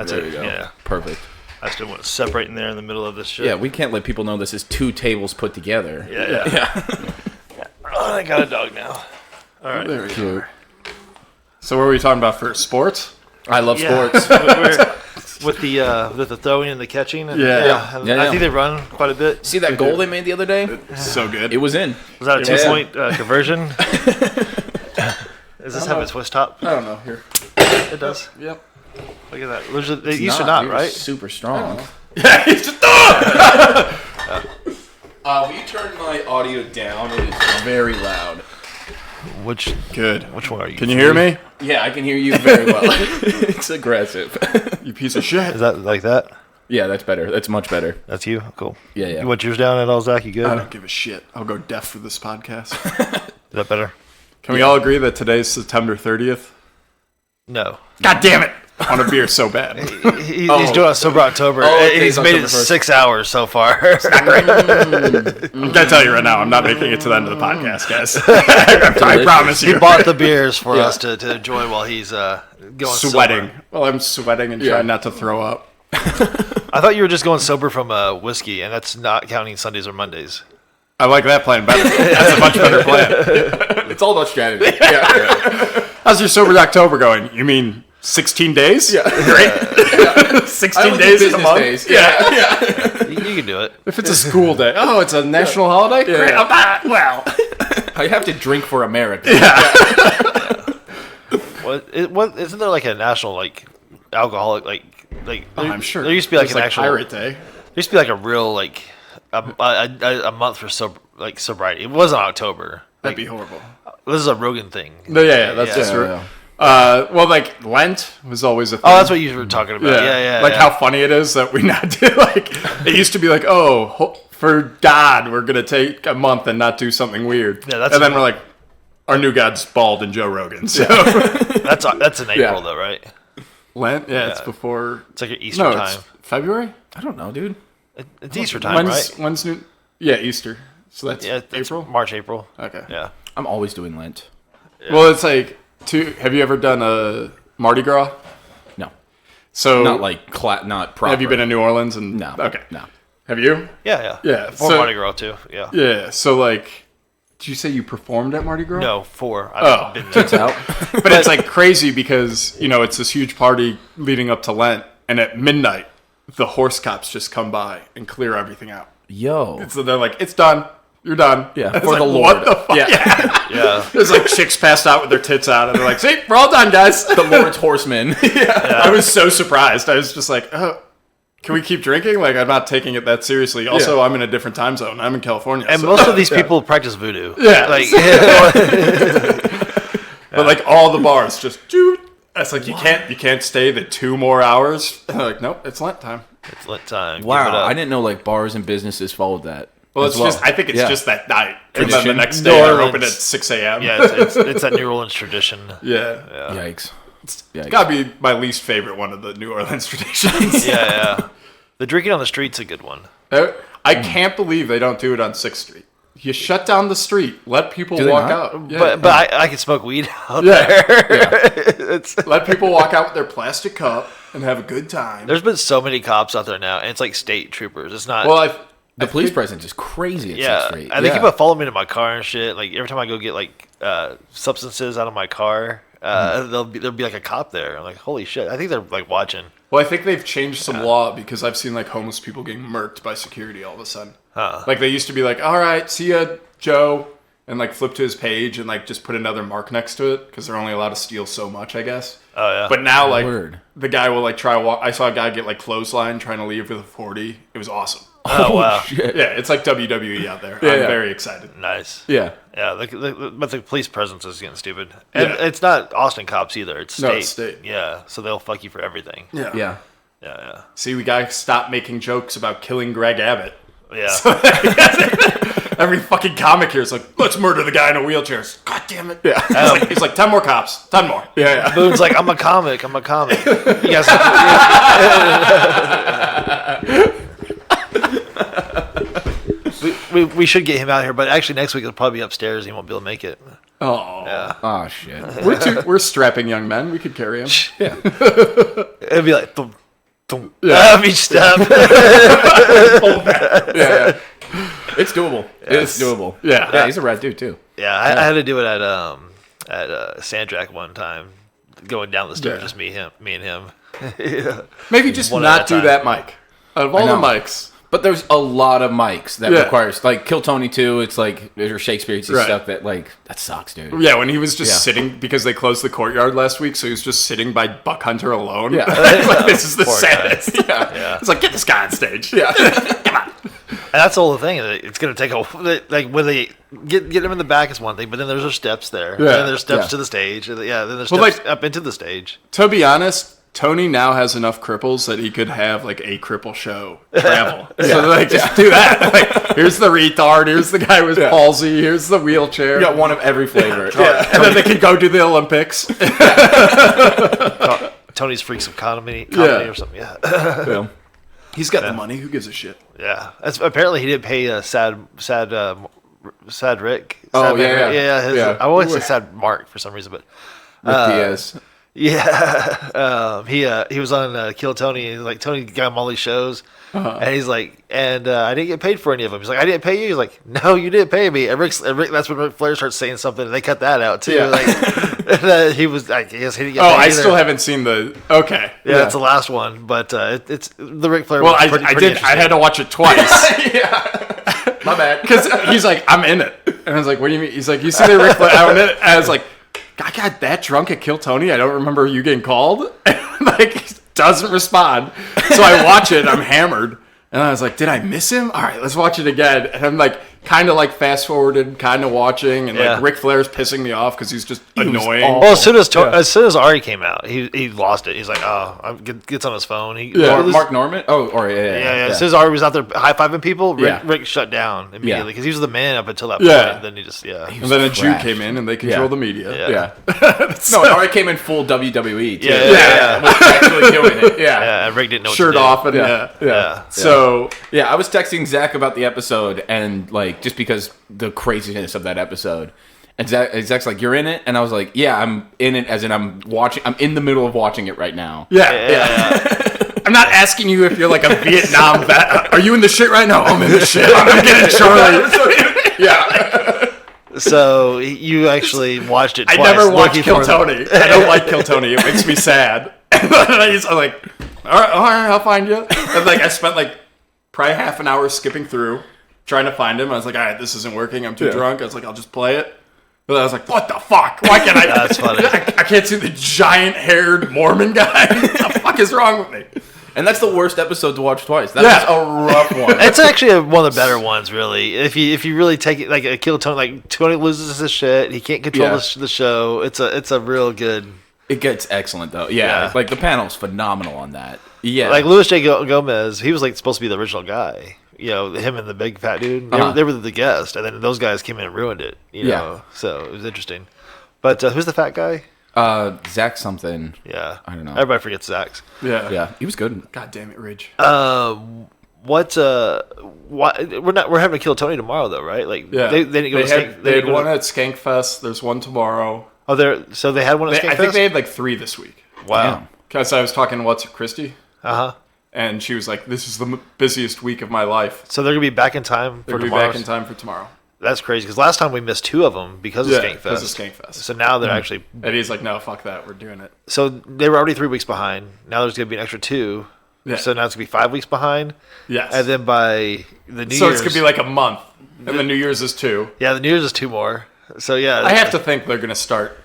That's there it. you go. Yeah. Perfect. I just didn't want to separate in there in the middle of this shit. Yeah, we can't let people know this is 2 tables put together. Yeah. Oh, I got a dog now. All right. There we go. Cute. So what were we talking about first? Sports? I love sports. With the throwing and the catching. And, Yeah. and Yeah. I think they run quite a bit. See that goal they made the other day? So good. It was in. Was that a 2-point conversion? Does this have know. a twist top? I don't know. Here. It does. Yep. Look at that. It It's used to not, dude, right? it's super strong. Yeah, he's just Will you turn my audio down? It is very loud. Which good. one are you? Can you hear me? Yeah, I can hear you very well. It's aggressive. You piece of shit. Is that like that? Yeah, that's better. That's much better. That's you? Cool. Yeah, yeah. You want yours down at all, Zach? You good? I don't give a shit. I'll go deaf for this podcast. Is that better? Can we all agree that today's September 30th? No. God damn it! I want a beer so bad. He's doing a sober October. okay, He's it's made it October 1st. 6 hours so far. I'm gonna tell you right now, I'm not making it to the end of the podcast, guys. I promise you. He bought the beers for us to enjoy while he's going Sweating. sober. Well, I'm sweating and trying not to throw up. I thought you were just going sober from whiskey, and that's not counting Sundays or Mondays. I like that plan better. That's a much better plan. It's all about strategy. Yeah. How's your sober October going? You mean 16 days? Yeah. Great. 16 days in a month? Days. Yeah. You can do it. If it's a school day. Oh, it's a national holiday? Yeah. Great. I'm not. Well. I have to drink for America. What isn't there like a national like alcoholic like I'm sure. there used to be like There's an actual Pirate Day. there used to be like a real like a month for sobriety. It wasn't October. That'd be horrible. This is a Rogan thing. No, yeah, that's just Yeah. well, like Lent was always a thing. Oh, that's what you were talking about. Yeah. Like how funny it is that we not do like it used to be like, oh, for God, we're gonna take a month and not do something weird. Yeah, that's and then we're like, our new God's bald and Joe Rogan. So that's in April Yeah. though, right? Lent, it's before. It's like your Easter No, time. it's February. I don't know, dude. It's Easter time, right? When's new? Yeah, Easter. So that's Yeah, it's April. March, April. Okay. Yeah. I'm always doing Lent. Well, it's like have you ever done a Mardi Gras? No. So Not like, not proper. have you been to New Orleans? And No. Okay. No. Have you? Yeah. Yeah, Before so- Mardi Gras too. Yeah. Yeah. So like, did you say you performed at Mardi Gras? No, 4. Oh. I've been It's out. But it's like crazy because, it's this huge party leading up to Lent, and at midnight, the horse cops just come by and clear everything out. Yo. So they're like, it's done. You're done. Yeah, It's for like, the what Lord. the fuck? Yeah. Yeah. There's like chicks passed out with their tits out, and they're like, see, we're all done, guys. The Lord's horsemen. I was so surprised. I was just like, oh, can we keep drinking? Like, I'm not taking it that seriously. Also, I'm in a different time zone. I'm in California. And so- most of these people practice voodoo. Yeah. Like But like all the bars just, dude. It's like, you can't stay the 2 more hours. And they're like, nope, it's Lent time. it's Lent time. Give it Wow. up. I didn't know like bars and businesses followed that. Well, as it's just, I think it's Yeah. just that night. And then the Tradition. next New day they're Orleans. open at 6 a.m. Yeah, it's that New Orleans tradition. Yeah. Yikes. Yikes. Gotta be my least favorite one of the New Orleans traditions. Yeah. The drinking on the street's a good one. I can't believe they don't do it on 6th Street. You shut down the street. Let people Do they walk not? out. Yeah. But I can smoke weed out Yeah. there. Let people walk out with their plastic cup and have a good time. There's been so many cops out there now, and it's like state troopers. It's not. Well, The police presence is crazy at 6th Street. and they keep on following me to my car and shit. Like every time I go get like substances out of my car, there'll be like a cop there. I'm like, holy shit! I think they're like watching. Well, I think they've changed some law because I've seen like homeless people getting murked by security all of a sudden. Like they used to be like, all right, see ya, Joe, and like flip to his page and like just put another mark next to it because they're only allowed to steal so much, I guess. Oh yeah. But now like Word. the guy will like try to walk. I saw a guy get like clothesline trying to leave with a 40. It was awesome. Oh wow. Shit. Yeah, it's like WWE out there. I'm yeah. very excited. Nice. Yeah. Yeah, but the police presence is getting stupid, and Yeah. it's not Austin cops either. It's state. No, it's state. Yeah, so they'll fuck you for everything. Yeah. Yeah. Yeah. See, we gotta stop making jokes about killing Greg Abbott. Yeah. Every fucking comic here is like, let's murder the guy in a wheelchair. God damn it. Yeah. He's like 10 more cops. 10 more. Yeah. Boone's like, I'm a comic. You guys we should get him out here, but actually next week he'll probably be upstairs. He won't be able to make it. Oh. Yeah. Oh, shit. We're strapping young men. We could carry him. Yeah. It'd be like thump, each step. Yeah. It's doable. It's doable. Yeah, he's a rad dude too. Yeah, I had to do it at Sandrak one time, going down the stairs, just me and him. Yeah. Maybe just One not at a do time. that mic. Out of all the mics. But there's a lot of mics that requires, like, Kill Tony too. It's like, there's Shakespeare's stuff that, like, that sucks, dude. Yeah, when he was just sitting, because they closed the courtyard last week, so he was just sitting by Buck Hunter alone. Yeah. Like, this is the Poor saddest. guy. Yeah. It's like, get this guy on stage. Yeah. And that's the whole thing. It's going to take like when they get him in the back is one thing, but then there's steps there. Yeah. And then there's steps to the stage. And then there's steps like, up into the stage. To be honest, Tony now has enough cripples that he could have like a cripple show travel. So like, just do that. Like, here's the retard. Here's the guy with palsy. Here's the wheelchair. You got one of every flavor. And then they can go do the Olympics. Tony's Freaks of Comedy or something. Yeah. He's got the money. Who gives a shit? Yeah. Apparently he didn't pay Sad Rick. Oh, Sad yeah. Rick. I always say Sad Mark for some reason, but Rick Diaz. yeah. He was on Kill Tony, and like Tony got him all these shows, and he's like, I didn't get paid for any of them. He's like, I didn't pay you. He's like, no, you didn't pay me. And Rick, that's when Ric Flair starts saying something, and they cut that out too. Yeah. Like, he was, I guess he didn't get Oh, paid I either. still haven't seen the. Okay. Yeah, that's the last one, but it's the Ric Flair. Well, one pretty I did. I had to watch it twice. My bad. Because he's like, I'm in it. And I was like, what do you mean? He's like, you see the Ric Flair, I'm in it. And I was like, I got that drunk at Kill Tony. I don't remember you getting called. And like, he doesn't respond. So I watch it. I'm hammered. And I was like, did I miss him? All right, let's watch it again. And I'm like, kind of like fast forwarded, kind of watching. And like Ric Flair's pissing me off because he's just annoying. Well, as soon as Ari came out, he lost it. He's like, gets on his phone. Mark Norman? Yeah. As soon as Ari was out there high fiving people, Rick shut down immediately because he was the man up until that point. And then he just And then a Jew came in and they control the media. Yeah. No, Ari came in full WWE too. Yeah. Was actually doing it. Yeah. And Rick didn't know what Shirt to do. off and So I was texting Zach about the episode and like just because the craziness of that episode. And Zach's like, "You're in it," and I was like, "Yeah, I'm in it." As in, I'm watching. I'm in the middle of watching it right now. Yeah. I'm not asking you if you're like a Vietnam vet. Are you in the shit right now? I'm in the shit. I'm getting Charlie. Yeah. So you actually watched it twice. I never watched looking Kill for Tony. I don't like Kill Tony. It makes me sad. And I'm like, all right, I'll find you. And like, I spent like probably half an hour skipping through, trying to find him. I was like, all right, this isn't working. I'm too drunk. I was like, I'll just play it. But I was like, what the fuck? Why can't I? That's funny. I can't see the giant-haired Mormon guy. What the fuck is wrong with me? And that's the worst episode to watch twice. That was a rough one. It's actually one of the better ones, really. If you really take it like a Kill Tony, like Tony loses his shit, he can't control the show. It's a real good. It gets excellent though. Yeah. Like the panel's phenomenal on that. Yeah, like Louis J. Gomez, he was like supposed to be the original guy. You know, him and the big fat dude. They were the guest, and then those guys came in and ruined it. You know, so it was interesting. But who's the fat guy? Zach something. Yeah, I don't know. Everybody forgets Zach's. Yeah, he was good. God damn it, Ridge. What? We're having a Kill Tony tomorrow, though, right? Like, they didn't go. They had one at Skankfest. There's one tomorrow. Oh, so they had one at Skankfest? I think they had like 3 this week. Wow. Because I was talking to Christy. Uh-huh. And she was like, this is the busiest week of my life. So they're going to be back in time for tomorrow? Back in time for tomorrow. That's crazy, because last time we missed 2 of them because of Skankfest. because of Skankfest. So now they're actually... And he's like, no, fuck that, we're doing it. So they were already 3 weeks behind. Now there's going to be an extra 2. Yeah. So now it's going to be 5 weeks behind. Yes. And then by the New Year's... So it's going to be like a month. And the New Year's is 2. Yeah, the New Year's is 2 more. So yeah. I have to think they're going to start...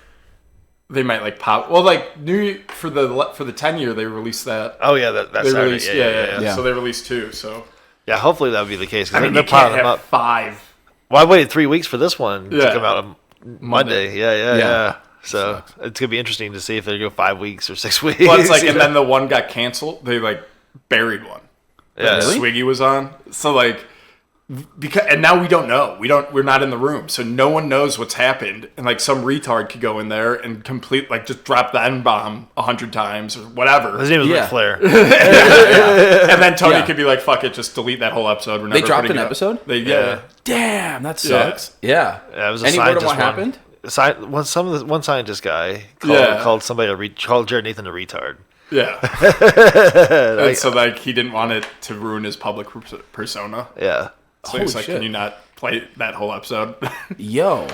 They might like pop. Well, like for the 10 year, they released that. Oh yeah, that's they Saturday. released. Yeah. So they released 2. So yeah, hopefully that would be the case. I mean, they're you can't piling them have up. 5. Well, I waited 3 weeks for this one to come out on Monday. Yeah. Yeah. So it's gonna be interesting to see if they go 5 weeks or 6 weeks. Well, it's like, and then the one got canceled. They like buried one. Yeah. Really? Swiggy was on. So like, and now we don't know. We're not in the room, so no one knows what's happened. And like some retard could go in there and just drop the N-bomb 100 times or whatever. His name was Ric Flair. And then Tony could be like, "Fuck it, just delete that whole episode." We're never They dropped putting an it up." episode? Yeah. Damn, that sucks. Yeah. Yeah, it was a Any word on scientist what one. happened? One scientist guy called somebody called Jared Nathan a retard. Yeah. And so like he didn't want it to ruin his public persona. Yeah. So he's like, shit. can you not play that whole episode? Yo.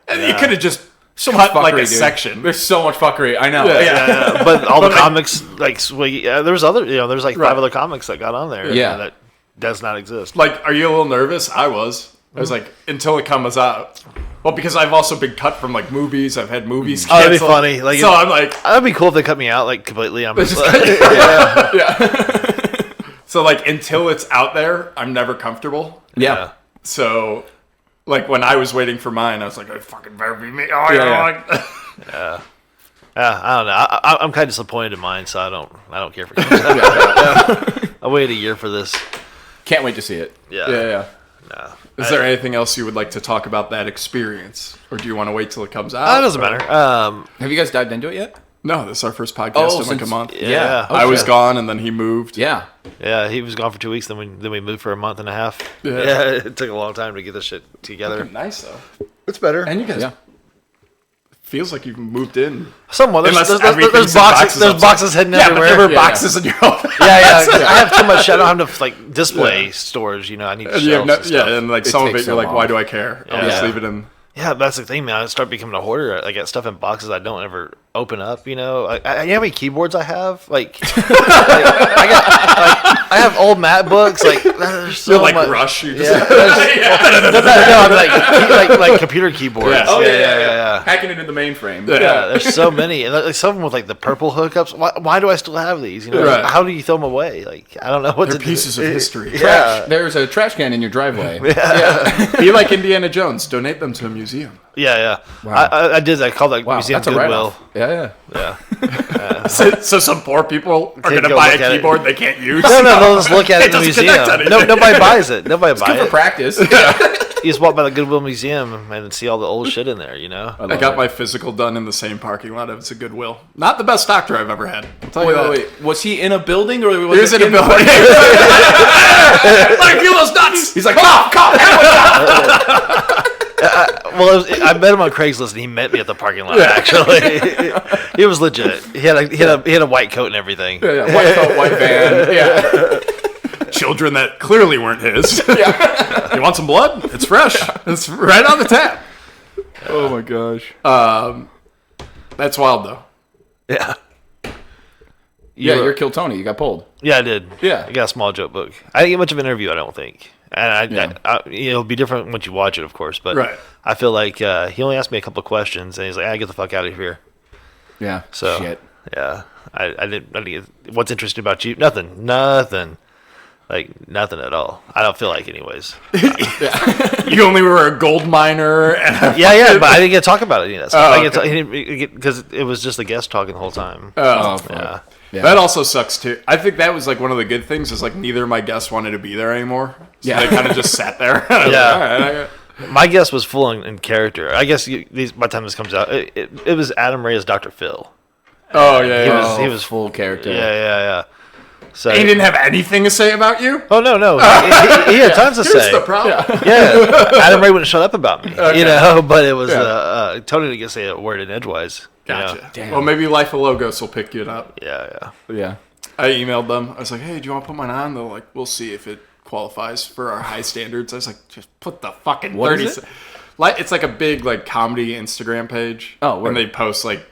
And you could have just So cut much like fuckery, a dude. section. There's so much fuckery. I know. Yeah. But all the comics, like, there's other, there's like 5 other comics that got on there. Yeah. That does not exist. Like, are you a little nervous? I was like, until it comes out. Well, because I've also been cut from like movies. I've had movies Oh, canceled. that'd be funny. Like, so I'm like, that'd be cool if they cut me out like completely. I'm just so like until it's out there, I'm never comfortable. Yeah. So, like when I was waiting for mine, I was like, "I fucking better be me." Oh Yeah. yeah. I don't know. I'm kind of disappointed in mine, so I don't care for it. I waited a year for this. Can't wait to see it. Yeah. Is there anything else you would like to talk about that experience, or do you want to wait till it comes out? It doesn't matter. Have you guys dived into it yet? No, this is our first podcast Oh, in like a since- month. Yeah. I was gone, and then he moved. Yeah. Yeah, he was gone for 2 weeks. Then we moved for a month and a half. Yeah. It took a long time to get this shit together. Nice though. It's better. And you guys Yeah. feels like you've moved in. Somewhat. Unless There's everything's in boxes. There's upside. boxes hidden Yeah, but everywhere. there were Yeah, boxes in your home. Yeah. I have too much shit. I don't have to like display storage. I need And you have shelves and stuff. and like some of takes it, you're so like, long. why do I care? I'll just Yeah. leave it in. Yeah, that's the thing, man. I start becoming a hoarder. I get stuff in boxes I don't ever open up. You know how many keyboards I have? Like, I have old MacBooks. Like, there's so You're like much. Rush. You just, Yeah, no, I'm like computer keyboards. Yeah. Oh, yeah. Hacking into the mainframe. Yeah, there's so many, and like some of them with like the purple hookups. Why do I still have these? Right. How do you throw them away? Like, I don't know what They're to pieces do. of history. Yeah, There's a trash can in your driveway. Be like Indiana Jones. Donate them to a museum. yeah. Wow. I did. I called that Wow, museum that's a Goodwill. write-off. Yeah. Yeah. So some poor people are going to go buy look a at it. keyboard they can't use. No, they'll just look at it in the doesn't connect museum. to No, anything. nobody buys it. Nobody buys Good for it. practice. You just walk by the Goodwill Museum and see all the old shit in there. I got my physical done in the same parking lot as a Goodwill. Not the best doctor I've ever had. I'll tell you that. Wait. Was he in a building or was He was it in a building. Let him feel those nuts. He's like, cough. Well, I met him on Craigslist, and he met me at the parking lot. Actually, he was legit. He had a white coat and everything. Yeah, white coat, white van. Yeah. Children that clearly weren't his. You want some blood? It's fresh. It's right on the tap. Oh my gosh. That's wild though. Yeah. You're Kill Tony. You got pulled. Yeah, I did. Yeah. I got a small joke book. I didn't get much of an interview, I don't think. And it'll be different once you watch it, of course. But Right. I feel like he only asked me a couple of questions, and he's like, get the fuck out of here. Yeah. So, Shit. yeah. I didn't get, what's interesting about you? Nothing. Like, nothing at all. I don't feel like anyways. You only were a gold miner. And Yeah, but I didn't get to talk about any of that stuff. Oh, Because it was just the guest talking the whole time. Oh, fuck. Yeah. Yeah. That also sucks too. I think that was like one of the good things is like neither of my guests wanted to be there anymore. So Yeah. they kind of just sat there. I was Yeah. like, all right, My guest was full in character. I guess by the time this comes out, it was Adam Ray as Dr. Phil. Oh yeah. He was full character. Yeah. So He didn't have anything to say about you. Oh no, he had tons to Here's say. the problem. Yeah, Adam Ray wouldn't shut up about me, But it was Tony didn't get to say a word in edgewise. Gotcha. Damn. Well, maybe Life of Logos will pick it up. Yeah. Yeah. I emailed them. I was like, hey, do you want to put mine on? They're like, we'll see if it qualifies for our high standards. I was like, just put the fucking What 30 is it? Like, it's like a big like comedy Instagram page. Oh, word. and they post like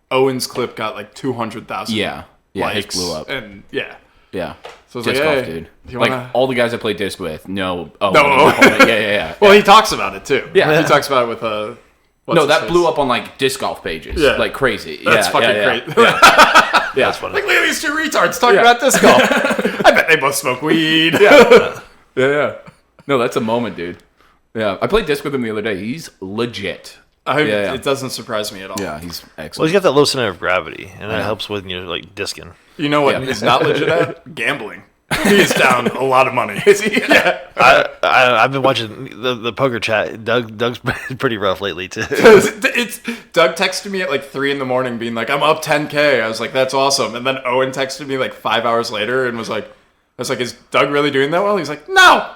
Owen's clip got like 200,000. Yeah. Yeah. His likes, blew up. and yeah. Yeah. So I was Disc like, golf, hey, dude. do you Like wanna- all the guys I play disc with. No. Oh. No. Yeah. Well, he talks about it too. Yeah. he talks about it with what's No, his that face? blew up on like disc golf pages. Yeah. Like crazy. That's yeah, fucking yeah, great. Yeah. That's funny. Like, look at these two retards talking Yeah. about disc golf. I bet they both smoke weed. Yeah. No, that's a moment, dude. Yeah. I played disc with him the other day. He's legit. Yeah. It doesn't surprise me at all. Yeah, he's Well, excellent. he's got that low center of gravity, and that helps with like discing. You know what Yeah. he's not legit at? Gambling. He's down a lot of money. Is he? Yeah. I've been watching the poker chat. Doug's been pretty rough lately too. It's Doug texted me at like 3 a.m. being like, I'm up 10K. I was like, that's awesome. And then Owen texted me like 5 hours later and was like, I was like, is Doug really doing that well? He's like, no.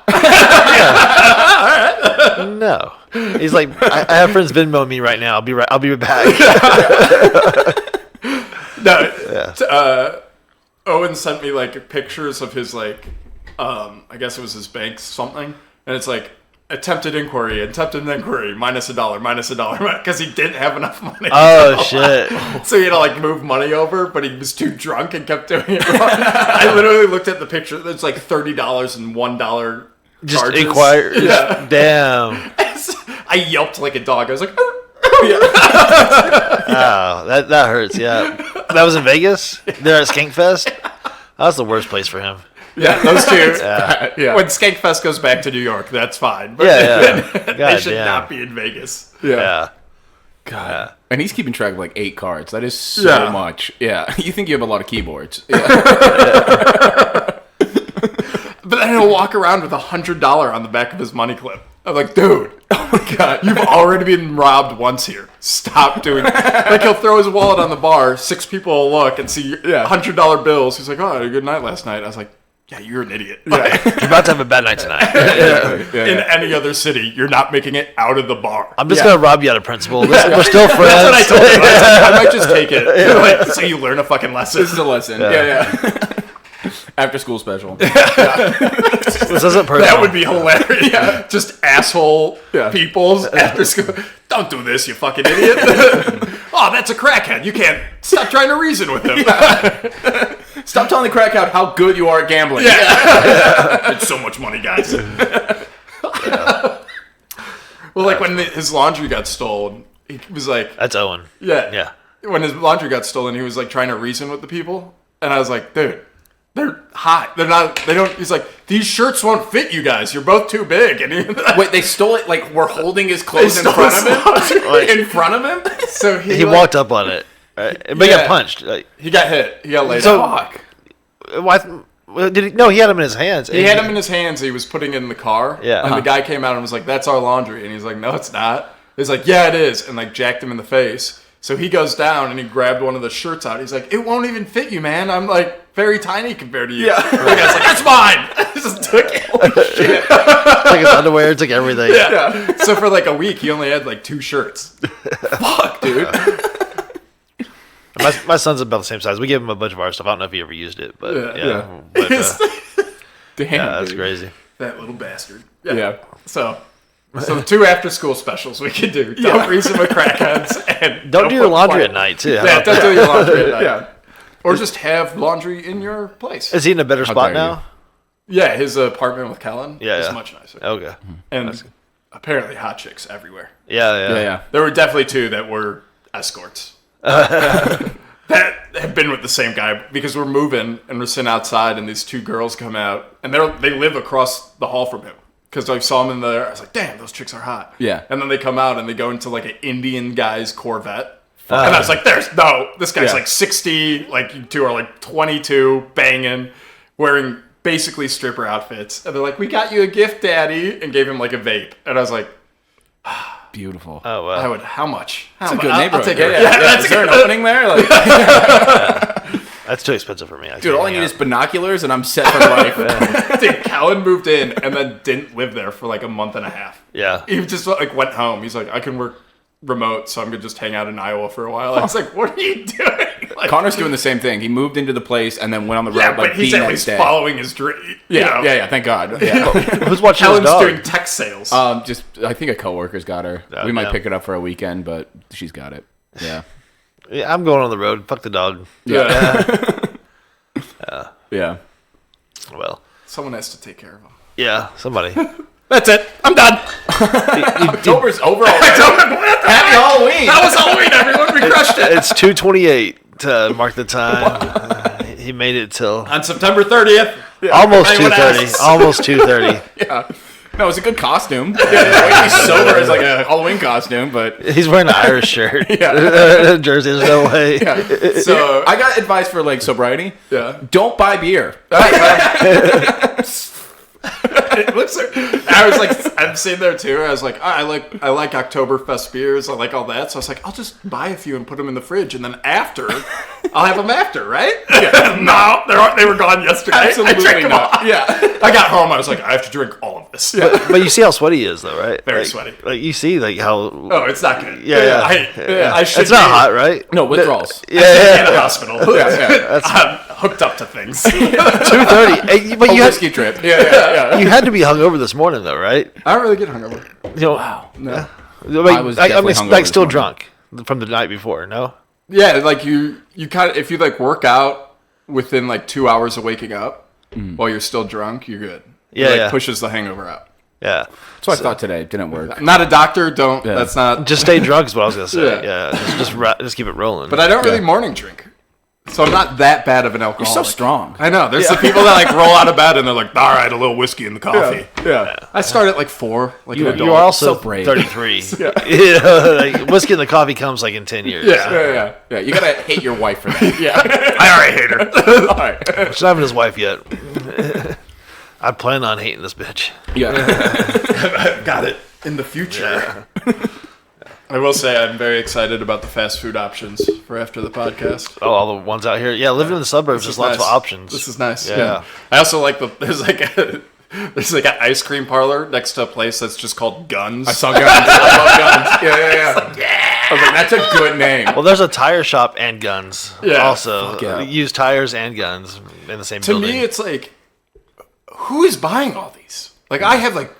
No, he's like, I have friends Venmo me right now. I'll be right back. No. Owen sent me like pictures of his like, I guess it was his bank something, and it's like attempted inquiry, minus $1, because he didn't have enough money. Oh shit! So he had to like move money over, but he was too drunk and kept doing it wrong. I literally looked at the picture. There's like $30 and $1 Just charges. inquire. Yeah. Damn. I yelped like a dog. I was like, Oh, that hurts. Yeah, that was in Vegas. There at Skankfest. That was the worst place for him. yeah, those two. Yeah. When Skankfest goes back to New York, that's fine. But Yeah. they God should damn. not be in Vegas. Yeah. God. And he's keeping track of like 8 cards. That is so much. Yeah. You think you have a lot of keyboards. Yeah. But then he'll walk around with $100 on the back of his money clip. I'm like, dude, oh my God, you've already been robbed once here. Stop doing it. Like, he'll throw his wallet on the bar, 6 people will look and see $100 bills. He's like, oh, I had a good night last night. I was like, yeah, you're an idiot. Like, You're about to have a bad night tonight. in any other city, you're not making it out of the bar. I'm just gonna rob you out of principle. We're still friends. That's what I told him. I was like, I might just take it. Like, so you learn a fucking lesson. This is a lesson. Yeah. After school special. This isn't personal. That would be hilarious. Yeah. Just asshole peoples after school. Don't do this, you fucking idiot. Oh, that's a crackhead. You can't stop trying to reason with him. Stop telling the crack out how good you are at gambling. Yeah. It's so much money, guys. Well, like when his laundry got stolen, he was like, That's Owen. yeah. When his laundry got stolen, he was like trying to reason with the people. And I was like, dude, they're hot. He's like, these shirts won't fit you guys. You're both too big. And Wait, they stole it like we're holding his clothes in front of him? In front of him? So He walked up on it, right? But he got punched. Like, He got hit. He got laid So- out. why? Did he? No, he had him in his hands. He had him in his hands. He was putting it in the car. Yeah. And the guy came out and was like, that's our laundry. And he's like, no, it's not. He's like, yeah, it is. And like jacked him in the face. So he goes down and he grabbed one of the shirts out. He's like, it won't even fit you, man. I'm like very tiny compared to you. Yeah. And the guy's like, that's mine. I just took it. Holy shit. Took his underwear, took everything. Yeah. So for like a week, he only had like 2 shirts. Fuck, dude. My son's about the same size. We gave him a bunch of our stuff. I don't know if he ever used it, but Yeah. But, Damn, that's dude. crazy. That little bastard. Yeah. So the 2 after-school specials we could do. Don't reason with crackheads and Don't do your put laundry white- at night too. How Yeah, about don't that? do your laundry at night. Yeah. Or just have laundry in your place. Is he in a better spot dare now? Yeah, his apartment with Kellen is Yeah. much nicer. Okay. And apparently hot chicks everywhere. Yeah. There were definitely 2 that were escorts. That have been with the same guy because we're moving and we're sitting outside and these 2 girls come out and they live across the hall from him. Because I saw them in there, I was like, damn, those chicks are hot. Yeah. And then they come out and they go into like an Indian guy's Corvette. And I was like, this guy's like 60, like you 2 are like 22, banging, wearing basically stripper outfits. And they're like, we got you a gift, daddy, and gave him like a vape. And I was like, Beautiful. Oh wow. I would, how much? That's a good I'll neighborhood. take it. Is there an opening there? Like, That's too expensive for me. I dude, can't all I hang need out. is binoculars and I'm set for life. Dude, Callan moved in and then didn't live there for like a month and a half. Yeah. He just like went home. He's like, I can work remote, so I'm gonna just hang out in Iowa for a while. I was like, what are you doing? Like, Connor's doing the same thing. He moved into the place and then went on the road yeah, like but he's the at next least day. following his dream. Yeah, thank God. Yeah. Who's watching his Callan's dog? doing tech sales. Just I think a coworker's got her. Oh, We might yeah. pick it up for a weekend, but she's got it. Yeah. Yeah, I'm going on the road. Fuck the dog. Yeah. Well, Someone has to take care of him. yeah, somebody. That's it. I'm done. October's over already. Happy Halloween. That was Halloween, everyone. We crushed it. It's 2:28 to mark the time. He made it till On September 30th. almost anyone 2:30. asks. Almost 2:30. Yeah. No, it's a good costume. Yeah, he's sober as like a Halloween costume, but He's wearing an Irish shirt. Jersey. There's no way. So, I got advice for like sobriety. yeah. Don't buy beer. It looks like, I was like, I'm sitting there too. I was like, I like Oktoberfest beers. I like all that. So I was like, I'll just buy a few and put them in the fridge, and then after, I'll have them after, right? Yeah. No, they were gone yesterday. I drank Absolutely them not. all. Yeah. I got home. I was like, I have to drink all of them. this. But you see how sweaty he is, though, right? Very like, sweaty. Like you see, like how. Oh, it's not good. Yeah. I should. It's not hot, right? No, withdrawals. In a hospital. I'm hooked up to things. 2:30. But you Whiskey trip. Yeah. you had to be hungover this morning, though, right? I don't really get hungover. You know, Wow. No. I was mean, definitely hungover like this still morning. drunk from the night before. No. Yeah, like you kind of, if you like work out within like 2 hours of waking up while you're still drunk, you're good. Yeah, It like yeah. pushes the hangover out. Yeah. That's what I thought today. It didn't work. Not a doctor. Don't. Yeah. That's not. Just stay drunk is what I was gonna say. Yeah. Yeah. Just keep it rolling. But I don't really morning drink, so I'm not that bad of an alcoholic. You're so strong. I know. There's the people that like roll out of bed and they're like, all right, a little whiskey in the coffee. Yeah. I start at like 4. Like an adult. You are also So brave. 33. You know, like, whiskey and the coffee comes like in 10 years. Yeah. Yeah, you gotta hate your wife for that. Yeah. I already hate her. All right. She's not even his wife yet. I plan on hating this bitch. Yeah. Got it. In the future. I will say I'm very excited about the fast food options for after the podcast. Oh, all the ones out here. Yeah, living in the suburbs, there's lots of options. This is nice. Yeah. Yeah. I also like there's like an ice cream parlor next to a place that's just called Guns. I saw guns. I love guns. Yeah. I was like, that's a good name. Well, there's a tire shop and guns. Yeah. Also, Fuck yeah. use tires and guns in the same To building. me, it's like, who is buying all these? Like, I have like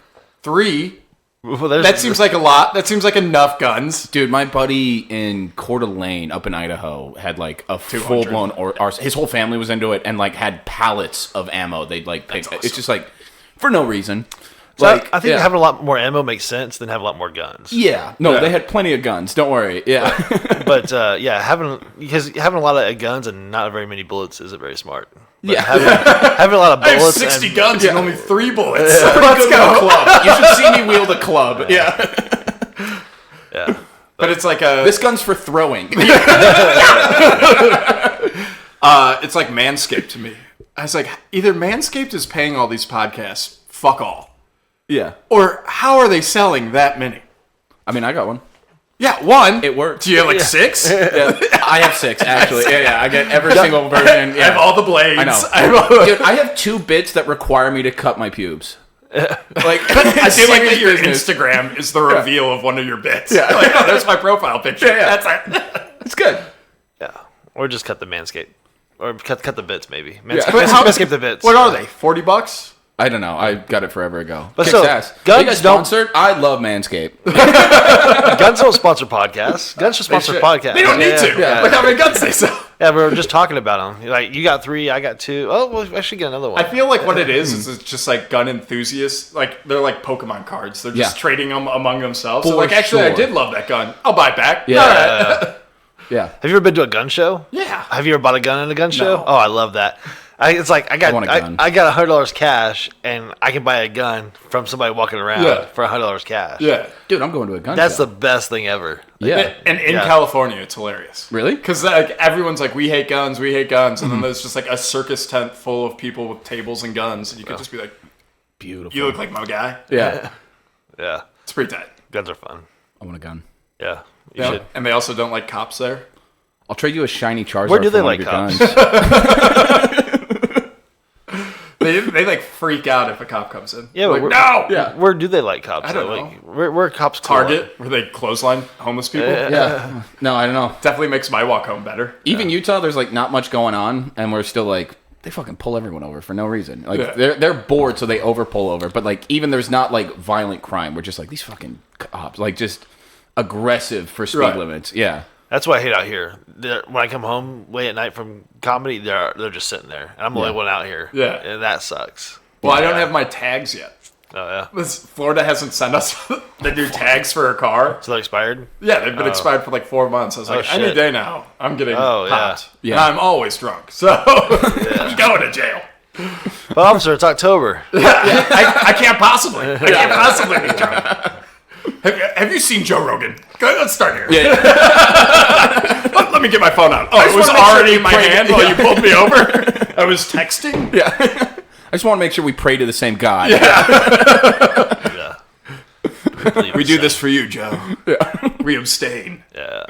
3. Well, there's- That seems like a lot. That seems like enough guns. Dude, my buddy in Coeur d'Alene up in Idaho had like a full blown his whole family was into it and like had pallets of ammo. They'd like pick. Awesome. It's just like for no reason. So Like I think yeah. having a lot more ammo makes sense than having a lot more guns. Yeah. No, Yeah. they had plenty of guns. Don't worry. Yeah. But yeah, having a lot of guns and not very many bullets isn't very smart. But Yeah. having a lot of I have bullets. 60 and, guns and only 3 bullets. Let's go. Club. You should see me wield a club. Yeah. Yeah. But it's like a. This gun's for throwing. It's like Manscaped to me. I was like, either Manscaped is paying all these podcasts, fuck all, Yeah. or how are they selling that many? I mean, I got one. Yeah, 1. It works. Do you have like 6? Yeah. I have 6 actually. Yeah. I get every single version. Yeah. I have all the blades. I know. I have all- Dude, I have 2 bits that require me to cut my pubes. Like, I feel like that your business. Instagram is the reveal of one of your bits. Yeah. Like, oh, there's my profile picture. Yeah. That's it. It's good. Yeah. Or just cut the manscape. Or cut the bits, maybe. Yeah. Manscape, But how- manscape the bits. What are they? $40? I don't know. I got it forever ago. But Kicks still, ass. guns Are you guys don't- sponsored? I love Manscaped. Guns don't sponsor podcasts. Guns should sponsor should. podcasts. They don't need to. Yeah. Look how many guns they sell. Yeah, we were just talking about them. Like, you got 3, I got 2. Oh, well, I should get another one. I feel like what it is it's just like gun enthusiasts. Like, they're like Pokemon cards. They're just Yeah. trading them among themselves. So, For like, actually, I sure. did love that gun. I'll buy it back. Yeah. All right. Yeah. Have you ever been to a gun show? Yeah. Have you ever bought a gun at a gun show? Oh, I love that. It's like I want a gun. got $100 cash, and I can buy a gun from somebody walking around Yeah. for $100 cash. Yeah. Dude, I'm going to a gun That's show. the best thing ever. Yeah. And in Yeah. California, it's hilarious. Really? Because like, everyone's like, we hate guns, and then there's just like a circus tent full of people with tables and guns, and you could just be like, Beautiful. you look like my guy. Yeah. Yeah, It's pretty tight. guns are fun. I want a gun. Yeah, you Yeah. should. And they also don't like cops there. I'll trade you a shiny Charizard. Where do for they one of like your cops? guns. They like freak out if a cop comes in. Yeah, like, but no. Yeah. Where do they like cops? I don't though? know. Like, where are cops? cool? Target, where they clothesline homeless people. Yeah. No, I don't know. Definitely makes my walk home better. Even Utah, there's like not much going on, and we're still like they fucking pull everyone over for no reason. Like Yeah. they're bored, so they over pull over. But like even there's not like violent crime. We're just like these fucking cops, like just aggressive for speed Right. limits. Yeah. That's what I hate out here. When I come home late at night from comedy, they're just sitting there, and I'm the only one out here. Yeah. and that sucks. Well, I don't have my tags yet. Oh yeah, Florida hasn't sent us the new tags for a car. so they're expired. Yeah, they've been expired for like 4 months. I was like, any shit. day now, I'm getting Oh, yeah. popped. Yeah. And I'm always drunk, so I'm going to jail. But officer, it's October. I can't possibly. I can't possibly be drunk. Have you seen Joe Rogan? Let's start here. Yeah. Let me get my phone out. Oh, it just was wanna make sure already you in my pray- hand while you pulled me over. I was texting. Yeah. I just want to make sure we pray to the same God. Yeah. We do this for you, Joe. We abstain. Yeah.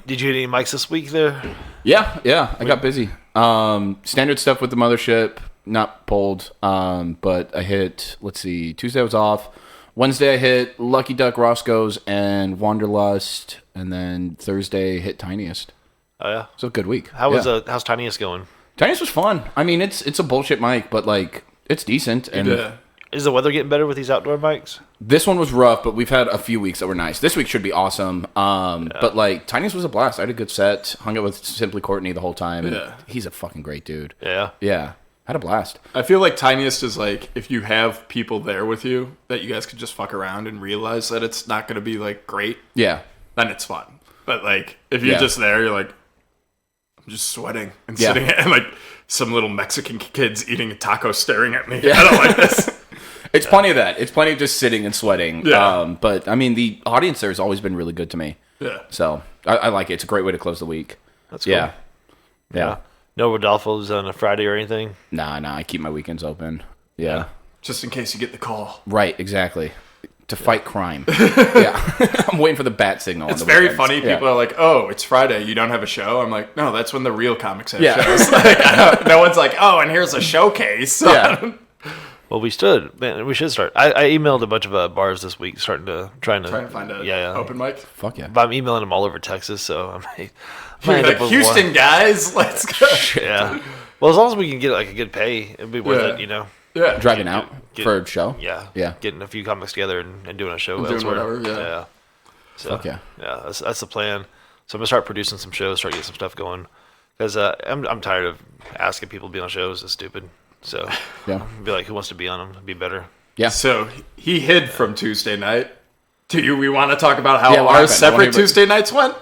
Did you get any mics this week there? Yeah. I got busy. Standard stuff with the mothership. not pulled. But I hit. Let's see. Tuesday I was off. Wednesday I hit Lucky Duck, Roscoe's, and Wanderlust, and then Thursday hit Tiniest. Oh yeah. So a good week. How's Tiniest going? Tiniest was fun. I mean, it's a bullshit mic, but like it's decent. And is the weather getting better with these outdoor mics? this one was rough, but we've had a few weeks that were nice. This week should be awesome. But like Tiniest was a blast. I had a good set. Hung out with Simply Courtney the whole time. And he's a fucking great dude. Yeah. Yeah. Had a blast. I feel like Tiniest is like if you have people there with you that you guys could just fuck around and realize that it's not going to be like great. Yeah. Then it's fun. But like if you're just there, you're like, I'm just sweating and sitting and like some little Mexican kids eating a taco staring at me. I don't like this. It's plenty of that. It's plenty of just sitting and sweating. Yeah. But I mean, the audience there has always been really good to me. Yeah. So I like it. It's a great way to close the week. That's cool. Yeah. No Rodolfo's on a Friday or anything? Nah. I keep my weekends open. Yeah. Just in case you get the call. Right. Exactly. To fight crime. Yeah. I'm waiting for the bat signal. It's very funny. People are like, "Oh, it's Friday. You don't have a show." I'm like, "No, that's when the real comics have shows." Like, no one's like, "Oh, and here's a showcase." Yeah. Well, we should start. I emailed a bunch of bars this week, trying to find a open mic. Fuck yeah. But I'm emailing them all over Texas, so I might You're end like, up with Houston one. guys, let's go. Yeah. Well, as long as we can get like a good pay, it'd be worth it, you know. Yeah. Driving out for a show? Yeah. Yeah. Getting a few comics together and doing a show Doing elsewhere. whatever, Yeah. So, Fuck yeah. Yeah, that's the plan. So I'm gonna start producing some shows, start getting some stuff going, because I'm tired of asking people to be on shows. It's stupid. So Yeah. be like, who wants to be on them? It'd be better. Yeah. So he hid from Tuesday night. Do we want to talk about how Yeah, what our happened? separate Tuesday nights went?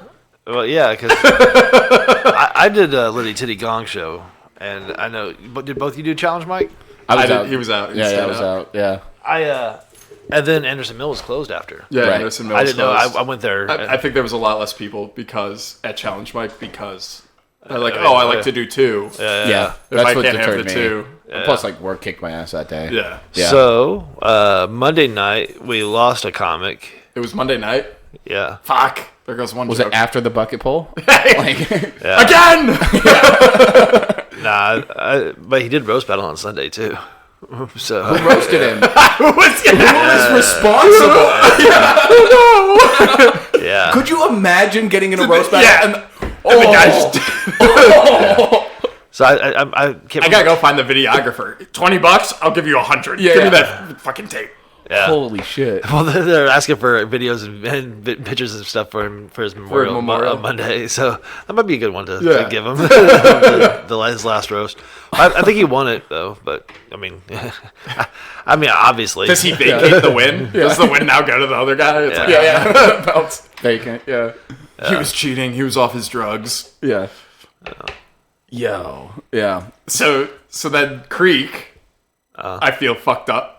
Well, yeah, because I did a Liddy Titty Gong show, and I know. But did both of you do Challenge Mike? I was out. He was out. Yeah, I was out. Yeah. And then Anderson Mill was closed after. Yeah, Right. Anderson Mills I didn't know. closed. I went there. I think there was a lot less people at Challenge Mike because they're like, I like to do two. Yeah. If That's I what can't have deterred the me. two. Plus, like, work kicked my ass that day. Yeah. Yeah. So Monday night we lost a comic. It was Monday night. Yeah. Fuck. There goes one Was joke. it after the bucket pull? Like, Again! Nah, but he did roast battle on Sunday too. So roasted him. Who was Responsible. yeah. Could you imagine getting in a roast battle? Yeah. And the guy just... So I can't. I gotta go find the videographer. $20, I'll give you 100. Yeah, Give me yeah. that fucking tape. Yeah. Holy shit. Well, they're asking for videos and pictures and stuff for him for his memorial, on Monday. So that might be a good one to give him his last roast. I think he won it though, but I mean, obviously. Does he vacate the win? Does the win now go to the other guy? It's like, Yeah. Belts vacant. Yeah. he was cheating. He was off his drugs. Yeah. Yo. Yeah. So then Creek, I feel fucked up.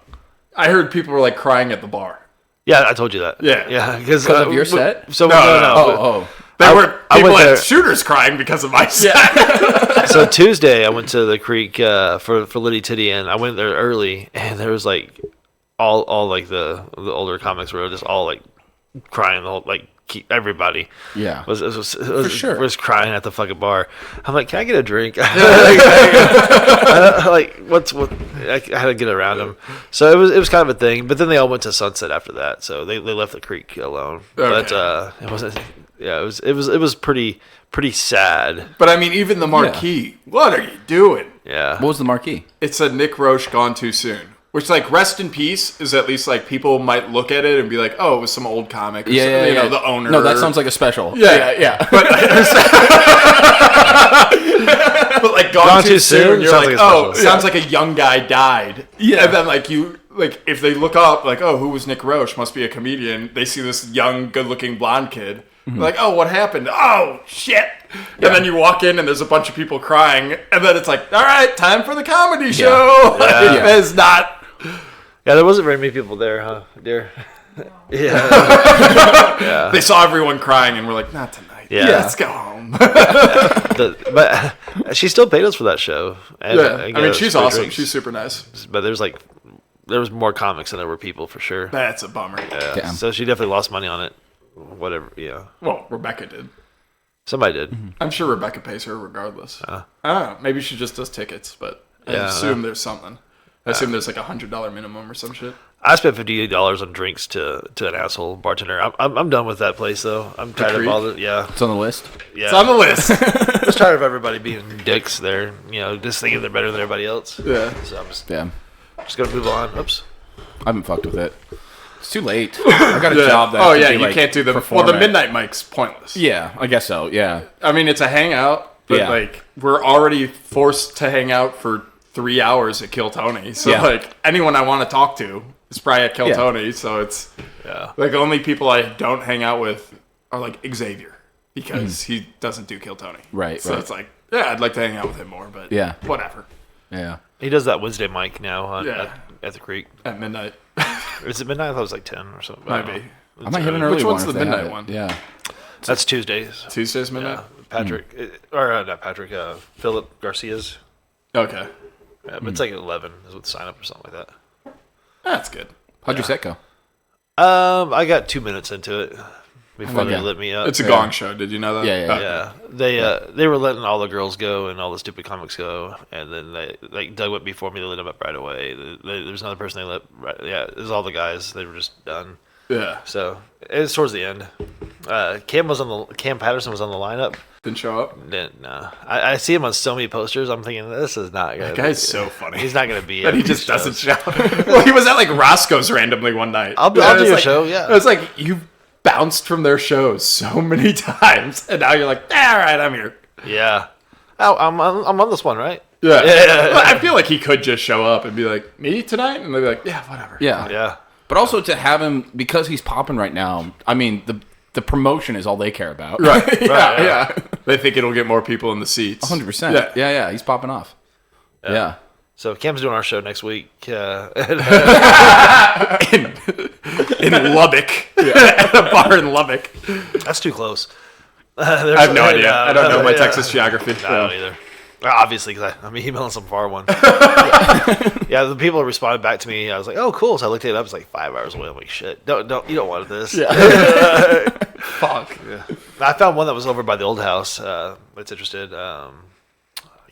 I heard people were like crying at the bar. Yeah, I told you that. Yeah. Because of your set? So No. Oh. There were people went at there- Shooters crying because of my set. So Tuesday I went to the Creek for Liddy Titty, and I went there early, and there was like all like the older comics were just all like crying, the whole like everybody Yeah. was sure. was crying at the fucking bar. I'm like, can I get a drink? Like what? I had to get around them. So it was kind of a thing. But then they all went to Sunset after that, so they left the Creek alone. Okay. But it wasn't. Yeah, it was pretty sad. But I mean, even the marquee. What are you doing? Yeah. What was the marquee? It's a Nick Roche gone too soon. Which, like, rest in peace is at least, like, people might look at it and be like, oh, it was some old comic. Or Yeah, something, yeah. the owner. No, that sounds like a special. Yeah. But like, gone too soon, you're sounds like, like a oh, special. sounds like a young guy died. Yeah. And then, like, if they look up, like, oh, who was Nick Roche? Must be a comedian. They see this young, good-looking blonde kid. They're like, oh, what happened? Oh, shit. And then you walk in and there's a bunch of people crying. And then it's like, all right, time for the comedy show. Yeah. It's not... Yeah, there wasn't very many people there, huh, dear? Yeah. They saw everyone crying and we're like, not tonight. Yeah. Let's go home. But she still paid us for that show. And I mean, she's free awesome. drinks. She's super nice. But there was more comics than there were people for sure. That's a bummer. Yeah. Damn. So she definitely lost money on it. Whatever, yeah. Well, Rebecca did. Somebody did. I'm sure Rebecca pays her regardless. I don't know. Maybe she just does tickets, but I assume there's something. I assume there's like $100 minimum or some shit. I spent $58 on drinks to an asshole bartender. I'm done with that place though. I'm tired of all the It's on the list. yeah. It's on the list. I'm just tired of everybody being dicks there. Just thinking they're better than everybody else. Yeah. So I'm just Yeah. gonna move on. Oops. I haven't fucked with it. It's too late. I got a job that. Oh yeah, you can't do the the midnight mic's pointless. Yeah, I guess so. Yeah. I mean, it's a hangout, but like we're already forced to hang out for 3 hours at Kill Tony. So like anyone I want to talk to is probably at Kill Tony. So it's like the only people I don't hang out with are like Xavier because he doesn't do Kill Tony. Right. So it's like I'd like to hang out with him more, but whatever. Yeah. He does that Wednesday mic now at the Creek. At midnight. Is it midnight? I thought it was like 10 or something. Might be. I might hit an early Which one. one's if the they have midnight it. one? Yeah. That's Tuesdays. Tuesdays midnight? Yeah. Patrick. Or not Patrick. Philip Garcia's. Okay. Yeah, but it's like 11 is with sign up or something like that. That's good. How'd your set go? I got 2 minutes into it before they lit me up. It's a gong show. Did you know that? Yeah. They were letting all the girls go and all the stupid comics go, and then Doug went before me. They lit him up right away. There's another person they let. It was all the guys. They were just done. Yeah. So it was towards the end. Cam Patterson was on the lineup. Didn't show up? No. I see him on so many posters. I'm thinking this is not gonna. That guy's so funny. He's not gonna be. But he just doesn't show. Well, he was at like Roscoe's randomly one night. I'll do a show. Yeah. It was like you bounced from their shows so many times, and now you're like, all right, I'm here. Yeah. Oh, I'm on this one, right? Yeah. Well, I feel like he could just show up and be like, me tonight? And they'd be like, yeah, whatever. Yeah. Yeah. But also to have him, because he's popping right now, I mean, the promotion is all they care about. Right. Yeah. They think it'll get more people in the seats. 100%. Yeah. He's popping off. Yeah. So Cam's doing our show next week. In Lubbock. At a bar in Lubbock. That's too close. I have no idea. I don't know my Texas geography. I don't either. Obviously, because I'm emailing some far one. Yeah, the people responded back to me. I was like, "Oh, cool." So I looked it up. It's like 5 hours away. I'm like, "Shit, you don't want this." Yeah. Fuck. Yeah. I found one that was over by the old house. That's interested. I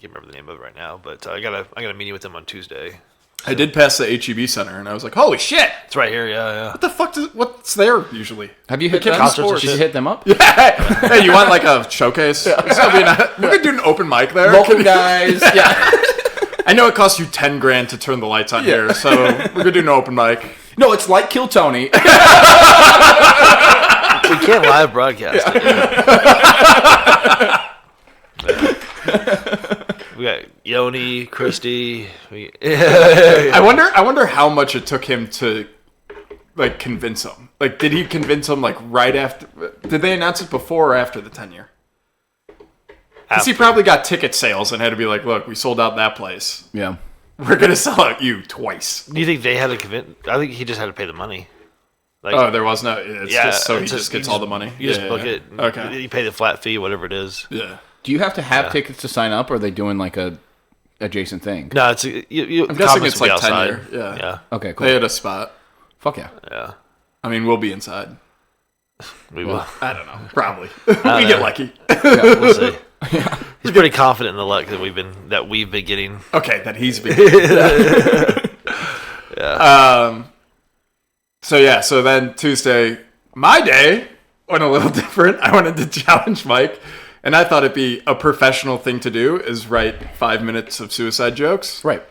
can't remember the name of it right now, but I got a meeting with them on Tuesday. I did pass the HEB Center, and I was like, holy shit! It's right here. Yeah. What the fuck? What's there usually? Have you hit Kids them? Sports. Did you hit them up? Yeah. Hey, you want like a showcase? We're gonna do an open mic there. Local guys. Yeah. I know it costs you $10,000 to turn the lights on here, so we're gonna do an open mic. No, it's like Kill Tony. We can't live broadcast. We got Yoni, Christy. I wonder how much it took him to like convince him. Like, did he convince him like right after? Did they announce it before or after the 10-year? Because he probably got ticket sales and had to be like, "Look, we sold out that place. Yeah. We're gonna sell out you twice." Do you think they had to convince? I think he just had to pay the money. Like, Oh, there was no. It's just so he just gets all the money. You just book it. Okay. You pay the flat fee, whatever it is. Yeah. Do you have to have tickets to sign up, or are they doing like a adjacent thing? No, it's I'm guessing it's like 10-year. Yeah. Okay, cool. They had a spot. Fuck yeah. Yeah. I mean, we'll be inside. We will. I don't know. Probably. We get lucky. We'll see. He's pretty confident in the luck that we've been getting. Okay, that he's been. Yeah. So then Tuesday, my day went a little different. I wanted to challenge Mike, and I thought it'd be a professional thing to do is write 5 minutes of suicide jokes. Right.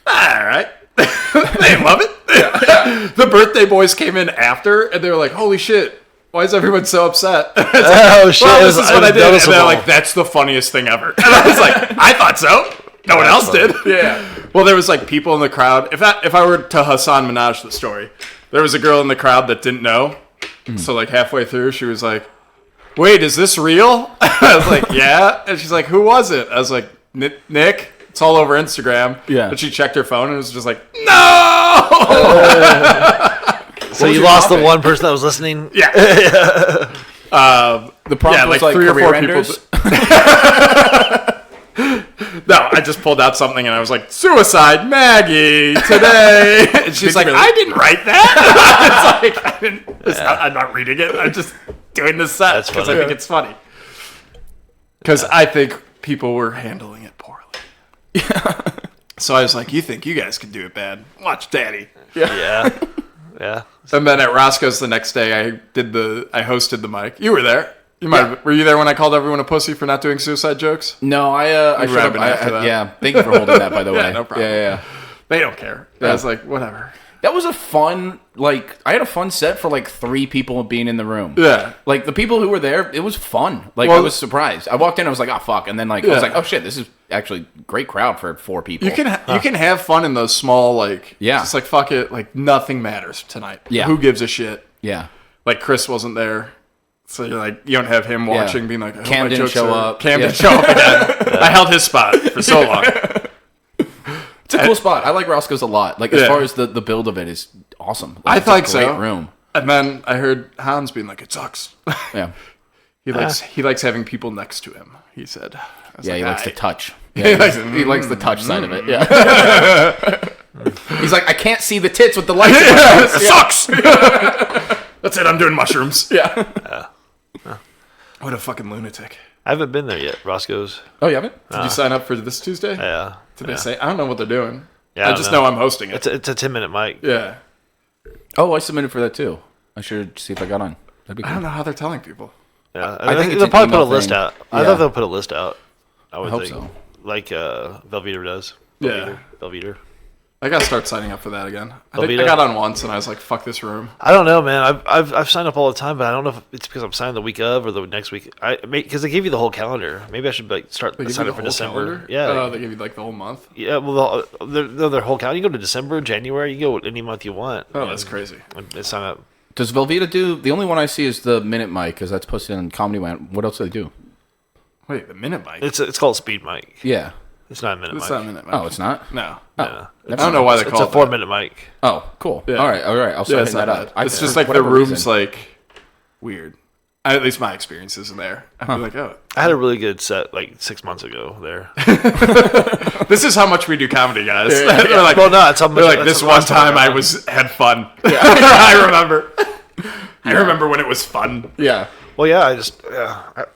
All right. They love it. The birthday boys came in after, and they were like, holy shit. Why is everyone so upset? Oh, shit. Well, this is what I did. And noticeable. they're like, that's the funniest thing ever. And I was like, I thought so. No one else did. Yeah. Well, there was like people in the crowd. If I were to Hassan Minaj the story, there was a girl in the crowd that didn't know. So like halfway through, she was like, wait, is this real? I was like, yeah. And she's like, who was it? I was like, Nick. It's all over Instagram. Yeah. But she checked her phone and it was just like, no! So you lost the one person that was listening? Yeah. The prompt was like 3 or 4 career-enders? people. No, I just pulled out something and I was like, suicide Maggie today. And she's like, I didn't write that. It's like, I'm not reading it. I'm just doing this set because I think it's funny. Because I think people were handling it poorly. So I was like, you think you guys can do it bad? Watch Daddy. Yeah. And then at Roscoe's the next day, I hosted the mic. You were there. Were you there when I called everyone a pussy for not doing suicide jokes? No, I showed up. after that. Yeah, thank you for holding that, by the way. Yeah, no problem. Yeah. They don't care. I was like, whatever. That was a fun, like, I had a fun set for, like, 3 people being in the room. Yeah. Like, the people who were there, it was fun. Like, Well, I was surprised. I walked in, I was like, oh, fuck. And then, like, I was like, oh, shit, this is actually a great crowd for 4 people. You can have fun in those small, like, Yeah. just like, fuck it, like, nothing matters tonight. Yeah. Who gives a shit? Yeah. Like, Chris wasn't there. So you're like, you don't have him watching, being like, Cam didn't show up. Cam didn't show up again. I held his spot for so long. It's a cool spot. I like Roscoe's a lot. Like, as far as the build of it is awesome. I It's a think so. great room. And then I heard Hans being like, it sucks. Yeah. He likes having people next to him, he said. I was Yeah, like, he likes "Aight." the touch. He Yeah, likes- he likes the touch side of it. Yeah. He's like, I can't see the tits with the lights. in my Yeah, house." it sucks. That's it, I'm doing mushrooms. Yeah. What a fucking lunatic. I haven't been there yet. Roscoe's. Oh, you haven't? Did you sign up for this Tuesday? Yeah. Did they say? I don't know what they're doing. Yeah, I I just don't know I'm hosting it. It's a 10-minute mic. Yeah. Oh, I submitted for that too. I should see if I got on. That'd be I cool. don't know how they're telling people. Yeah. I think it's they'll an probably put a email list thing. out. I Yeah. thought they'll put a list out. I would hope think. so. Like Velveeta does. Yeah. Velveeta. I gotta start signing up for that again. I Velveeta? got on once and I was like, fuck this room. I don't know, man. I've signed up all the time, but I don't know if it's because I'm signed the week of or the next week. Because they give you the whole calendar. Maybe I should start They give sign you up the for whole December. calendar? Yeah. Oh, they give you like the whole month? Yeah. Well, their whole calendar. You can go to December, January. You can go any month you want. Oh, that's crazy. And sign up. Does Velveeta do? The only one I see is the Minute Mic because that's posted in Comedy Went. What else do they do? Wait, the Minute Mic? It's called Speed Mic. Yeah. It's not a minute It's mic. not a Minute Mic. Oh, it's not. No. Yeah. I don't know why they It's call a it 4-minute mic. Oh, cool. Yeah. All right. I'll start it's hitting not that up. bad. It's just for like the whatever room's reason. like weird. At least my experience isn't there. I'd be like, oh, I had a really good set like 6 months ago there. this is how much we do comedy, guys. They're They're like, well, no, it's how much. they're like that's this the one last time I went. had fun. I remember. I remember when it was fun. Yeah. Well, yeah,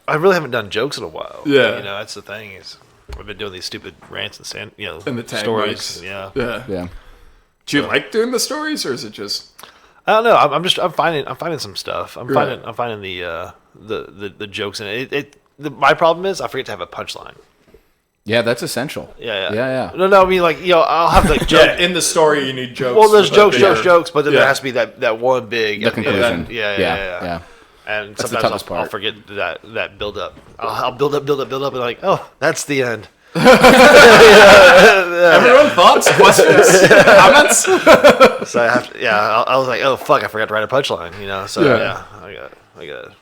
I really haven't done jokes in a while. Yeah. You know, that's the thing is I've been doing these stupid rants and And the tag stories. mics. Yeah. Yeah. Yeah. Do you like doing the stories, or is it just? I don't know. I'm finding some stuff. I'm Right. finding the jokes in it. My problem is I forget to have a punchline. Yeah, that's essential. Yeah. No, I mean like I'll have like joke. in the story you need jokes. Well, there's jokes, but then Yeah. there has to be that one big The conclusion. Yeah. And That's the sometimes toughest I'll part. forget that build up. I'll build up, and like, oh, that's the end. Everyone, thoughts, questions, comments. So I have to, I was like, oh fuck, I forgot to write a punchline. So I got to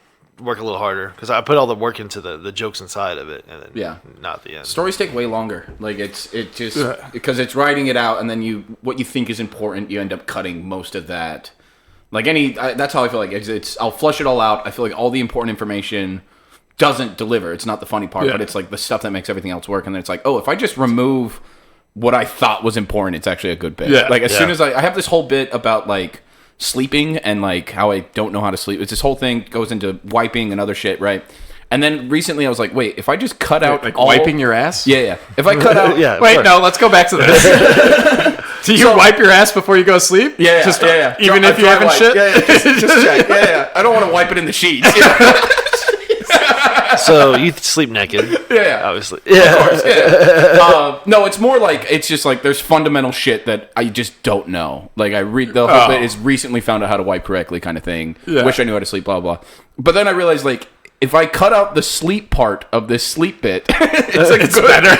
work a little harder because I put all the work into the jokes inside of it, and then not the end. Stories take way longer. Like it just because it's writing it out, and then what you think is important, you end up cutting most of that. Like that's how I feel like it's. I'll flush it all out. I feel like all the important information doesn't deliver. It's not the funny part, but it's like the stuff that makes everything else work. And then it's like, oh, if I just remove what I thought was important, it's actually a good bit. Yeah. Like as soon as I have this whole bit about like sleeping and like how I don't know how to sleep. It's this whole thing goes into wiping and other shit, right? And then recently I was like, wait, if I just cut out Like all... wiping your ass? Yeah. If I cut out... Yeah. Wait, no, let's go back to this. Do you wipe your ass before you go to sleep? Yeah. Just, yeah. Even if you haven't wipe. shit? Yeah. Just check. Yeah. I don't want to wipe it in the sheets. So you sleep naked. Yeah. Obviously. Yeah. Of course, yeah. No, it's more like it's just like there's fundamental shit that I just don't know. Like I read the whole bit is recently found out how to wipe correctly kind of thing. Yeah. Wish I knew how to sleep, blah blah. But then I realized like if I cut out the sleep part of this sleep bit, it's like it's better.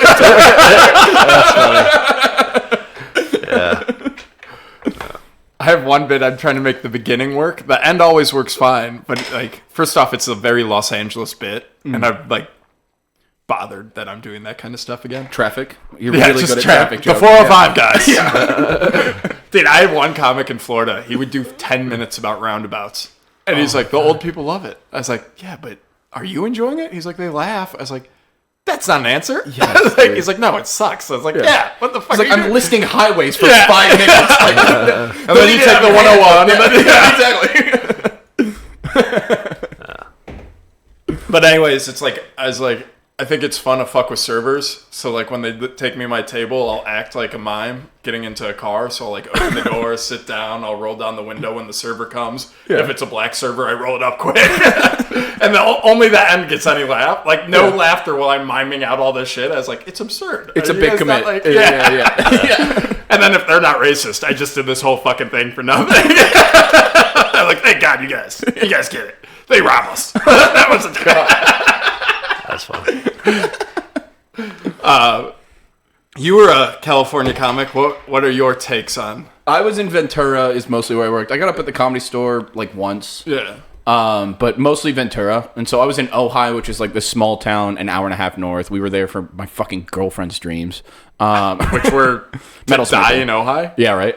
I have one bit I'm trying to make the beginning work. The end always works fine, but like first off, it's a very Los Angeles bit, and I'm like bothered that I'm doing that kind of stuff again. Traffic. You're really good at traffic The jokes. 405 guys. Yeah. Dude, I had one comic in Florida. He would do 10 minutes about roundabouts, and he's like, "The old people love it." I was like, "Yeah, but are you enjoying it?" He's like, "They laugh." I was like, "That's not an answer." Yes, like, he's like, "No, it sucks." I was like, "Yeah, what the fuck?" It's like are you I'm doing?" listing highways for Yeah. 5 minutes. Like, And then you take the 101. And then, exactly. But anyways, it's like I I think it's fun to fuck with servers. So like when they take me my table, I'll act like a mime getting into a car. So I'll like open the door, sit down, I'll roll down the window when the server comes. Yeah. If it's a black server, I roll it up quick. And only the end gets any laugh. Like no laughter while I'm miming out all this shit. I was like, it's absurd. It's a big commit. Like, yeah. And then if they're not racist, I just did this whole fucking thing for nothing. I'm like, thank God you guys get it. They rob us. That was a That's funny. You were a California comic. What are your takes on? I was in Ventura is mostly where I worked. I got up at the Comedy Store like once. Yeah. But mostly Ventura. And so I was in Ojai, which is like this small town an hour and a half north. We were there for my fucking girlfriend's dreams. Which were metalsmith. Die in Ojai? Yeah, right.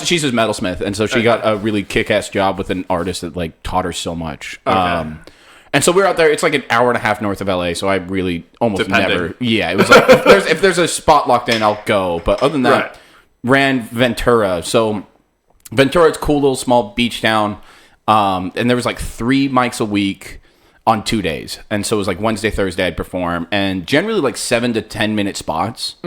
She's a metalsmith, and so she got a really kick-ass job with an artist that like taught her so much. Okay. And so we're out there. It's like an hour and a half north of LA. So I really almost Depending. never. Yeah, it was like if there's a spot locked in, I'll go. But other than that, ran Ventura. So Ventura, it's a cool little small beach town. And there was like 3 mics a week on 2 days. And so it was like Wednesday, Thursday I'd perform, and generally like 7 to 10 minute spots,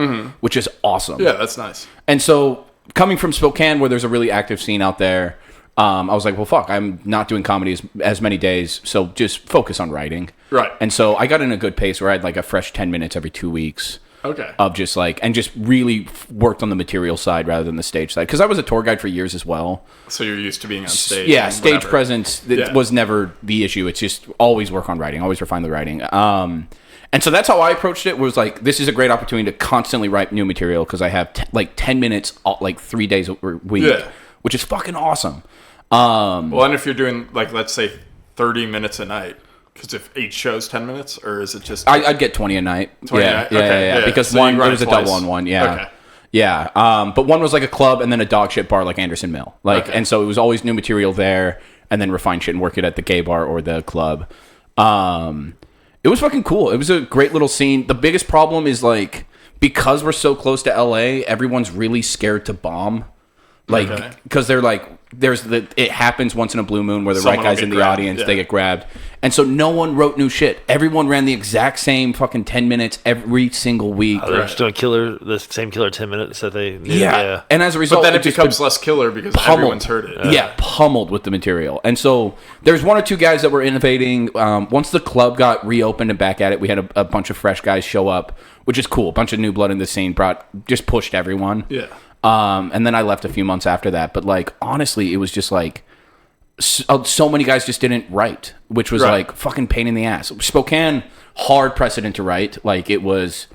which is awesome. Yeah, that's nice. And so coming from Spokane, where there's a really active scene out there, I was like, well, fuck, I'm not doing comedy as many days, so just focus on writing. Right. And so I got in a good pace where I had like a fresh 10 minutes every 2 weeks. Okay. Of just like, and just really worked on the material side rather than the stage side. Because I was a tour guide for years as well. So you're used to being on stage. Yeah, stage presence was never the issue. It's just always work on writing, always refine the writing. And so that's how I approached it, was like, this is a great opportunity to constantly write new material because I have like 10 minutes, like 3 days a week, which is fucking awesome. Well, and if you're doing like, let's say 30 minutes a night, because if each show's 10 minutes, or is it just... I'd get 20 a night. 20 a night? Okay. Because so one, there was a double on one, Okay. Yeah, but one was like a club and then a dog shit bar like Anderson Mill. And so it was always new material there and then refine shit and work it at the gay bar or the club. It was fucking cool. It was a great little scene. The biggest problem is like, because we're so close to LA, everyone's really scared to bomb. Like, because they're like, it happens once in a blue moon where the right guy's in the audience, they get grabbed. And so no one wrote new shit. Everyone ran the exact same fucking 10 minutes every single week. They're just doing the same killer 10 minutes that they knew. Yeah. And as a result, but then it becomes less killer because everyone's heard it. Yeah, pummeled with the material. And so there's 1 or 2 guys that were innovating. Once the club got reopened and back at it, we had a bunch of fresh guys show up, which is cool. A bunch of new blood in the scene just pushed everyone. Yeah. And then I left a few months after that. But like, honestly, it was just like, so many guys just didn't write, which was like fucking pain in the ass. Spokane, hard precedent to write. Like, it was,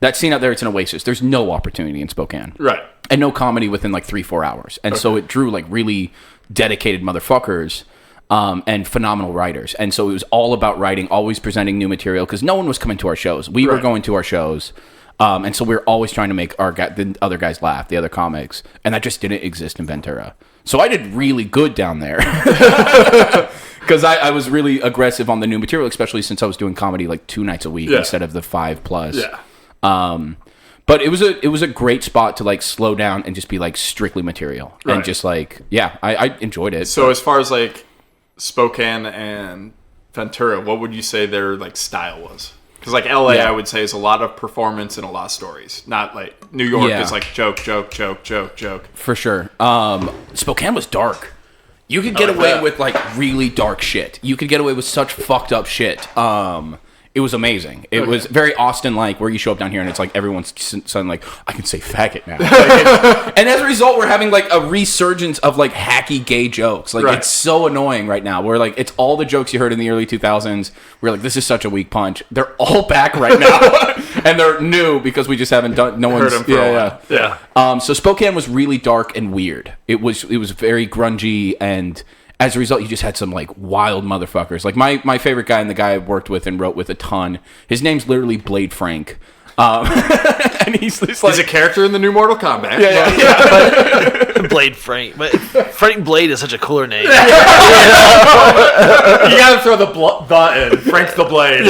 that scene out there, it's an oasis. There's no opportunity in Spokane. Right. And no comedy within like 3-4 hours. And so it drew like really dedicated motherfuckers and phenomenal writers. And so it was all about writing, always presenting new material, because no one was coming to our shows. We were going to our shows. And so we were always trying to make the other guys laugh, the other comics. And that just didn't exist in Ventura. So I did really good down there. Because I was really aggressive on the new material, especially since I was doing comedy like 2 nights a week instead of the 5+. Yeah. But it was a great spot to like slow down and just be like strictly material. And just like, I enjoyed it. So as far as like Spokane and Ventura, what would you say their like style was? Because like LA, I would say, is a lot of performance and a lot of stories. Not like New York is like joke. For sure. Spokane was dark. You could get away with like really dark shit. You could get away with such fucked up shit. It was amazing. It was very Austin-like, where you show up down here and it's like everyone's suddenly like, I can say faggot now. And as a result, we're having like a resurgence of like hacky gay jokes. Like it's so annoying right now. We're like, it's all the jokes you heard in the early 2000s. We're like, this is such a weak punch. They're all back right now. And they're new because we just haven't done, no one's... Heard them for a while. Yeah. So Spokane was really dark and weird. It was very grungy, and as a result, you just had some like wild motherfuckers. Like my favorite guy and the guy I worked with and wrote with a ton, his name's literally Blade Frank. And he's just like... He's a character in the new Mortal Kombat. But Blade Frank. But Frank Blade is such a cooler name. You gotta throw the in. Frank the Blade.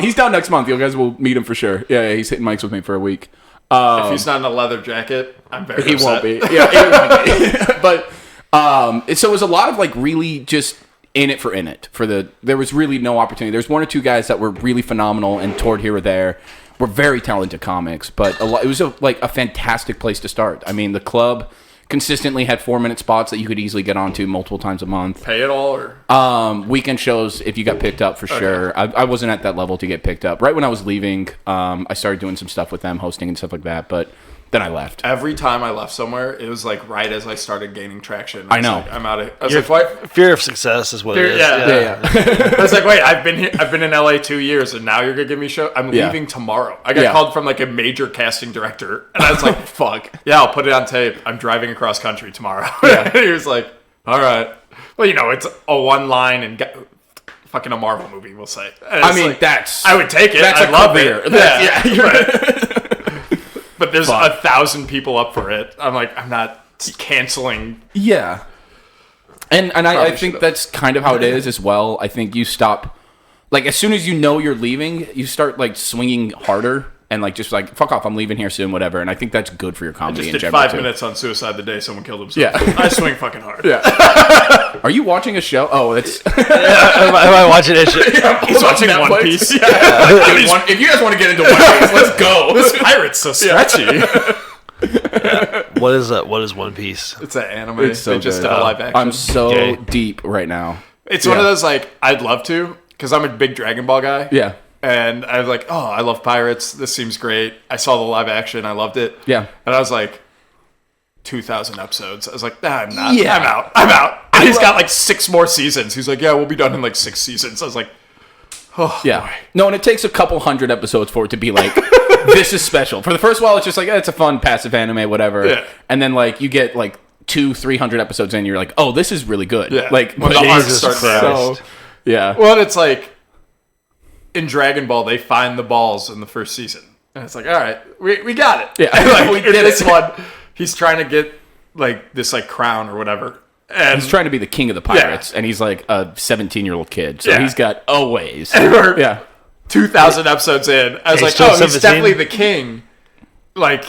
He's down next month. You guys will meet him for sure. Yeah, he's hitting mics with me for a week. If he's not in a leather jacket, I'm very upset. Won't be. Yeah, he won't be. But so it was a lot of like really just in it. There was really no opportunity. There's one or two guys that were really phenomenal and toured here or there. Were very talented comics, but it was a fantastic place to start. I mean, the club consistently had 4-minute spots that you could easily get onto multiple times a month. Pay it all, or weekend shows if you got picked up for sure. I wasn't at that level to get picked up. Right when I was leaving, I started doing some stuff with them, hosting and stuff like that. But then I left. Every time I left somewhere, it was like right as I started gaining traction. I know. Like, I'm out of. I was like, what? Fear of success is what it is. Yeah. I was like, wait, I've been in LA 2 years, and now you're gonna give me a show? I'm leaving tomorrow. I got called from like a major casting director, and I was like, fuck. Yeah, I'll put it on tape. I'm driving across country tomorrow. And he was like, all right. Well, it's a one line and fucking a Marvel movie, we'll say. I mean, like, I would take it. I love it. But there's 1,000 people up for it. I'm like, I'm not canceling. Yeah. And I think that's kind of how it is as well. I think you stop, like, as soon as you know you're leaving, you start, like, swinging harder and, like, just, like, fuck off, I'm leaving here soon, whatever. And I think that's good for your comedy in general, I just did 5 minutes on Suicide the Day someone killed himself. Yeah. I swing fucking hard. Yeah. Are you watching a show? Oh, it's... Am I watching it? He's watching One Piece. Yeah. If you guys want to get into One Piece, let's go. This pirate's so stretchy. What is One Piece? It's an anime. It's so just good. a live action. I'm so deep right now. It's one of those, like, I'd love to, because I'm a big Dragon Ball guy. Yeah. And I was like, oh, I love pirates. This seems great. I saw the live action. I loved it. Yeah. And I was like, 2,000 episodes. I was like, nah, I'm not. Yeah. I'm out. And he's got like 6 more seasons. He's like, yeah, we'll be done in like 6 seasons. I was like, oh, yeah. boy. No, and it takes a couple hundred episodes for it to be like, this is special. For the first while, it's just like, it's a fun, passive anime, whatever. Yeah. And then, like, you get like 200-300 episodes in, you're like, oh, this is really good. Yeah. Like, when the arc starts. Christ. Yeah. Well, it's like, in Dragon Ball, they find the balls in the first season. And it's like, all right, we got it. Yeah. Like, we did this one. He's trying to get, like, this, like, crown or whatever. And he's trying to be the king of the pirates, and he's like a 17-year-old kid. So he's got a ways. And we're Yeah. 2,000 episodes in. I was like, still oh, he's 17? definitely the king. Like,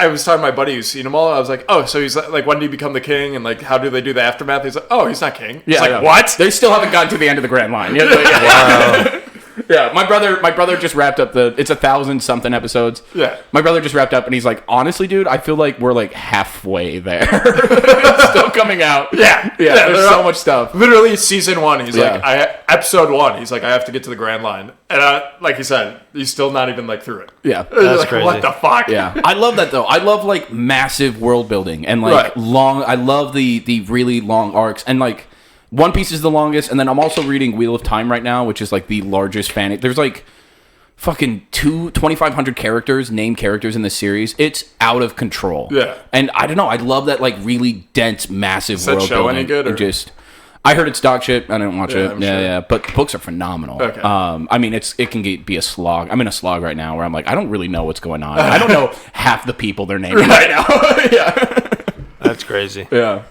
I was talking to my buddy who's seen them all. I was like, oh, so he's like, when do you become the king? And, like, how do they do the aftermath? He's like, oh, he's not king. It's like, what? They still haven't gotten to the end of the Grand Line. Yeah, Wow. yeah. My brother just wrapped up it's 1,000-something episodes. Yeah. My brother just wrapped up, and he's like, honestly, dude, I feel like we're like halfway there. It's still coming out. Yeah. There's so much stuff. Literally, season 1, he's Yeah. like, episode 1, he's like, I have to get to the Grand Line. And like he said, he's still not even, like, through it. Yeah. That's like, crazy. what the fuck? Yeah. I love that, though. I love, like, massive world building and, like, long... I love the really long arcs. And, like, One Piece is the longest, and then I'm also reading Wheel of Time right now, which is, like, the largest fan... There's, like, fucking 2,500 characters, named characters in this series. It's out of control. Yeah. And I don't know. I love that, like, really dense, massive world building. Is that show any good? Or? I heard it's dog shit. I didn't watch it. I'm Yeah. sure. But the books are phenomenal. Okay. I mean, it can be a slog. I'm in a slog right now where I'm like, I don't really know what's going on. I don't know half the people they're naming right now. Yeah. That's crazy. Yeah.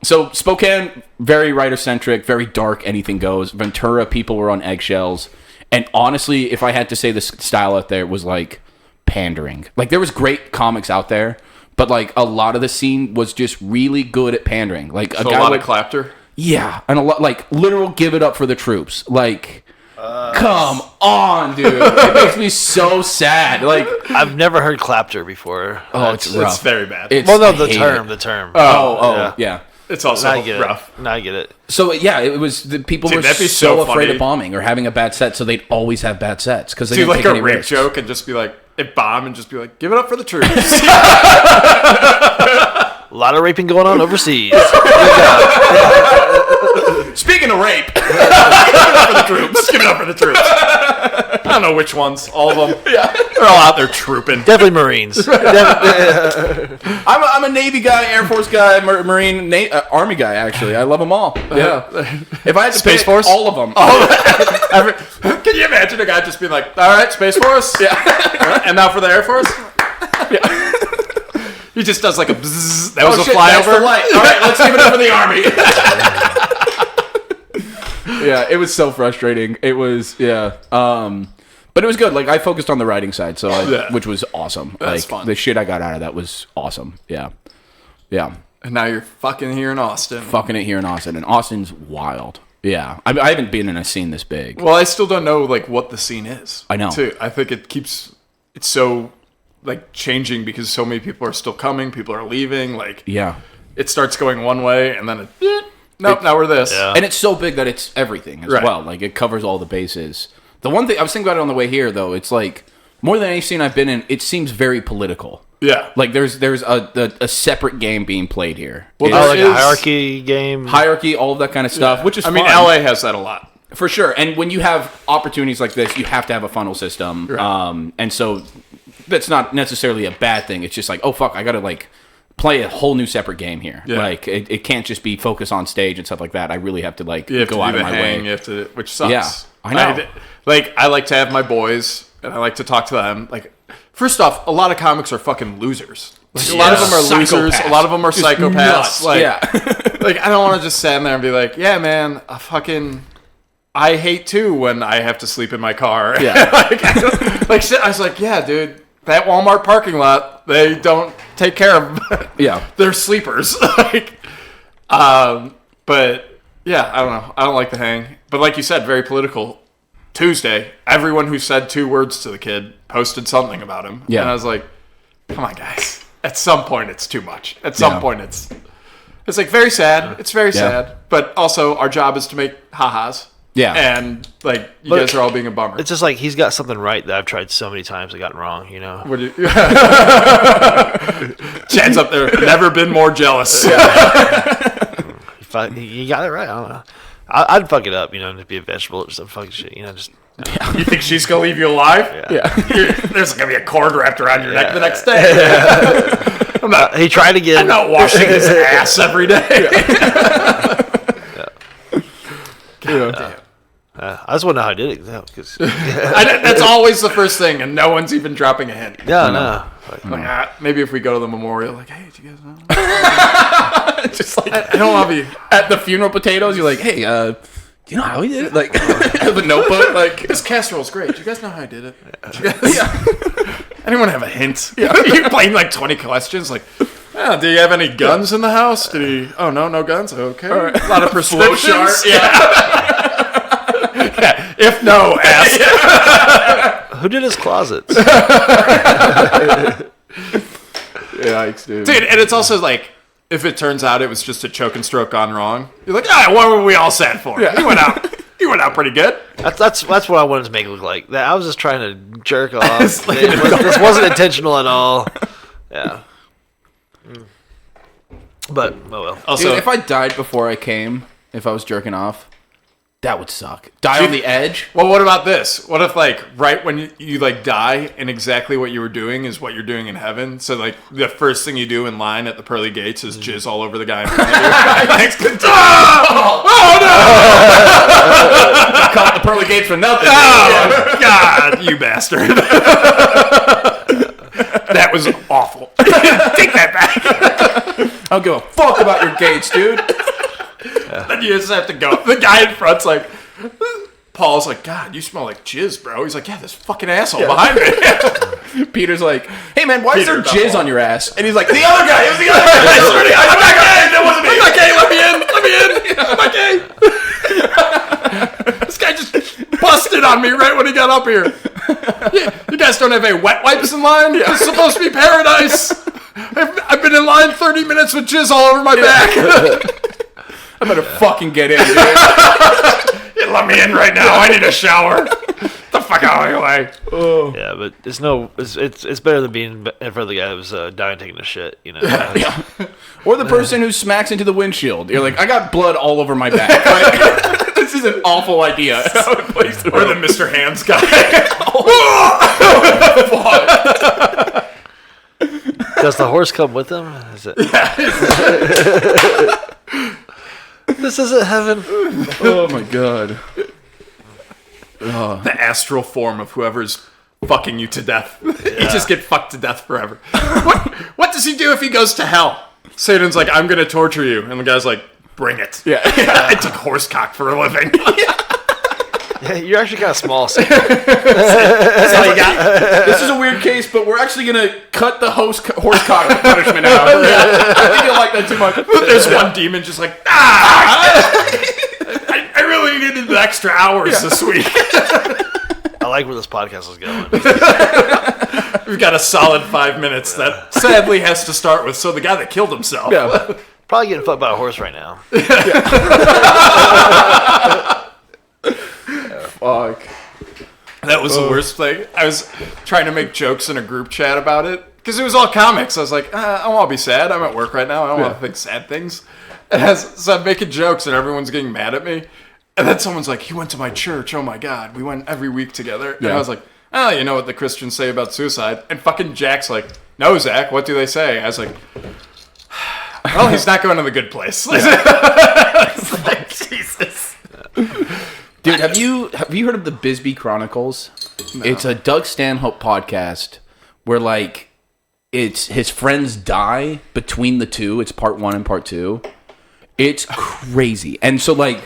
So Spokane, very writer-centric, very dark, anything goes. Ventura, people were on eggshells. And honestly, if I had to say the style out there was like pandering. Like there was great comics out there, but like a lot of the scene was just really good at pandering. Like So a lot of clapter? Yeah, and a lot like literal give it up for the troops. Like come on, dude. It makes me so sad. Like I've never heard clapter before. oh, it's rough. It's very bad. Well, no, I the hate term. it. The term. Oh, yeah. It's also Now I get rough. it. Now I get it. So yeah, it was the people Dude, were that'd be so so afraid funny. of bombing or having a bad set, so they'd always have bad sets because they Do didn't like take a any rape risks. joke and just be like, it bomb and just be like, give it up for the troops. A lot of raping going on overseas. Speaking of rape, Let's give it up for the troops. I don't know which ones. All of them. Yeah. They're all out there trooping. Definitely Marines. I'm a Navy guy, Air Force guy, Marine, Army guy. Actually, I love them all. Yeah. If I had to Space pick Force? all of them. Can you imagine a guy just being like, all right, Space Force? Yeah. And now for the Air Force? Yeah. He just does like a bzzz. That was a shit, that's the flyover. light. All right, let's give it up for the Army. Yeah, it was so frustrating. It was, yeah. But it was good. Like, I focused on the writing side, so which was awesome. That's like, fun. the shit I got out of that was awesome. Yeah. Yeah. And now you're fucking here in Austin. Fucking it here in Austin. And Austin's wild. Yeah. I haven't been in a scene this big. Well, I still don't know, like, what the scene is. I know. Too. I think it's so, like, changing because so many people are still coming. People are leaving. Like, Yeah. it starts going one way and then now we're this. Yeah. And it's so big that it's everything as well. Like, it covers all the bases. The one thing, I was thinking about it on the way here, though, it's like, more than any scene I've been in, it seems very political. Yeah. Like, there's a separate game being played here. Well, Oh, like there a is hierarchy game. Hierarchy, all of that kind of stuff, which is I mean, fun. LA has that a lot. For sure. And when you have opportunities like this, you have to have a funnel system. Right. And so that's not necessarily a bad thing. It's just like, oh, fuck, I got to, like, play a whole new separate game here. Yeah. Like, it can't just be focus on stage and stuff like that. I really have to, like, You have go to out do of the my hang, way. you have to, which sucks. Yeah, I know. I like to have my boys, and I like to talk to them. Like, first off, a lot of comics are fucking losers. Like, a lot of them are losers. Psychopaths. A lot of them are Just psychopaths. nuts. Like, Yeah. like, I don't want to just stand there and be like, yeah, man, I hate too when I have to sleep in my car. Yeah. like shit. I was like, yeah, dude, that Walmart parking lot, they don't take care of. Yeah. They're sleepers. But yeah, I don't know. I don't like the hang. But like you said, very political. Tuesday, everyone who said 2 words to the kid posted something about him. Yeah. And I was like, come on, guys. At some point, it's too much. At some point, it's like very sad. It's very sad. But also, our job is to make ha-has. Yeah. And, like, you guys are all being a bummer. It's just like he's got something right that I've tried so many times and gotten wrong, you know? What do you... Chad's up there. Never been more jealous. You got it right. I don't know. I'd fuck it up, you know, to be a vegetable or some fucking shit, you know, just... You think she's going to leave you alive? Yeah. There's going to be a cord wrapped around your neck the next day. He tried again. I'm not washing his ass every day. I just want to know how I did it. No, 'cause- That's always the first thing, and no one's even dropping a hint. no. Like, maybe if we go to the memorial, like, hey, do you guys know? Just like, I don't want to be... at the funeral potatoes, you're like, hey, do you know how he did it? Like, have a notebook, like... This casserole's great. Do you guys know how I did it? Anyone have a hint? You're playing like 20 questions, like... Oh, do you have any guns in the house? Did he? Oh no guns. Okay. A lot of prescriptions. Yeah. If no, ask. Who did his closets? Yikes, dude. And it's also like, if it turns out it was just a choke and stroke gone wrong, you're like, what were we all sad for? Yeah. He went out pretty good. That's what I wanted to make it look like. That I was just trying to jerk off. This wasn't intentional at all. Yeah. But oh well. Also, Dude, if I died before I came, if I was jerking off, that would suck. Die on the edge? well, what about this? What if, like, right when you like die, and exactly what you were doing is what you're doing in heaven? So, like, the first thing you do in line at the pearly gates is jizz all over the guy in front of you. Thanks, Caught the pearly gates for nothing. Oh, God, you bastard. That was awful. Take that back. I don't give a fuck about your gates, dude. Then you just have to go. The guy in front's like, Paul's like, God, you smell like jizz, bro. He's like, yeah, this fucking asshole behind me. Peter's like, hey man, why is there Peter, jizz on your ass? And he's like, the other guy. It was the other guy. I'm not gay. That wasn't me. I'm not gay. Let me in. I'm not gay. This guy just busted on me right when he got up here. You guys don't have any wet wipes in line? It's supposed to be paradise. I've been in line 30 minutes with jizz all over my back. I better fucking get in, dude. You let me in right now. I need a shower. The fuck out of my way. Yeah, but it's better than being in front of the guy who's dying taking a shit, you know. Yeah. Or the person who smacks into the windshield. You're like, I got blood all over my back. Right? This is an awful idea. Or the Mr. Hands guy. Does the horse come with him? Is it? This isn't heaven. Oh my god. The astral form of whoever's fucking you to death. You just get fucked to death forever. What does he do if he goes to hell? Satan's like, I'm gonna torture you. And the guy's like, bring it. Yeah. I took horse cock for a living. You're actually kind of small. So. This is a weird case, but we're actually gonna cut the horse cock punishment out. I think you like that too much. There's one demon just like, I really needed the extra hours this week. I like where this podcast is going. We've got a solid 5 minutes that sadly has to start with. So the guy that killed himself. Yeah. Probably getting fucked by a horse right now. Fuck. That was the worst thing. I was trying to make jokes in a group chat about it because it was all comics. I was like, I don't want to be sad. I'm at work right now. I don't want to think sad things. So I'm making jokes and everyone's getting mad at me. And then someone's like, he went to my church. Oh my God. We went every week together. And I was like, oh, you know what the Christians say about suicide? And fucking Jack's like, no, Zach, what do they say? I was like, well, he's not going to the good place. It's like, Jesus. Dude, have you heard of the Bisbee Chronicles? No. It's a Doug Stanhope podcast where like it's his friends die between the two. It's part 1 and part 2. It's crazy. And so like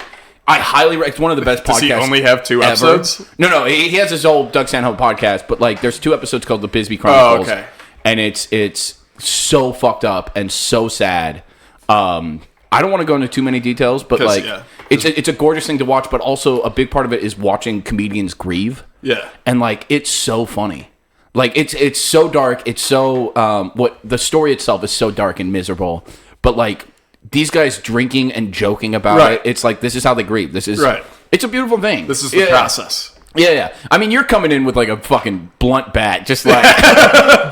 I highly recommend. It's one of the best podcasts. Does he only have 2 episodes? Ever. No, he has his old Doug Stanhope podcast, but like there's 2 episodes called the Bisbee Chronicles. Oh, okay. And it's so fucked up and so sad. I don't want to go into too many details, but like it's a gorgeous thing to watch, but also a big part of it is watching comedians grieve. Yeah. And like it's so funny. Like it's so dark, it's so what the story itself is so dark and miserable, but like these guys drinking and joking about it, it's like this is how they grieve. This is it's a beautiful thing. This is the process. Yeah. I mean, you're coming in with like a fucking blunt bat, just like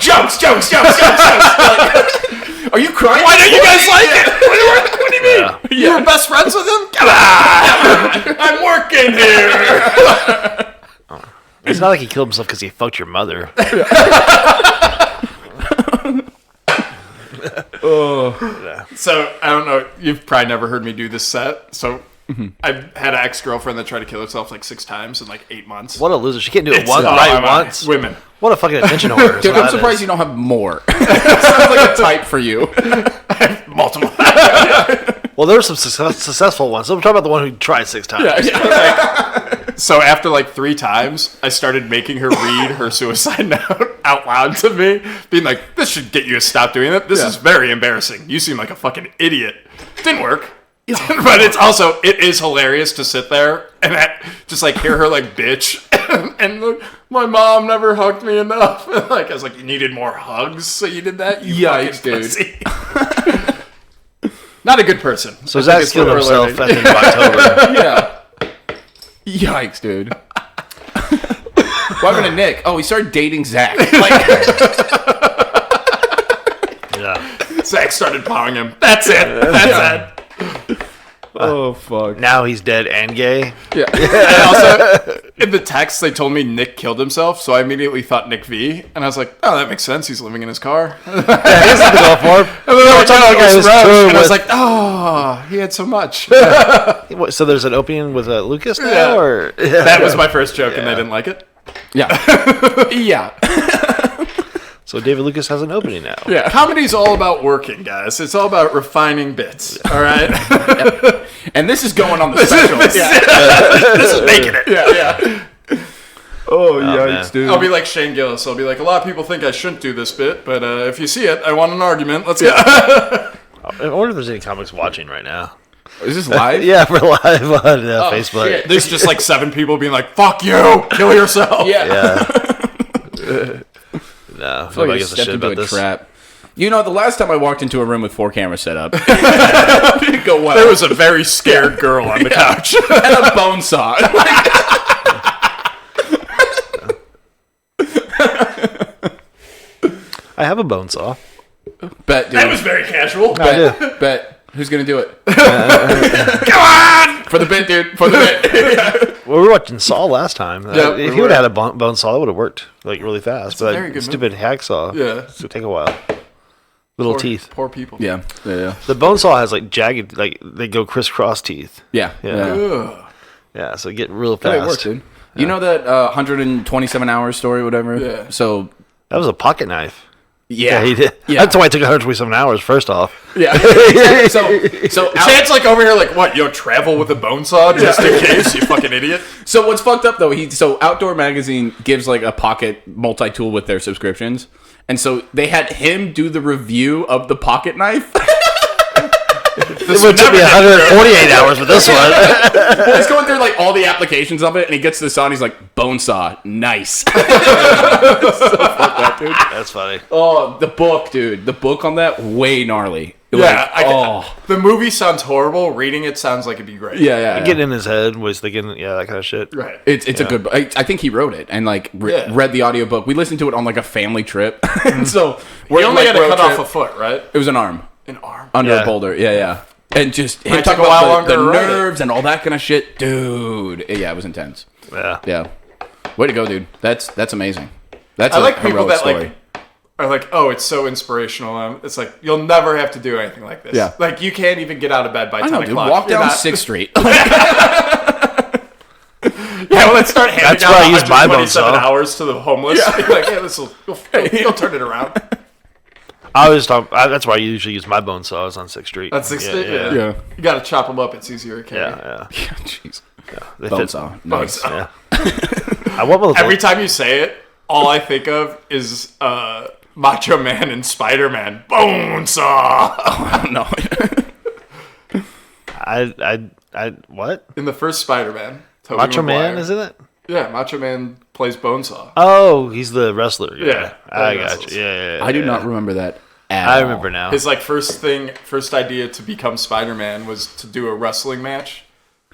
jokes. Like, are you crying? Why don't you guys like it? What do you mean? Yeah. You're best friends with him? Come on! I'm working here. It's not like he killed himself because he fucked your mother. So I don't know. You've probably never heard me do this set. So. I've had an ex-girlfriend that tried to kill herself like 6 times in like 8 months. What a loser. She can't do it once. Women. What a fucking attention whore. Dude, I'm surprised you don't have more. Sounds like a type for you. Multiple. Well, there were some successful ones. So I'm talking about the one who tried 6 times. So after like 3 times, I started making her read her suicide note out loud to me, being like, this should get you to stop doing it. This is very embarrassing. You seem like a fucking idiot. Didn't work. But it is hilarious to sit there and just like hear her like bitch and my mom never hugged me enough. And like I was like, you needed more hugs, so you did that. You Yikes, dude. Not a good person. So Zach killed himself at the end of October. Yeah. Yikes, dude. What happened to Nick? Oh, he started dating Zach. Zach started pawing him. That's it. That's it. Oh fuck! Now he's dead and gay. Yeah. And also, in the text, they told me Nick killed himself, so I immediately thought Nick V, and I was like, "Oh, that makes sense. He's living in his car." Yeah, he's something to go for. And then they were talking about his road, and I was like, "Oh, he had so much." So there's an opening with Lucas now, or that was my first joke, and they didn't like it. Yeah. So David Lucas has an opening now. Yeah, comedy's all about working, guys. It's all about refining bits. All right. And this is going on the special. This is making it. Yeah. Oh, yikes, dude. I'll be like Shane Gillis. I'll be like, a lot of people think I shouldn't do this bit, but if you see it, I want an argument. Let's go. I wonder if there's any comics watching right now. Is this live? Yeah, we're live on Facebook. Shit. There's just like 7 people being like, "Fuck you, kill yourself." Yeah. No, I feel like I gives a shit about this. Trap. You know, the last time I walked into a room with 4 cameras set up, it didn't go well. There was a very scared girl on the couch and a bone saw. I have a bone saw. Bet, dude. That was very casual. I do. Bet. Who's gonna do it? Come on! For the bit, dude. For the bit. Well, we were watching Saw last time. Yeah, if you would have had a bone saw, it would have worked like really fast. But very good stupid hacksaw. Yeah. It would take a while. Little teeth. Poor people. Yeah. The bone saw has like jagged, like they go crisscross teeth. Yeah. Yeah, so get real fast. It works, dude. You know that 127 hours story, whatever? Yeah. So that was a pocket knife. Yeah, he did. Yeah. That's why it took 127 hours. First off, Yeah. So Chad's like over here, like, what? You don't travel with a bone saw just in case, you fucking idiot. So what's fucked up though? So Outdoor Magazine gives like a pocket multi-tool with their subscriptions, and so they had him do the review of the pocket knife. it would take me 148 hours with this one. Well, he's going through like all the applications of it, and he gets to the saw, and he's like, "Bone saw, nice." So fuck that, dude. That's funny. Oh, the book, dude. The book on that, way gnarly. The movie sounds horrible. Reading it sounds like it'd be great. Yeah. Getting in his head was thinking, that kind of shit. Right. It's a good book. I think he wrote it and like read the audiobook. We listened to it on like a family trip. And so we only had to cut off a foot, right? It was an arm. An arm. Under a boulder. Yeah. And just him Might talking take a while about longer the to write it. nerves and all that kind of shit. Dude. Yeah, it was intense. Yeah. Way to go, dude. That's amazing. That's I like people heroic that story. like are like, oh, it's so inspirational. It's like you'll never have to do anything like this. Yeah. Like you can't even get out of bed by 10 I know, dude. o'clock. Walk You're down not- 6th Street. Yeah, well, let's start handing That's out where I use my bone 127 saw. hours to the homeless. Be like, hey, you'll turn it around. I was talking. That's why I usually use my bone saws on 6th Street. That's 6th Street? Yeah. You got to chop them up. It's easier to carry. Yeah. Jeez. They Bone fit. saw. Nice. saw. Yeah. I want one of Every those. time you say it, all I think of is Macho Man and Spider-Man. Bone saw. I don't know. I what? In the first Spider-Man. Tobey Macho Maguire. Man, isn't it? Yeah, Macho Man plays Bonesaw. Oh, he's the wrestler. Yeah, I he got wrestles. you. Yeah. I do not remember that at I all. remember now. His like first idea to become Spider-Man was to do a wrestling match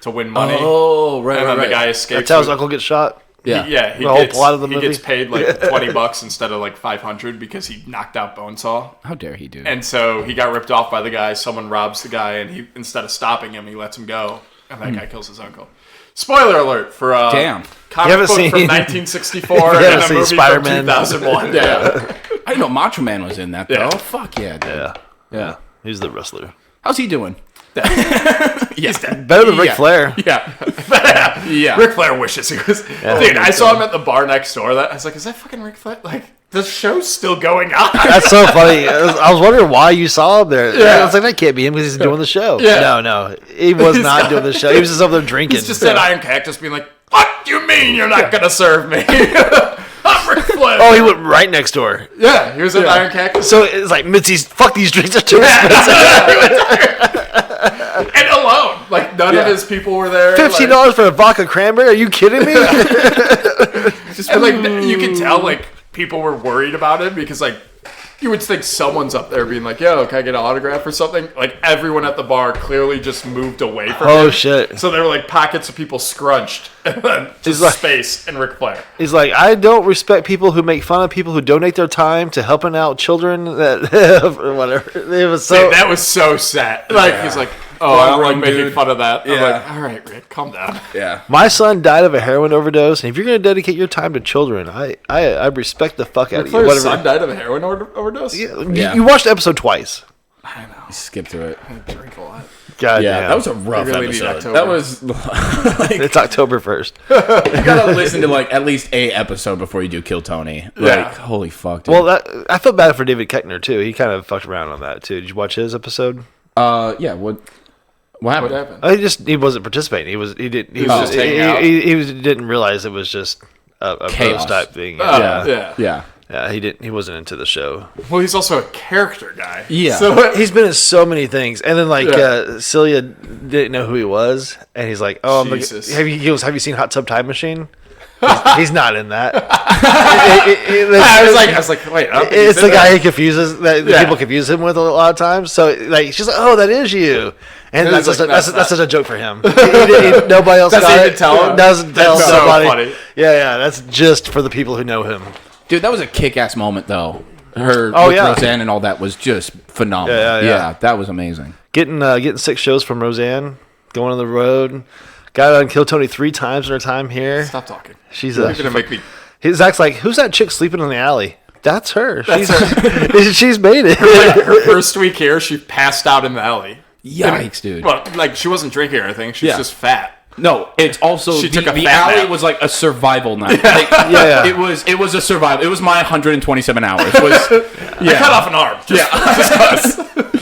to win money. Oh, right, and right, then the guy right. escapes. That's how his with- uncle gets shot. Yeah. He The whole gets, plot of the he movie? gets paid like $20 instead of like $500 because he knocked out Bonesaw. How dare he do? And so he got ripped off by the guy. Someone robs the guy, and he instead of stopping him, he lets him go, and that guy kills his uncle. Spoiler alert for Damn. comic You haven't book seen- from 1964 You and haven't a seen movie Spider-Man? from 2001. Yeah. I didn't know Macho Man was in that though. Yeah. Fuck yeah, dude. Yeah. He's the wrestler. How's he doing? Better than Ric Flair. Yeah. Yeah. Ric Flair wishes he was. Dude, I saw him at the bar next door. I was like, is that fucking Ric Flair? Like, the show's still going on. That's so funny. I was wondering why you saw him there. I was like, that can't be him because he's doing the show. Yeah. No. He was not doing the show. He was just over there drinking. He's just at Iron Cactus being like, what do you mean you're not going to serve me? I'm Ric Flair. Oh, he went right next door. Yeah, he was at Iron Cactus. So it's like, Mitzi's, fuck these drinks are too expensive. And alone. Like, none of his people were there. $15 for a vodka cranberry? Are you kidding me? And, like, you could tell, like, people were worried about him because, like, you would think someone's up there being like, yo, can I get an autograph or something? Like, everyone at the bar clearly just moved away from him. Oh, shit. So there were, like, pockets of people scrunched. And then just like- space and Ric Flair. He's like, I don't respect people who make fun of people who donate their time to helping out children that or whatever. It was so. Dude, that was so sad. Like, he's like, oh, I don't like Wrong making dude. fun of that. I'm Yeah. like, all right, Rick, calm down. Yeah. My son died of a heroin overdose, and if you're going to dedicate your time to children, I respect the fuck out of you. Flair's son died of a heroin overdose? Yeah. You watched the episode twice. I know. Skip through it. I drink a lot. God Yeah, damn. that was a rough We really need episode. October. That was like, It's October 1st. you gotta listen to like at least a episode before you do Kill Tony. Like, Yeah. holy fuck, dude. Well, I felt bad for David Keckner, too. He kind of fucked around on that, too. Did you watch his episode? Yeah. What happened? What happened? He wasn't participating. He just hanging out. didn't realize it was just a Chaos. bros type thing. Yeah. Yeah. He wasn't into the show. Well, he's also a character guy. Yeah. So He's been in so many things, and then Yeah. Celia didn't know who he was, and he's like, "Oh, Jesus. have you seen Hot Tub Time Machine?" He's not in that. I was like, wait, I don't think he's It's in the guy that. he confuses that Yeah. people confuse him with a lot of times. So like she's like, "Oh, that is you," and And that's he's like, that's "That's such a joke for him. Nobody else Doesn't got even it. tell him? Doesn't tell That's so somebody. funny. Yeah, that's just for the people who know him. Dude, that was a kick-ass moment though. Her Oh, with yeah. Roseanne and all that was just phenomenal. Yeah. That was amazing. Getting 6 shows from Roseanne, going on the road. Got on Kill Tony 3 times in her time here. Stop talking. She's You're gonna make me. Zach's like, "Who's that chick sleeping in the alley?" That's her. She's made it. Her first week here, she passed out in the alley. Yikes, dude. Well, like she wasn't drinking or anything. She's Yeah. just fat. No, it's also She took a the fat alley nap. was like a survival night. Like, Yeah. It was a survival. It was my 127 hours. It was I cut off an arm.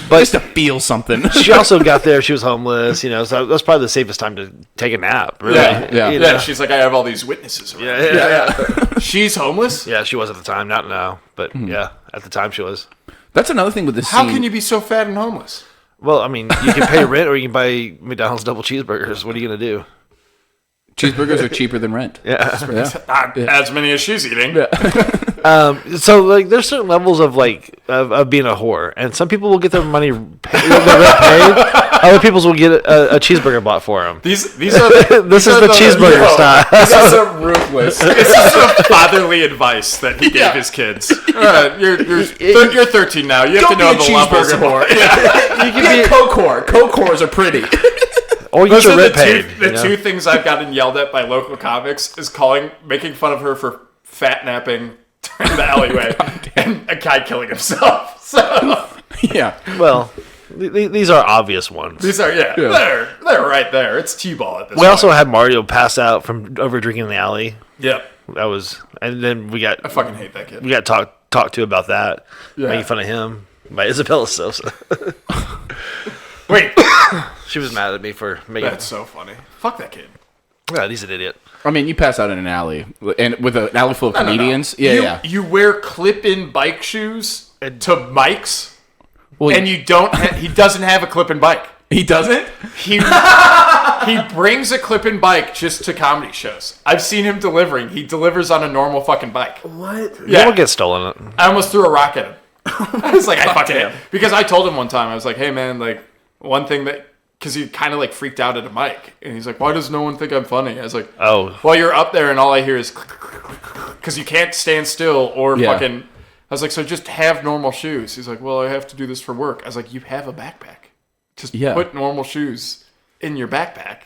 just to feel something. She also got there. She was homeless, so that was probably the safest time to take a nap. Really. Yeah. You know? Yeah, she's like, I have all these witnesses around. Yeah. She's homeless? Yeah, she was at the time, not now, but yeah, at the time she was. That's another thing with this How scene. can you be so fat and homeless? Well, I mean, you can pay rent or you can buy McDonald's double cheeseburgers. What are you gonna do? Cheeseburgers are cheaper than rent. Yeah. Not as many as she's eating. So like, there's certain levels of like of being a whore, and some people will get their money, their rent paid. Other people will get a cheeseburger bought for them. These are This is the cheeseburger style. This is a ruthless. This is a fatherly advice that he gave his kids. You're 13 now. You have to know the levels of whore. You can be Coke whore. Coke whores are pretty. Or you get Those your are rent the paid. two things I've gotten yelled at by local comics is making fun of her for fat napping in the alleyway and a guy killing himself. So Yeah. Well, these are obvious ones. these are they're right there. It's T-ball at this We point. also had Mario pass out from over drinking in the alley. Yep. That was, and then we I got fucking hate that kid. talked to about that, Yeah. making fun of him by Isabella Sosa. Wait, She was mad at me for making. that's so funny. Fuck that kid. Yeah, he's an idiot. I mean, you pass out in an alley, and with an alley full of comedians. Yeah, You wear clip-in bike shoes to Mike's, Well, and you don't. He doesn't have a clip-in bike. he doesn't. He brings a clip-in bike just to comedy shows. I've seen him delivering. He delivers on a normal fucking bike. What? Yeah. You don't get stolen. I almost threw a rock at him. I was like, I fucking him. Because I told him one time, I was like, hey man, like one thing that, because he kind of like freaked out at a mic. And he's like, why does no one think I'm funny? I was like, Oh. well, you're up there and all I hear is because you can't stand still or Yeah. fucking. I was like, so just have normal shoes. He's like, well, I have to do this for work. I was like, you have a backpack. Just put normal shoes in your backpack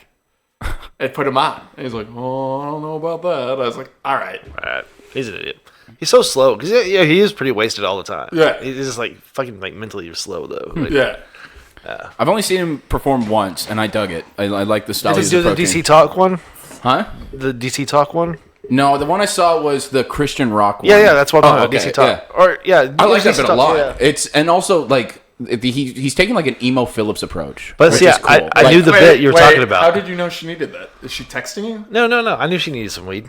and put them on. And he's like, oh, I don't know about that. I was like, all right. He's an idiot. He's so slow because he is pretty wasted all the time. Yeah. He's just like fucking like mentally slow though. Like, Yeah. I've only seen him perform once, and I dug it. I like the style. Did he's he do the approaching. DC Talk one? Huh? The DC Talk one? No, the one I saw was the Christian rock one. Yeah, that's what I'm Oh, talking about. okay, DC Talk. yeah. Or yeah, I like that DC bit a Talk, lot. yeah. It's and also like he's taking like an emo Phillips approach. But which see, is cool. I knew the bit you were talking about. How did you know she needed that? Is she texting you? No. I knew she needed some weed.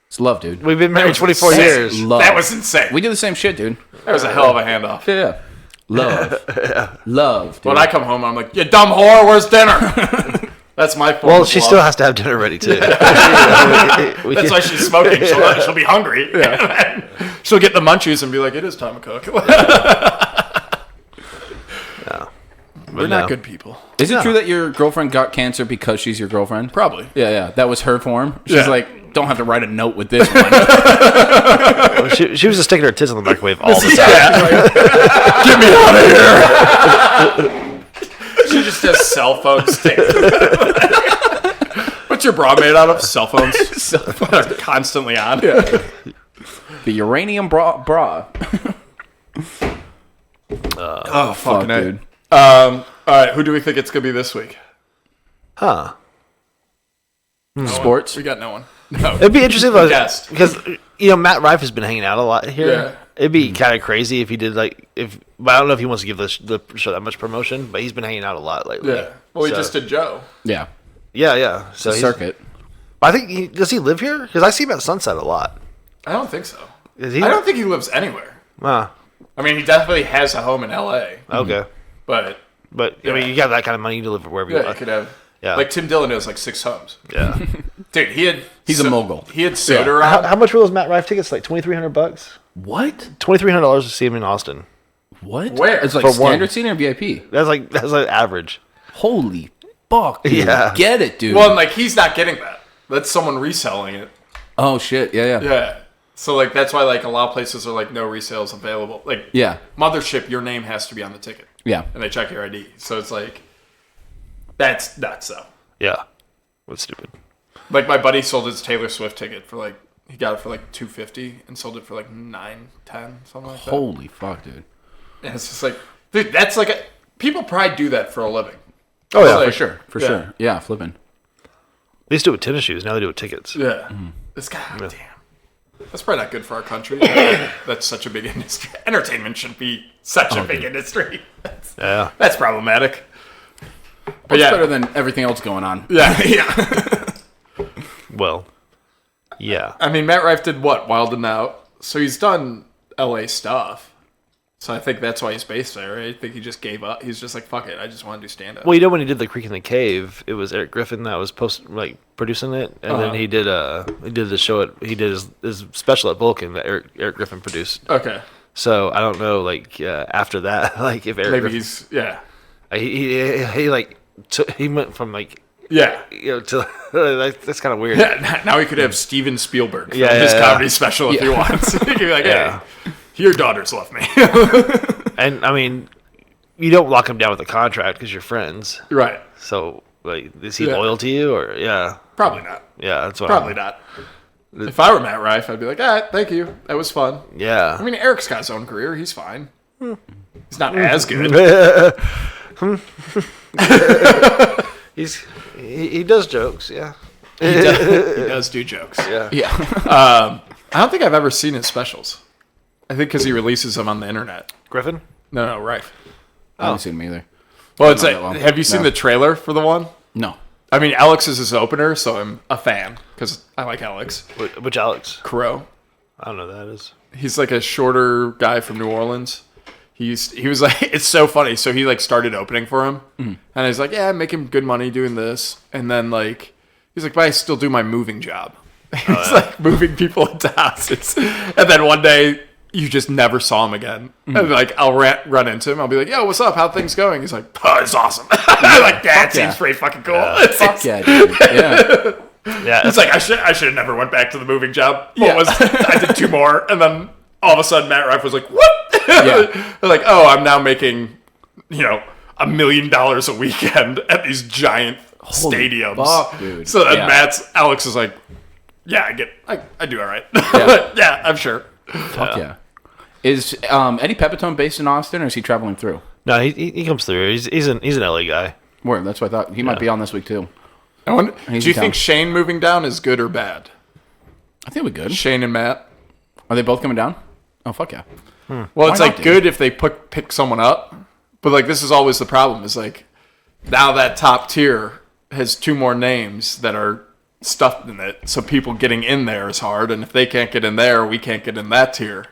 It's love, dude. We've been married was 24 insane. years. Love. That was insane. We do the same shit, dude. That was a hell of a handoff. Yeah. Love. Love. Dude. When I come home, I'm like, you dumb whore, where's dinner? That's my form Well, of she love. still has to have dinner ready too. That's why she's smoking. She'll be hungry. She'll get the munchies and be like, it is time to cook. We're not good people. Is it true that your girlfriend got cancer because she's your girlfriend? Probably. Yeah. That was her form. She's Yeah. like, don't have to write a note with this one. Well, she was just sticking her tits in the microwave all the time. Get me out of here. She just has cell phone sticks. What's your bra made out of? Cell phones. Cell phones are constantly on. The uranium bra. Oh, fucking A. dude. All right, who do we think it's going to be this week? Huh. Sports. We got no one. No. It'd be interesting if Guest. because Matt Rife has been hanging out a lot here. Yeah. It'd be kind of crazy if he did but I don't know if he wants to give the show that much promotion, but he's been hanging out a lot lately. Yeah. Well, we So- just did Joe. Yeah. Yeah. So he's- Circuit. I think does he live here? Because I see him at Sunset a lot. I don't think so. Is he? I don't think he lives anywhere. Ah, I mean, he definitely has a home in L.A., okay. but But I mean, you got that kind of money to live wherever you yeah, you want. could have. Yeah. Like Tim Dillon has like 6 homes. Yeah. Dude, He's a mogul. He had soda around. how much were those Matt Rife tickets? Like $2,300. What? $2,300 to see him in Austin. What? Where? It's like For one. standard seat or VIP? That's like average. Holy fuck, dude. Yeah. Get it, dude. Well, and like he's not getting that. That's someone reselling it. Oh, shit. Yeah. Yeah. So like that's why like a lot of places are like no resales available. Like Yeah. Mothership, your name has to be on the ticket, Yeah. and they check your ID. So it's like that's nuts though. Yeah. That's stupid. Like my buddy sold his Taylor Swift ticket for like he got it for like $250 and sold it for like $9, $10, something like that. Holy fuck, dude. And it's just like, dude, that's like people probably do that for a living. Oh yeah. Like, For sure. yeah. Sure. Yeah, flipping. They used to do it with tennis shoes. Now they do it with tickets. Yeah. This guy, damn. That's probably not good for our country. That's such a big industry. Entertainment shouldn't be such a big industry. That's problematic. But it's better than everything else going on. Yeah. Well, yeah. I mean, Matt Rife did what? Wild 'N Out. So he's done LA stuff. So I think that's why he's based there. I think he just gave up. He's just like, fuck it. I just want to do stand up. Well, when he did The Creek in the Cave, it was Eric Griffin that was producing it, and then he did the show. He did his special at Vulcan that Eric Griffin produced. Okay. So I don't know, after that, if Eric Maybe Griffin, he's he went from to that's kind of weird. Yeah, now he could have Steven Spielberg film his comedy special if he wants. He could be like, hey, your daughters left me. And I mean, you don't lock him down with a contract because you're friends, right? So is he loyal to you or Probably not. Yeah, that's what probably not. If I were Matt Rife, I'd be like, thank you, that was fun. Yeah. I mean, Eric's got his own career. He's fine. He's not as good. He does jokes, yeah. He does do jokes. Yeah. I don't think I've ever seen his specials. I think because he releases them on the internet. Griffin? No, Rife. I haven't seen him either. Well, it's have you seen the trailer for the one? No. I mean, Alex is his opener, so I'm a fan because I like Alex. Which Alex? Crow. I don't know who that is. He's like a shorter guy from New Orleans. He was like, it's so funny. So he started opening for him, and he's like, yeah, I'm making good money doing this. And then he's like, but I still do my moving job. He's moving people into houses. And then one day you just never saw him again. And I'll run into him. I'll be like, yo, what's up? How things going? He's like, oh, it's awesome. I'm like, that seems pretty fucking cool. Fuck yeah, dude. Yeah. Yeah. It's like, I should have never went back to the moving job. I did 2 more. And then all of a sudden Matt Rife was like, what? They're like, oh, I'm now making, $1 million a weekend at these giant stadiums. Fuck, dude. So then Alex is like, yeah, I do all right. Yeah, I'm sure. Fuck yeah. Is Eddie Pepitone based in Austin, or is he traveling through? No, he comes through. He's an LA guy. Word, that's what I thought. He might be on this week too. Do you think Shane moving down is good or bad? I think we're good. Shane and Matt. Are they both coming down? Oh, fuck yeah. Well, it's good if they pick someone up, but this is always the problem. Is now that top tier has 2 more names that are stuffed in it, so people getting in there is hard, and if they can't get in there, we can't get in that tier.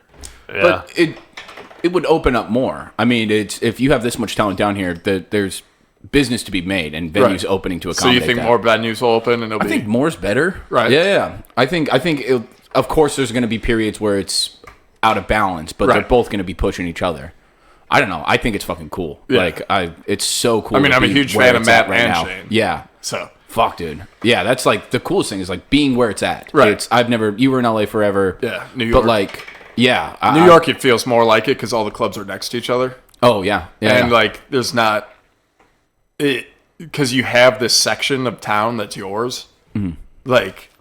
Yeah. But it would open up more. I mean, if you have this much talent down here, there's business to be made and venues opening to accommodate. So you think more venues will open, and I think more's better, right? Yeah. I think of course there's going to be periods where it's out of balance, but they're both going to be pushing each other. I don't know. I think it's fucking cool. Yeah. It's so cool. I mean, I'm a huge fan of Matt and Shane. Yeah. So fuck, dude. Yeah, that's the coolest thing is being where it's at. Right. You were in LA forever. Yeah, New York. But New York, it feels more like it because all the clubs are next to each other. Oh yeah. And there's not it because you have this section of town that's yours.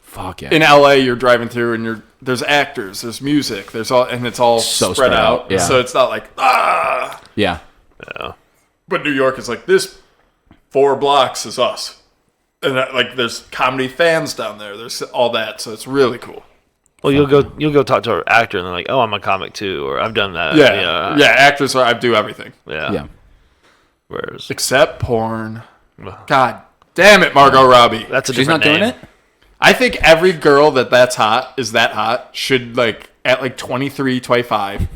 Fuck yeah. In LA, you're driving through and there's actors, there's music, there's all, and it's all so spread out. Yeah. So it's not Yeah. But New York is this 4 blocks is us. And there's comedy fans down there. There's all that. So it's really cool. Well, you'll go talk to an actor and they're like, oh, I'm a comic too, or I've done that. Yeah. Actors I do everything. Yeah. Whereas except porn. God damn it, Margot Robbie. That's a She's not different doing name. it? I think every girl that's hot is that hot should at 23, 25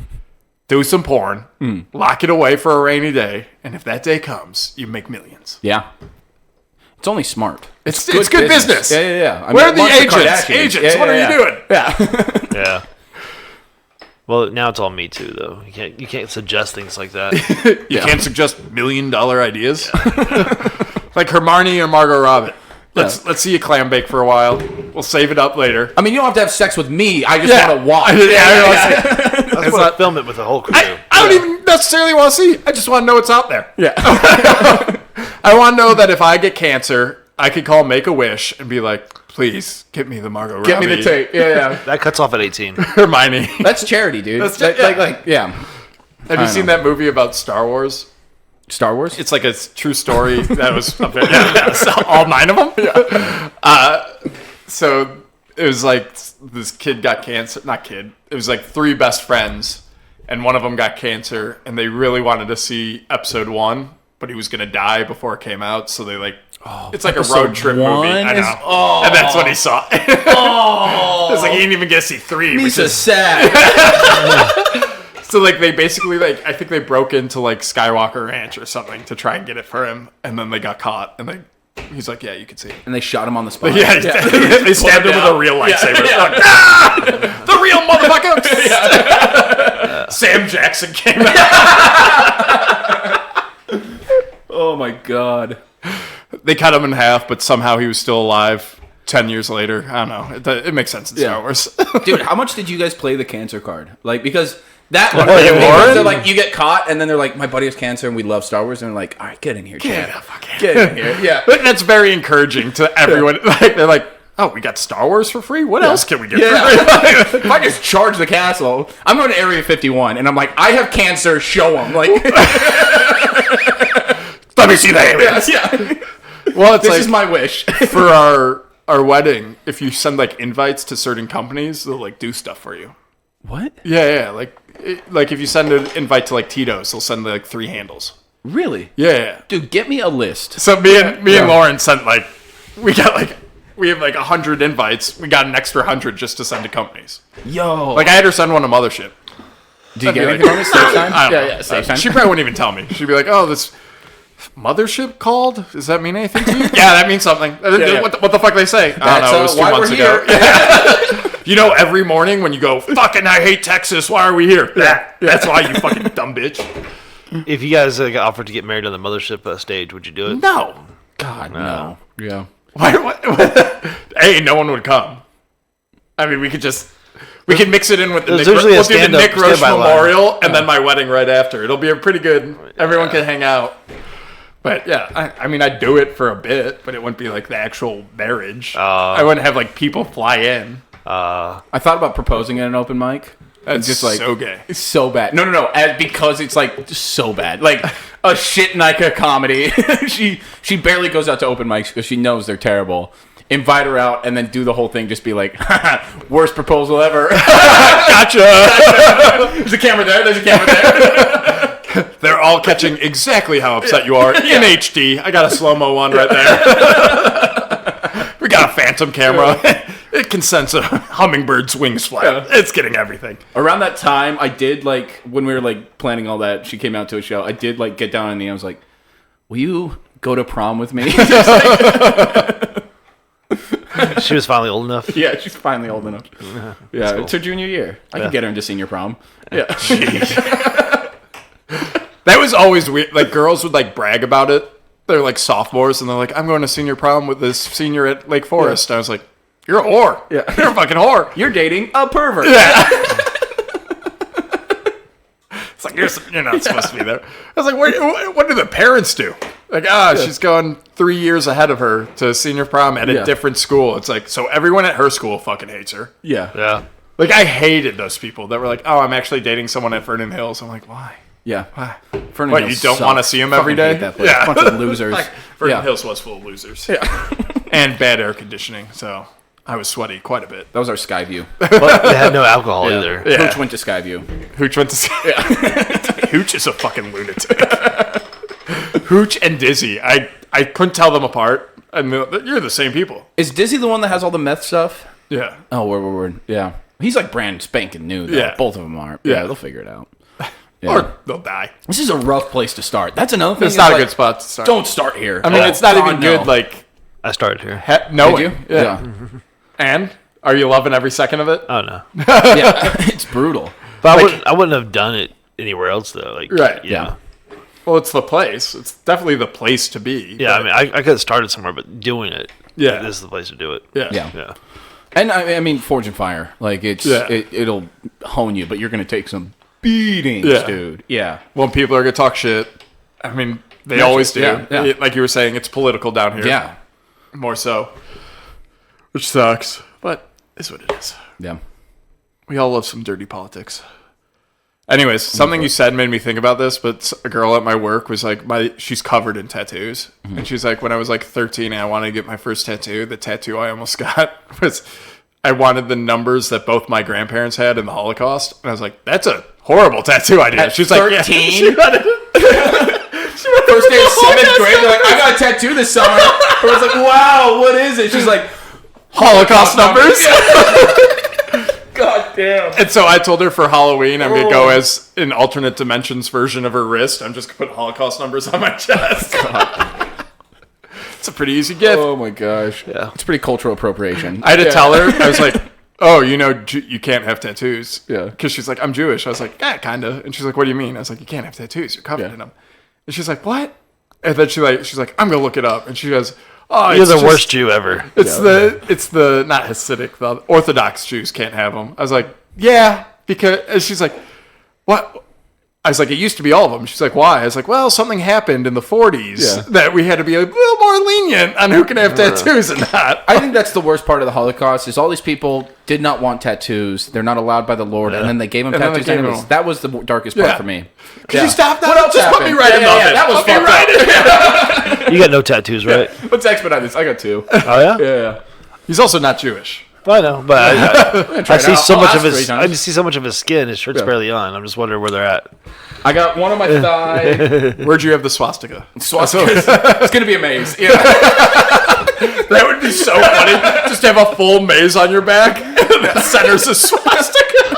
do some porn, lock it away for a rainy day, and if that day comes, you make millions. Yeah. It's only smart. It's good business. Yeah. Where are the agents? Agents, what are you doing? Yeah. Yeah. Well, now it's all Me Too, though. You can't suggest things like that. You can't suggest $1 million ideas. Like Hermione or Margot Robbie. Let's see you clam bake for a while. We'll save it up later. I mean, you don't have to have sex with me. I just want to watch. I want to film it with the whole crew. I don't even necessarily want to see. I just want to know what's out there. Yeah. I want to know that if I get cancer, I could call Make-A-Wish and be like, please, get me the Margot Robbie. Get me the tape. Yeah. That cuts off at 18. Hermione. That's charity, dude. That's yeah. Have you seen that movie about Star Wars? Star Wars? It's like a true story that was all 9 of them. Yeah. So it was like this kid got cancer. Not kid. It was like 3 best friends, and one of them got cancer, and they really wanted to see episode 1, but he was gonna die before it came out. So they like, it's like a road trip movie. I know. And that's what he saw. It's like he didn't even get to see 3. Misa's sad. So like they basically like I think they broke into like Skywalker Ranch or something to try and get it for him, and then they got caught, and he's like, yeah, you can see it. And they shot him on the spot. Yeah, they stabbed him with a real lightsaber. Like, the real motherfucker. Sam Jackson came out. Oh my god. They cut him in half, but somehow he was still alive 10 years later. I don't know. It makes sense in Star Wars. Dude, how much did you guys play the cancer card? Like, because that one, Lauren? so like you get caught, and then they're like, my buddy has cancer, and we love Star Wars, and they're like, all right, get in here, Chad. Get in here. Yeah. But that's very encouraging to everyone. Like they're like, oh, we got Star Wars for free? What else can we get for free? If I just charge the castle, I'm going to Area 51, and I'm like, I have cancer, show them. Like, let me see the aliens. yeah. Well, it's This like, is my wish. for our wedding, if you send like invites to certain companies, they'll like do stuff for you. What? Yeah. Like if you send an invite to like Tito's, they'll send like 3 handles. Really? Yeah. Dude, get me a list. So me and Lauren sent like we have like 100 invites. We got an extra 100 just to send to companies. Yo. Like I had her send one to Mothership. do you get anything from it? Safe time? I don't know. Yeah, safe time. She probably wouldn't even tell me. She'd be like, "Oh, this Mothership called? Does that mean anything to you?" Yeah, that means something. Yeah. What the fuck they say? I don't know. It was 2 why months we're ago. here. You know, every morning when you go, fucking, I hate Texas. Why are we here? That's why, you fucking dumb bitch. If you guys got offered to get married on the mothership stage, would you do it? No. God, no. Yeah. Why? Hey, no one would come. I mean, we could mix it in with the There's Nick, usually a we'll do the stand-up Nick Roche standby line. Memorial and then my wedding right after. It'll be a pretty good. Everyone can hang out. But yeah, I mean, I'd do it for a bit, but it wouldn't be like the actual marriage. I wouldn't have like people fly in. I thought about proposing at an open mic. That's just like so gay. It's so bad. No, because it's like just so bad. Like a shit Nika comedy. she barely goes out to open mics because she knows they're terrible. Invite her out and then do the whole thing. Just be like, worst proposal ever. Gotcha. There's a camera there. There's a camera there. They're all catching exactly how upset you are in HD. I got a slow-mo one right there. We got a phantom camera. It can sense a hummingbird's wings flap. It's getting everything. Around that time, I did like when we were like planning all that. She came out to a show. I did like get down on the knee. I was like, "Will you go to prom with me?" She was finally old enough. Yeah, she's finally old enough. Yeah, it's her junior year. I could get her into senior prom. Yeah. That was always weird. Like, girls would, like, brag about it. They're, like, sophomores, and they're like, I'm going to senior prom with this senior at Lake Forest. Yeah. I was like, you're a whore. Yeah. You're a fucking whore. You're dating a pervert. Yeah. It's like, you're not supposed to be there. I was like, what do the parents do? Like, she's going 3 years ahead of her to senior prom at a different school. It's like, so everyone at her school fucking hates her. Yeah. Yeah. Like, I hated those people that were like, oh, I'm actually dating someone at Vernon Hills. I'm like, why? Yeah. What, you don't want to see them every day? Yeah. Bunch of losers. Like, Vernon Hills was full of losers. Yeah. And bad air conditioning, so I was sweaty quite a bit. That was our Skyview. But they had no alcohol either. Yeah. Hooch went to Skyview. Hooch went to Hooch is a fucking lunatic. Hooch and Dizzy. I couldn't tell them apart. And you're the same people. Is Dizzy the one that has all the meth stuff? Yeah. Oh, word. Yeah. He's like brand spanking new, though. Yeah. Both of them are. Yeah. They'll figure it out. Yeah. Or they'll die. This is a rough place to start. That's another thing. It's not a good spot to start. Don't start here. I mean, it's not even good, like... I started here. Knowing. Did you? Yeah. And? Are you loving every second of it? Oh, no. Yeah. It's brutal. But I wouldn't have done it anywhere else, though. Like, Right. Yeah. Well, it's the place. It's definitely the place to be. Yeah, I mean, I could have started somewhere, but doing it, Yeah. this is the place to do it. Yeah. Yeah. And I mean, Forge and Fire. Like, it'll hone you, but you're going to take some beatings, dude. Yeah. When people are going to talk shit, I mean, they always do. Yeah. Like you were saying, it's political down here. Yeah. More so. Which sucks. But it's what it is. Yeah. We all love some dirty politics. Anyways, something you said made me think about this, but a girl at my work was like, she's covered in tattoos. And she's like, when I was like 13 and I wanted to get my first tattoo, the tattoo I almost got was, I wanted the numbers that both my grandparents had in the Holocaust. And I was like, that's a horrible tattoo idea. She's like, 13? First day of 7th grade, they're like, I got a tattoo this summer. I was like, wow, what is it? She's like, Holocaust numbers. God damn. And so I told her for Halloween, I'm going to go as an alternate dimensions version of her wrist. I'm just going to put Holocaust numbers on my chest. It's a pretty easy gift. Oh my gosh. Yeah. It's pretty cultural appropriation. I had to tell her, I was like, oh, you can't have tattoos. Yeah. Because she's like, I'm Jewish. I was like, yeah, kind of. And she's like, what do you mean? I was like, you can't have tattoos. You're covered in them. And she's like, what? And then she's like, I'm going to look it up. And she goes, oh, You're the worst Jew ever. It's the not Hasidic, the Orthodox Jews can't have them. I was like, yeah, because and she's like, what? I was like, it used to be all of them. She's like, why? I was like, well, something happened in the 40s that we had to be a little more lenient on who can have tattoos and not. I think that's the worst part of the Holocaust is all these people did not want tattoos. They're not allowed by the Lord, and then they gave them tattoos. That was the darkest part for me. Could you stop that? What else Just put happened? me right in the oven. that was fucked up. You got no tattoos, right? Let's expedite this. I got 2. Oh yeah. Yeah. He's also not Jewish. I know, but I see so much of ask 3 his. times. I just see so much of his skin. His shirt's barely on. I'm just wondering where they're at. I got one on my thigh. Where'd you have the swastika? It's gonna be a maze. Yeah. That would be so funny. Just have a full maze on your back, and the center's a swastika.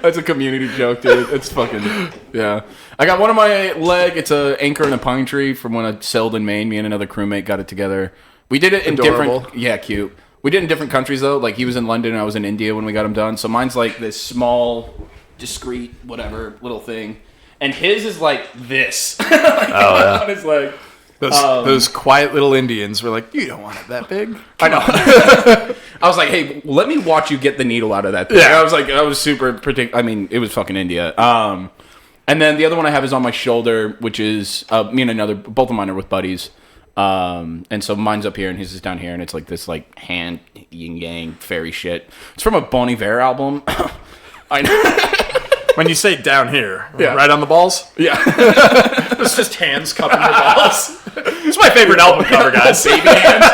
That's a community joke, dude. It's fucking I got one on my leg. It's a anchor in a pine tree from when I sailed in Maine. Me and another crewmate got it together. We did it in different. Yeah, cute. We did it in different countries though. Like he was in London and I was in India when we got him done. So mine's like this small, discreet, whatever little thing, and his is like this. On his leg. Those quiet little Indians were like, you don't want it that big. I know. I was like, hey, let me watch you get the needle out of that thing. Yeah. I was super particular. I mean, it was fucking India. And then the other one I have is on my shoulder, which is me and both of mine are with buddies. And so mine's up here and his is down here, and it's like this like hand yin yang fairy shit. It's from a Bon Iver album. I know. When you say down here, right on the balls? Yeah. It's just hands cupping your balls. It's my favorite album cover, guys. Baby hands.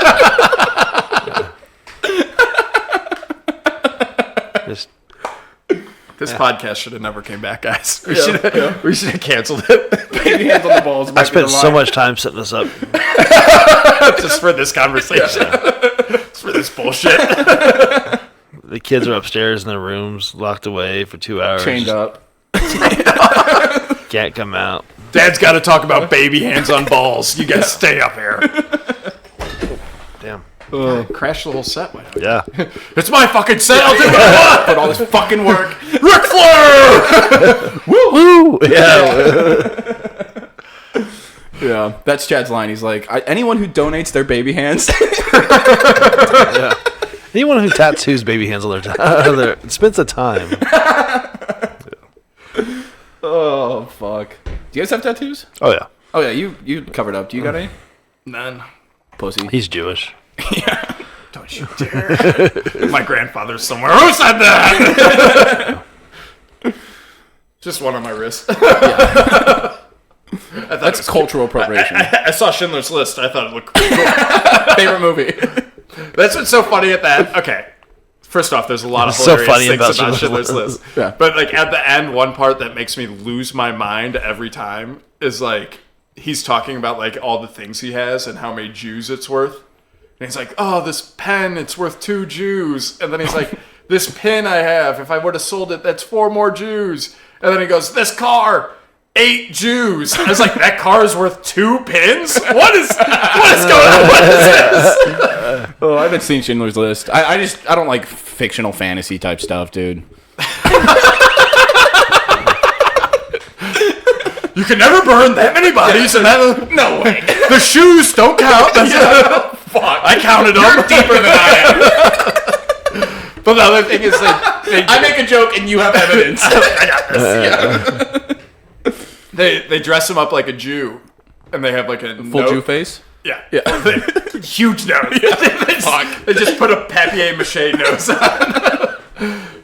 This podcast should have never came back, guys. We should have canceled it. Baby hands on the balls. I spent so much time setting this up. Just for this conversation. Just for this bullshit. The kids are upstairs in their rooms, locked away for 2 hours. Chained up. Can't come out. Dad's got to talk about baby hands on balls. You guys stay up here. Damn. Crash the whole set. Why not? Yeah. It's my fucking set. I'll do what I want. Put all this fucking work. Ric Flair! Woo! Yeah. Yeah. That's Chad's line. He's like, anyone who donates their baby hands. Anyone who tattoos baby hands on their spends the time. Oh, fuck. Do you guys have tattoos? Oh yeah. Oh, yeah. You covered up. Do you got any? None. Pussy. He's Jewish. Yeah. Don't you dare. My grandfather's somewhere. Who said that? Just one on my wrist. That's cultural appropriation. I saw Schindler's List. I thought it looked cool. Favorite movie. That's what's so funny at that. Okay. First off, there's a lot of It's so hilarious funny things about about Schindler's List. Yeah. But like at the end, one part that makes me lose my mind every time is like he's talking about like all the things he has and how many Jews it's worth. And he's like, oh, this pen, it's worth 2 Jews. And then he's like, this pin I have, if I would have sold it, that's 4 more Jews. And then he goes, this car, 8 Jews. I was like, that car is worth 2 pins? What is going on? What is this? Oh, I haven't seen Schindler's List. I don't like fictional fantasy type stuff, dude. You can never burn that many bodies and that. No way. The shoes don't count. Fuck. I counted them. You're deeper than I am. But the other thing is I make a joke and you have evidence. I got this. They dress him up like a Jew, and they have like a Full note. Jew face? Yeah. Huge nose. They just put a papier-mâché nose on.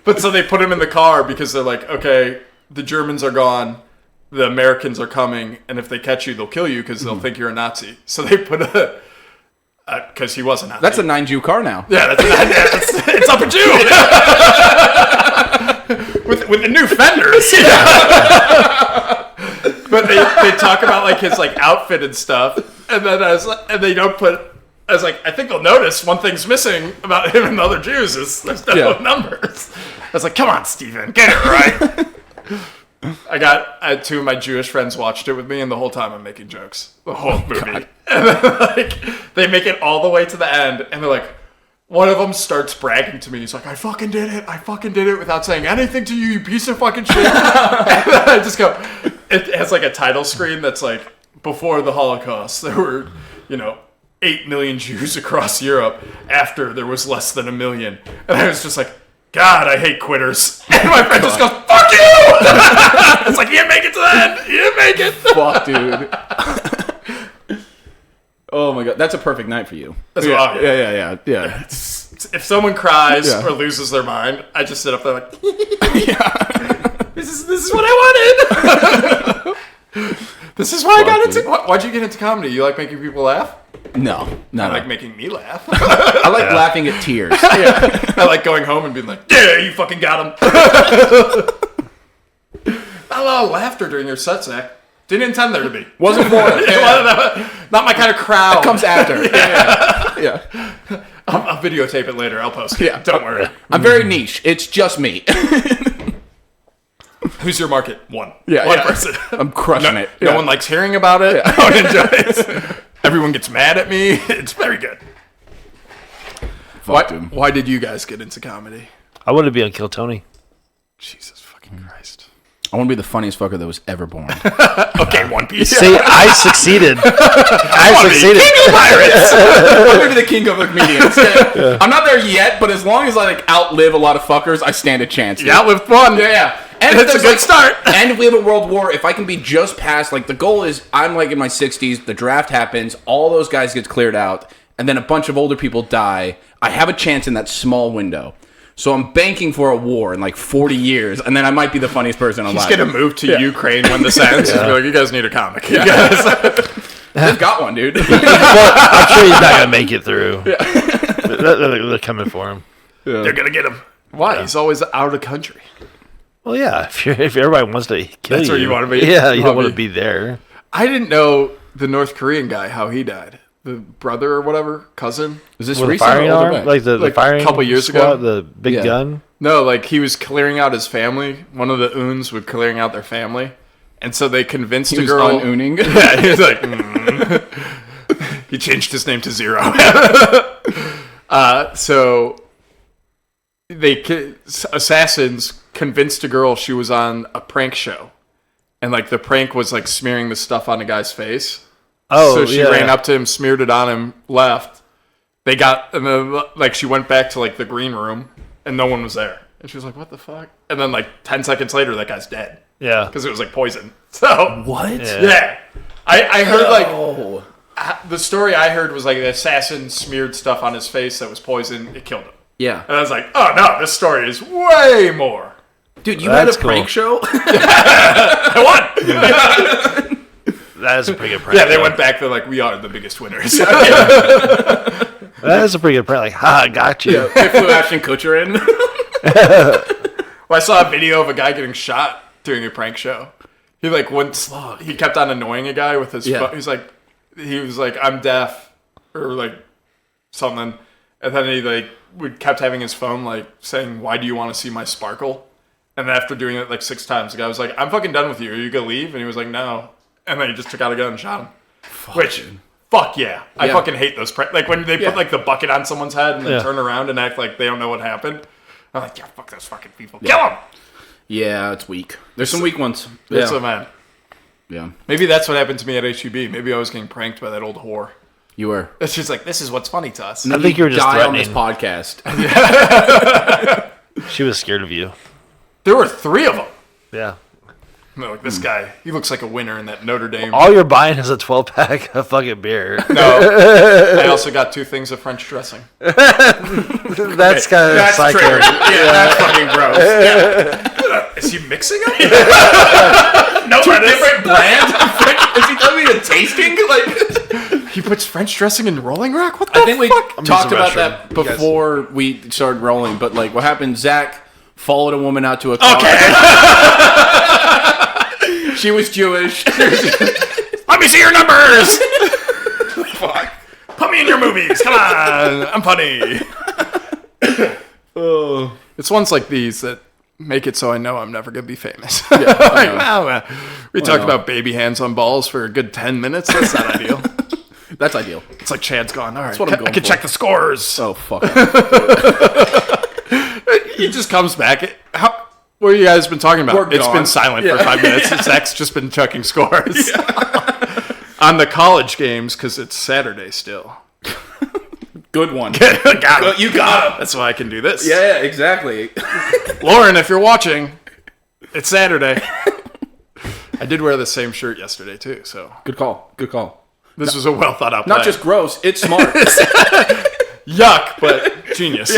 But so they put him in the car because they're like, okay, the Germans are gone, the Americans are coming, and if they catch you, they'll kill you because they'll think you're a Nazi. So they put because he was a Nazi. That's a 9-Jew car now. Yeah, it's up a Jew. with the new fenders. But they talk about like his like outfit and stuff, and then they don't put. I was like, I think they'll notice one thing's missing about him and the other Jews is there's no numbers. I was like, come on, Steven, get it right. I had two of my Jewish friends watched it with me, and the whole time I'm making jokes. The whole movie. God. And then, like, they make it all the way to the end, and they're like, one of them starts bragging to me. He's like, I fucking did it without saying anything to you, you piece of fucking shit. And I just go, it has like a title screen that's like, before the Holocaust, there were, 8 million Jews across Europe. After, there was less than 1 million. And I was just like, God, I hate quitters. And my friend just goes, fuck you! It's like, you didn't make it to the end. You didn't make it. Fuck, dude. Oh my God. That's a perfect night for you. That's Yeah. If someone cries or loses their mind, I just sit up there like, this is what I wanted. This is why I got into. Why'd you get into comedy? You like making people laugh? No. I like making me laugh. I like laughing at tears. I like going home and being like, yeah, you fucking got him. Not a lot of laughter during your set, Zach. Didn't intend there to be. Wasn't for it. Not my kind of crowd. It comes after. Yeah. I'll videotape it later. I'll post it. Yeah, don't worry. I'm very niche. It's just me. Who's your market? One. One person. I'm crushing it. No one likes hearing about it. No one enjoys it. Everyone gets mad at me. It's very good. Why did you guys get into comedy? I wanted to be on Kill Tony. Jesus fucking Christ. I want to be the funniest fucker that was ever born. Okay, One Piece. See, I succeeded. I succeeded. King of pirates. I'm going to be the king of the comedians. I'm not there yet, but as long as I outlive a lot of fuckers, I stand a chance. You outlived one. Yeah. And it's a good start. And if we have a world war, if I can be just past, the goal is I'm in my 60s, the draft happens, all those guys get cleared out, and then a bunch of older people die. I have a chance in that small window. So I'm banking for a war in 40 years, and then I might be the funniest person alive. He's going to move to Ukraine when this ends. He's like, you guys need a comic. You guys. They've got one, dude. Well, I'm sure he's not going to make it through. Yeah. They're coming for him. Yeah. They're going to get him. Why? Yeah. He's always out of the country. Well, yeah. If everybody wants to kill That's where you want to be. Yeah, you don't want to be there. I didn't know the North Korean guy, how he died. The brother or whatever, cousin. Is this recent? Firing arm? The firing a couple years ago? The big gun? No, he was clearing out his family. One of the Oons were clearing out their family. And so they convinced a girl. He was un-ooning? Yeah, he was like, He changed his name to Zero. So assassins convinced a girl she was on a prank show. And the prank was smearing the stuff on a guy's face. Oh, so she ran up to him, smeared it on him, left. They got, and then she went back to the green room, and no one was there. And she was like, "What the fuck?" And then 10 seconds later, that guy's dead. Yeah, because it was poison. So what? Yeah, I heard the story I heard was the assassin smeared stuff on his face that was poison. It killed him. Yeah, and I was like, "Oh no, this story is way more." Dude, you had a prank show? I won. That is a pretty good prank. Yeah, they went back. They're like, we are the biggest winners. That is a pretty good prank. I got you. Yeah, they flew Ashton Kutcher in. Well, I saw a video of a guy getting shot during a prank show. He he kept on annoying a guy with his phone. He was like, I'm deaf, or something. And then he kept having his phone saying, why do you want to see my sparkle? And then after doing it 6 times, the guy was like, I'm fucking done with you. Are you gonna leave? And he was like, no. And then he just took out a gun and shot him. Fuck yeah. I fucking hate those when they put the bucket on someone's head and then turn around and act like they don't know what happened. I'm like, yeah, fuck those fucking people. Kill them! Yeah, it's weak. There's some weak ones. It's so mad. Yeah. Maybe that's what happened to me at HEB. Maybe I was getting pranked by that old whore. You were. It's just this is what's funny to us. I think you were just threatening. On this podcast. She was scared of you. There were 3 of them. Yeah. No, like, this guy, he looks like a winner in that Notre Dame. All you're buying is a 12-pack of fucking beer. No, I also got 2 things of French dressing. That's kind of psycho. Yeah, that's fucking gross. Yeah. Is he mixing them? No, 2 different brands of French. Is he telling me a tasting? Like, he puts French dressing in Rolling Rock? What the fuck? I think we talked about that before we started rolling, but like what happened, Zach followed a woman out to a car. Okay. She was Jewish. Let me see your numbers! Fuck. Put me in your movies. Come on. I'm funny. It's ones like these that make it so I know I'm never going to be famous. Yeah, we talked about baby hands on balls for a good 10 minutes. That's not ideal. That's ideal. It's like Chad's gone. All right, that's what I'm going I can for. check the scores. Oh, fuck. He just comes back. What have you guys been talking about? It's been silent for 5 minutes. Zach's just been checking scores. Yeah. On the college games, because it's Saturday still. Good one. Got him. You got him. That's why I can do this. Yeah, exactly. Lauren, if you're watching, it's Saturday. I did wear the same shirt yesterday, too. So Good call. Good call. This was a well thought out Not plan. just gross, it's smart. Yuck, but genius.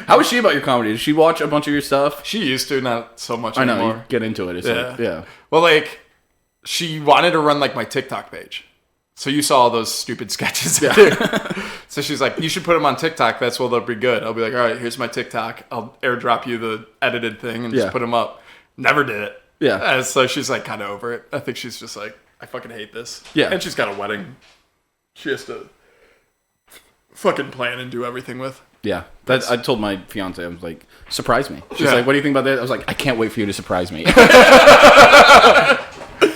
How is she about your comedy? Does she watch a bunch of your stuff? She used to, not so much I know, anymore. you get into it. It's like, yeah. Well, like, she wanted to run, like, my TikTok page. So you saw all those stupid sketches. Yeah. So she's like, you should put them on TikTok. That's where they'll be good. I'll be like, all right, here's my TikTok. I'll airdrop you the edited thing and just put them up. Never did it. Yeah. And so she's, like, kind of over it. I think she's just like, I fucking hate this. Yeah. And she's got a wedding. She has to fucking plan and do everything with. Yeah. I told my fiance, I was like, surprise me. She's like, what do you think about that? I was like, I can't wait for you to surprise me.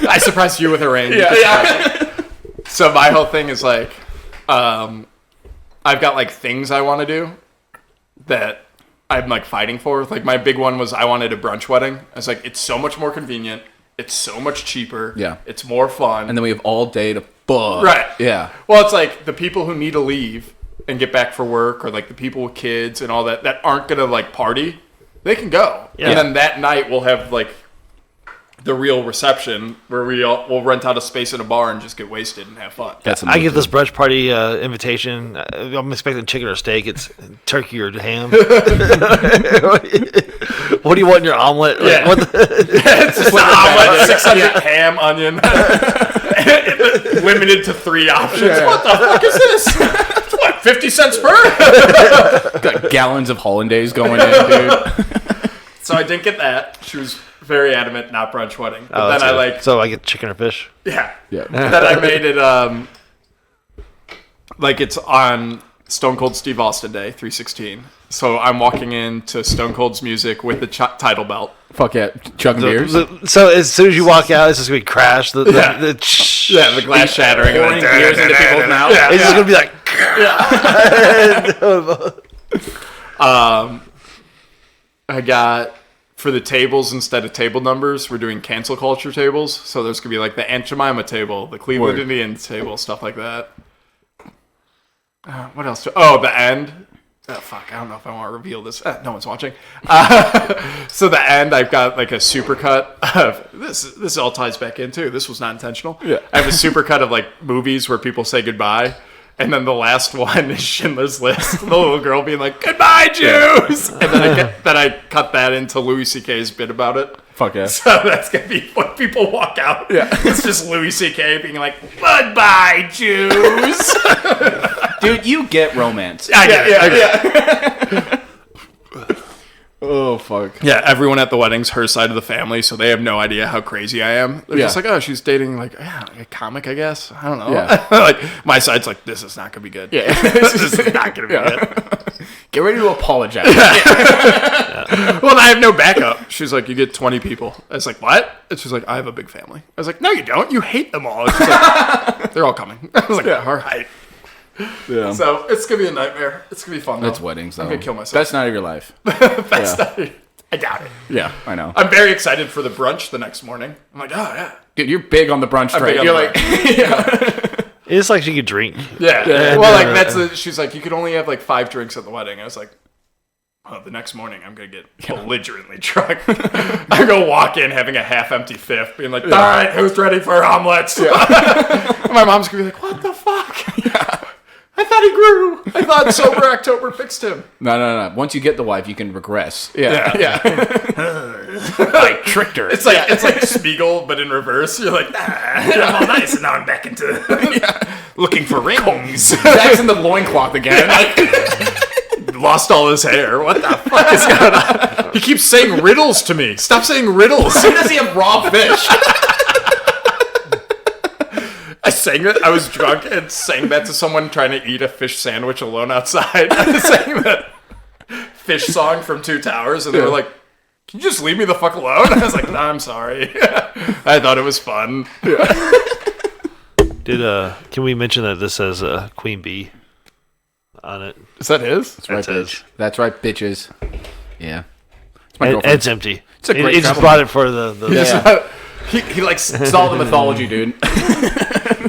I surprised you with a ring. Yeah. So my whole thing is like, I've got like things I want to do that I'm like fighting for. Like my big one was I wanted a brunch wedding. I was like, it's so much more convenient. It's so much cheaper. Yeah. It's more fun. And then we have all day to fuck. Right. Yeah. Well, it's like the people who need to leave and get back for work, or like the people with kids and all that aren't gonna like party, they can go. Yeah. And then that night we'll have like the real reception where we'll rent out a space in a bar and just get wasted and have fun. That's I get this brunch party invitation. I'm expecting chicken or steak. It's turkey or ham. What do you want in your omelet? Like, Yeah. It's just an omelet, 600 ham, onion, limited to 3 options. Yeah. What the fuck is this? What, 50 cents per? Got gallons of hollandaise going in, dude. So I didn't get that. She was very adamant, not brunch wedding. But Oh, then that's I good. like, So I get chicken or fish. yeah. Yeah. Then I made it like it's on Stone Cold Steve Austin Day, 3/16. So I'm walking into Stone Cold's music with the title belt. Fuck yeah. Chugging beers. So as soon as you walk out, it's just gonna be crash. The glass shattering. Pouring beers into people's mouths. Yeah. It's just gonna be like. I got, for the tables, instead of table numbers, we're doing cancel culture tables. So there's going to be like the Aunt Jemima table, the Cleveland Word. Indians table, stuff like that. What else? Oh, the end. Oh, fuck. I don't know if I want to reveal this. No one's watching. So the end, I've got like a supercut of this all ties back in too. This was not intentional. Yeah. I have a supercut of like movies where people say goodbye. And then the last one is Schindler's List. The little girl being like, "Goodbye, Jews!" And then I cut that into Louis C.K.'s bit about it. Fuck yeah. So that's going to be when people walk out. Yeah. It's just Louis C.K. being like, "Goodbye, Jews!" Dude, you get romance. I get it. Oh, fuck. Yeah, everyone at the wedding's her side of the family, so they have no idea how crazy I am. They're just like, oh, she's dating like a comic, I guess. I don't know. Yeah. Like my side's like, this is not gonna be good. Yeah, this is not gonna be good. Get ready to apologize. Well, I have no backup. She's like, you get 20 people. I was like, what? And she's like, I have a big family. I was like, no, you don't. You hate them all. And she's like, they're all coming. I was like, all right. Yeah. So it's gonna be a nightmare. It's gonna be fun. That's though. weddings, though. I'm gonna kill myself. Best night of your life. Best night. I doubt it. Yeah, I know. I'm very excited for the brunch the next morning. I'm like, oh yeah. Dude, you're big on the brunch I'm big train. on You're the like, brunch. It's like she could drink. Yeah. Well, like she's like, you could only have like 5 drinks at the wedding. I was like, oh, the next morning I'm going to get belligerently drunk. I go walk in having a half-empty fifth, being like, all right, who's ready for omelets? Yeah. My mom's going to be like, what the fuck? Yeah. I thought he grew. I thought sober October fixed him. No. Once you get the wife, you can regress. Yeah. I tricked her. It's like Spiegel, but in reverse. You're like, I'm all nice, and now I'm back into looking for rings. Zach's in the loincloth again. Lost all his hair. What the fuck is going on? He keeps saying riddles to me. Stop saying riddles. Why does he have raw fish? I sang it. I was drunk and sang that to someone trying to eat a fish sandwich alone outside. I sang that fish song from Two Towers, and they were like, can you just leave me the fuck alone? I was like, no, I'm sorry. I thought it was fun. Can we mention that this says Queen Bee on it? Is that his? That's right, bitch. That's right, bitches. Yeah. It's empty. It's a great He just brought it for the He likes It's all the mythology, dude.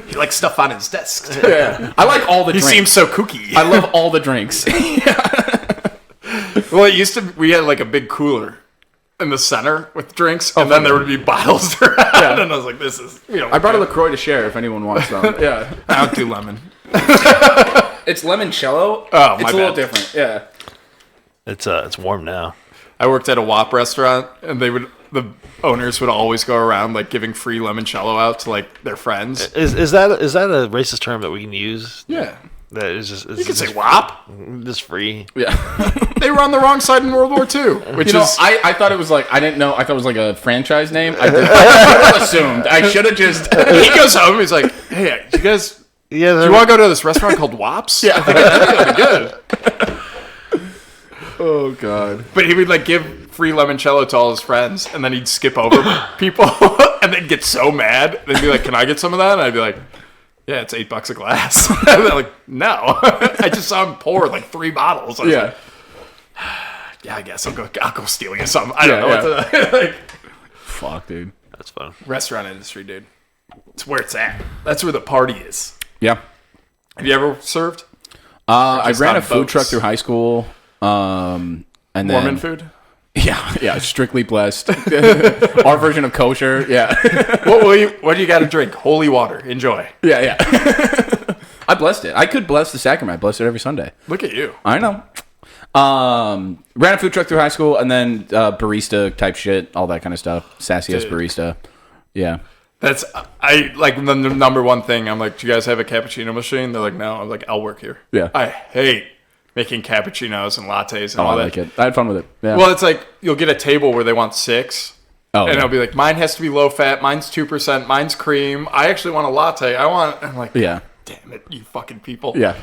he likes stuff on his desk. Yeah. I like all the He drinks. seems so kooky. I love all the drinks. Well, it used to. We had like a big cooler in the center with drinks, and then there would be bottles around. And I was like, "This is." I brought a LaCroix to share if anyone wants some. Yeah. I don't do lemon. It's limoncello. Oh, it's my a little bad. different. Yeah. It's warm now. I worked at a WAP restaurant, and the owners would always go around like giving free limoncello out to like their friends. Is that a racist term that we can use? Yeah, That is just you can say WAP. just free. Yeah. They were on the wrong side in World War II, which is I thought it was like, I didn't know. I thought it was like a franchise name. I should have assumed. I should have just. he goes home. He's like, "Hey, you guys, do you want to go to this restaurant called WAP's? Yeah, I think it'll be good." Oh God. But he would like give free limoncello to all his friends, and then he'd skip over people, and then get so mad. They'd be like, "Can I get some of that?" And I'd be like, "Yeah, it's $8 a glass." And they're like, "No." I just saw him pour like 3 bottles. I was like, yeah, I guess I'll go steal you some. I don't know what to like. Fuck, dude. That's fun. Restaurant industry, dude. It's where it's at. That's where the party is. Yeah. Have you ever served? I ran a on food boats? truck through high school. And then Mormon food? Yeah, strictly blessed. Our version of kosher. Yeah. What do you got to drink? Holy water. Enjoy. Yeah. I blessed it. I could bless the sacrament. I bless it every Sunday. Look at you. I know. Ran a food truck through high school, and then barista type shit, all that kind of stuff. Sassiest barista. Yeah. That's I like the number one thing. I'm like, do you guys have a cappuccino machine? They're like, no. I'm like, I'll work here. Yeah. I hate making cappuccinos and lattes and all I that. like it. I had fun with it. Yeah. Well, it's like you'll get a table where they want 6. Oh, and it'll be like, mine has to be low fat, mine's 2%, mine's cream. I actually want a latte. I'm like, yeah. Damn it, you fucking people. Yeah.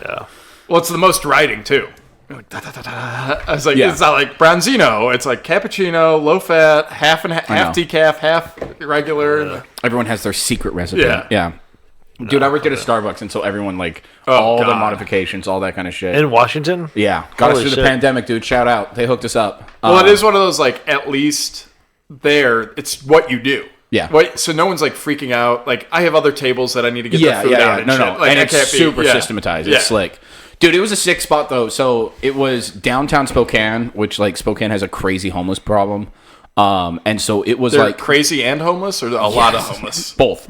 Yeah. Well, it's the most writing too. You're like, da, da, da, da. I was like, Yeah. it's not like Bronzino. It's like cappuccino, low fat, half decaf, half regular. Everyone has their secret recipe. Yeah. Yeah. Dude, I worked at a Starbucks, and so everyone, like, Oh, all the God. modifications, all that kind of shit. In Washington? Yeah. Got us Holy through the shit. pandemic, dude. Shout out. They hooked us up. Well, it is one of those like at least there, it's what you do. Yeah. So no one's like freaking out. Like I have other tables that I need to get Yeah, the food out. And No. shit. Like, and I it's can't be- super yeah. systematized. Yeah. It's slick. Dude, it was a sick spot, though. So it was downtown Spokane, which, like, Spokane has a crazy homeless problem. And so it was They're like crazy and homeless, or a lot of homeless. both.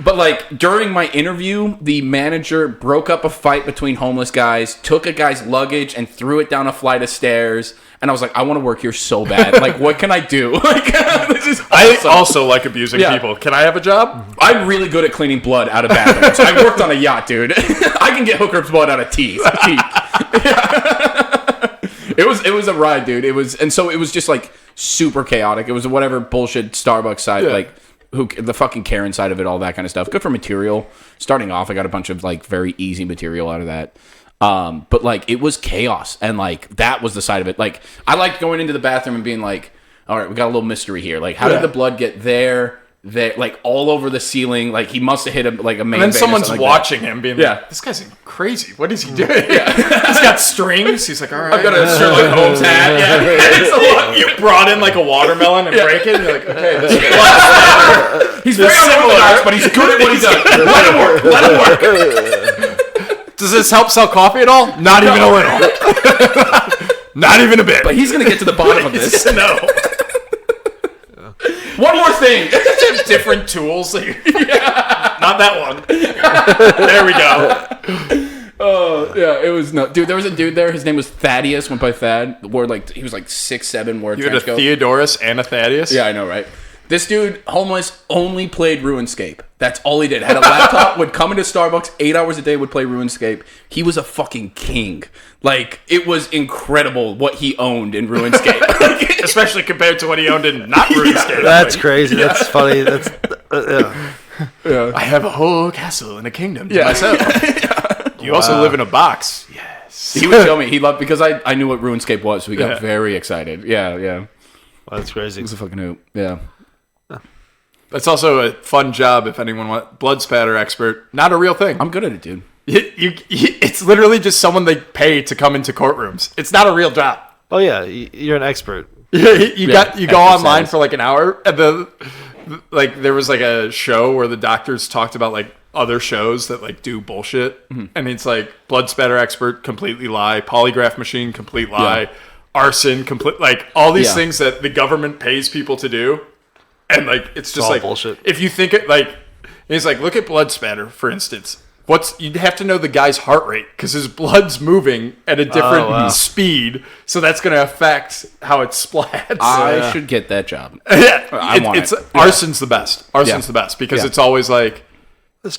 But like during my interview, the manager broke up a fight between homeless guys, took a guy's luggage and threw it down a flight of stairs. And I was like, I want to work here so bad. Like, what can I do? Like, this is I awesome. also like abusing people. Can I have a job? I'm really good at cleaning blood out of bathrooms. I worked on a yacht, dude. I can get hooker's blood out of teeth. It was a ride, dude. It was just like super chaotic. It was whatever bullshit Starbucks side, like the fucking Karen side of it, all that kind of stuff. Good for material. Starting off, I got a bunch of like very easy material out of that. But like it was chaos, and like that was the side of it. Like I liked going into the bathroom and being like, all right, we got a little mystery here. Like how did the blood get there, like all over the ceiling? Like he must have hit a main And then vein or someone's something like watching him, being like, "This guy's crazy. What is he doing?" He's got strings. He's like, "All right, I've got a Sherlock Holmes hat." Yeah. It's a lot. You brought in like a watermelon and break it. And you're like, "Okay, this is He's very unorthodox, but he's good at what he does. Let him work. Let him work. Does this help sell coffee at all? Not even a little." Not even a bit. But he's going to get to the bottom of this. No. One more thing. Different tools. Not that one. There we go. Oh, yeah, it was no. Dude, there was a dude there. His name was Thaddeus, went by Thad. Wore like, he was like 6'7", wore a You had a trench coat. Theodoros and a Thaddeus? Yeah, I know, right? This dude, homeless, only played RuneScape. That's all he did. Had a laptop, would come into Starbucks 8 hours a day, would play RuneScape. He was a fucking king. Like, it was incredible what he owned in RuneScape. Especially compared to what he owned in not RuneScape. That's crazy. That's funny. That's I have a whole castle and a kingdom to myself. You also live in a box. Yes. He would show me. He loved, because I knew what RuneScape was, so we got very excited. Yeah. Well, that's crazy. He was a fucking hoop. Yeah. That's also a fun job if anyone wants. Blood spatter expert. Not a real thing. I'm good at it, dude. It's literally just someone they pay to come into courtrooms. It's not a real job. Oh yeah, you're an expert. You go online for like an hour, and there was like a show where the doctors talked about like other shows that like do bullshit, and it's like blood spatter expert, completely lie, polygraph machine, complete lie, arson, complete, like all these things that the government pays people to do, and like it's just all like bullshit. If you think it like, it's like, look at blood spatter for instance. You'd have to know the guy's heart rate because his blood's moving at a different speed, so that's going to affect how it splats. I should get that job. Arson's the best. Arson's the best because it's always like,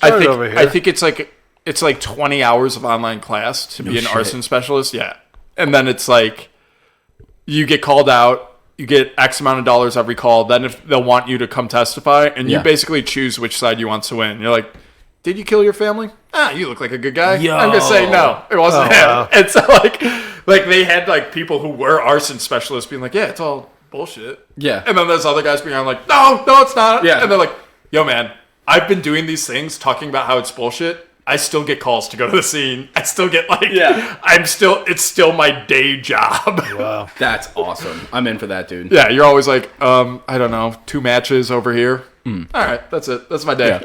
I think it's like 20 hours of online class to be an arson specialist. Yeah, and then it's like you get called out. You get X amount of dollars every call. Then if they'll want you to come testify, and you basically choose which side you want to win. You're like, did you kill your family? You look like a good guy. Yo. I'm gonna say no, it wasn't him. Wow. And so like they had like people who were arson specialists being like, yeah, it's all bullshit. Yeah. And then there's other guys being like, no, it's not. Yeah. And they're like, yo, man, I've been doing these things, talking about how it's bullshit. I still get calls to go to the scene. I still get like, it's still my day job. Wow. That's awesome. I'm in for that, dude. Yeah, you're always like, I don't know, 2 matches over here. All right, that's it. That's my day.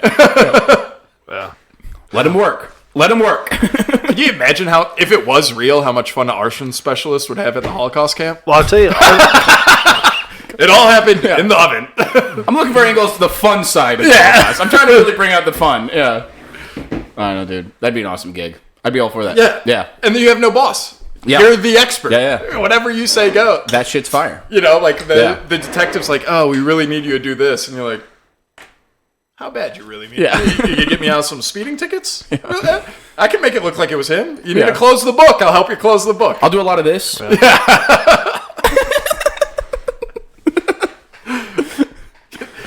Yeah. Let him work. Can you imagine if it was real, how much fun an arson specialist would have at the Holocaust camp? Well, I'll tell you. It all happened in the oven. I'm looking for angles to the fun side of the Holocaust. I'm trying to really bring out the fun. Yeah. I don't know, dude. That'd be an awesome gig. I'd be all for that. Yeah. And then you have no boss. Yeah. You're the expert. Yeah. Whatever you say, go. That shit's fire. You know, like the detective's like, oh, we really need you to do this. And you're like, how bad you really mean? Yeah. You can get me out some speeding tickets? I can make it look like it was him. You need to close the book. I'll help you close the book. I'll do a lot of this.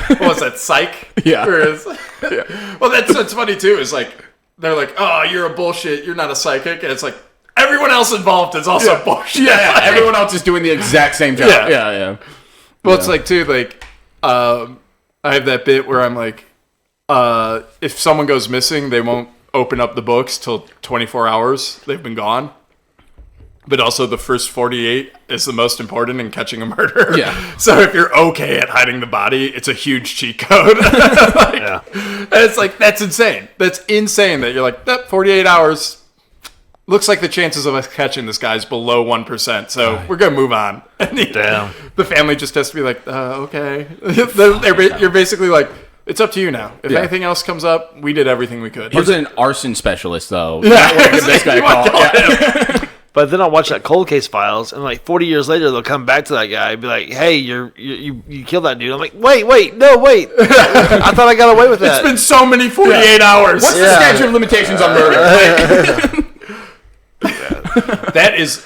What was that, Psych? Yeah. Well, that's what's funny, too, is like, they're like, oh, you're a bullshit. You're not a psychic. And it's like, everyone else involved is also bullshit. Yeah. Everyone else is doing the exact same job. Yeah. Well, it's like, too, like, I have that bit where I'm like, if someone goes missing, they won't open up the books till 24 hours. They've been gone. But also the first 48 is the most important in catching a murder. Yeah. So if you're okay at hiding the body, it's a huge cheat code. And it's like, that's insane. That's insane that you're like, 48 hours. Looks like the chances of us catching this guy's below 1%. So we're going to move on. Damn. The family just has to be like, okay. You're basically like, it's up to you now. If anything else comes up, we did everything we could. He's an arson specialist, though. Yeah. Give this guy a call. But then I'll watch that cold case files, and like 40 years later, they'll come back to that guy and be like, "Hey, you killed that dude." I'm like, "Wait, no, wait! I thought I got away with that." It's been so many 48 hours. What's the statute of limitations on murder? That is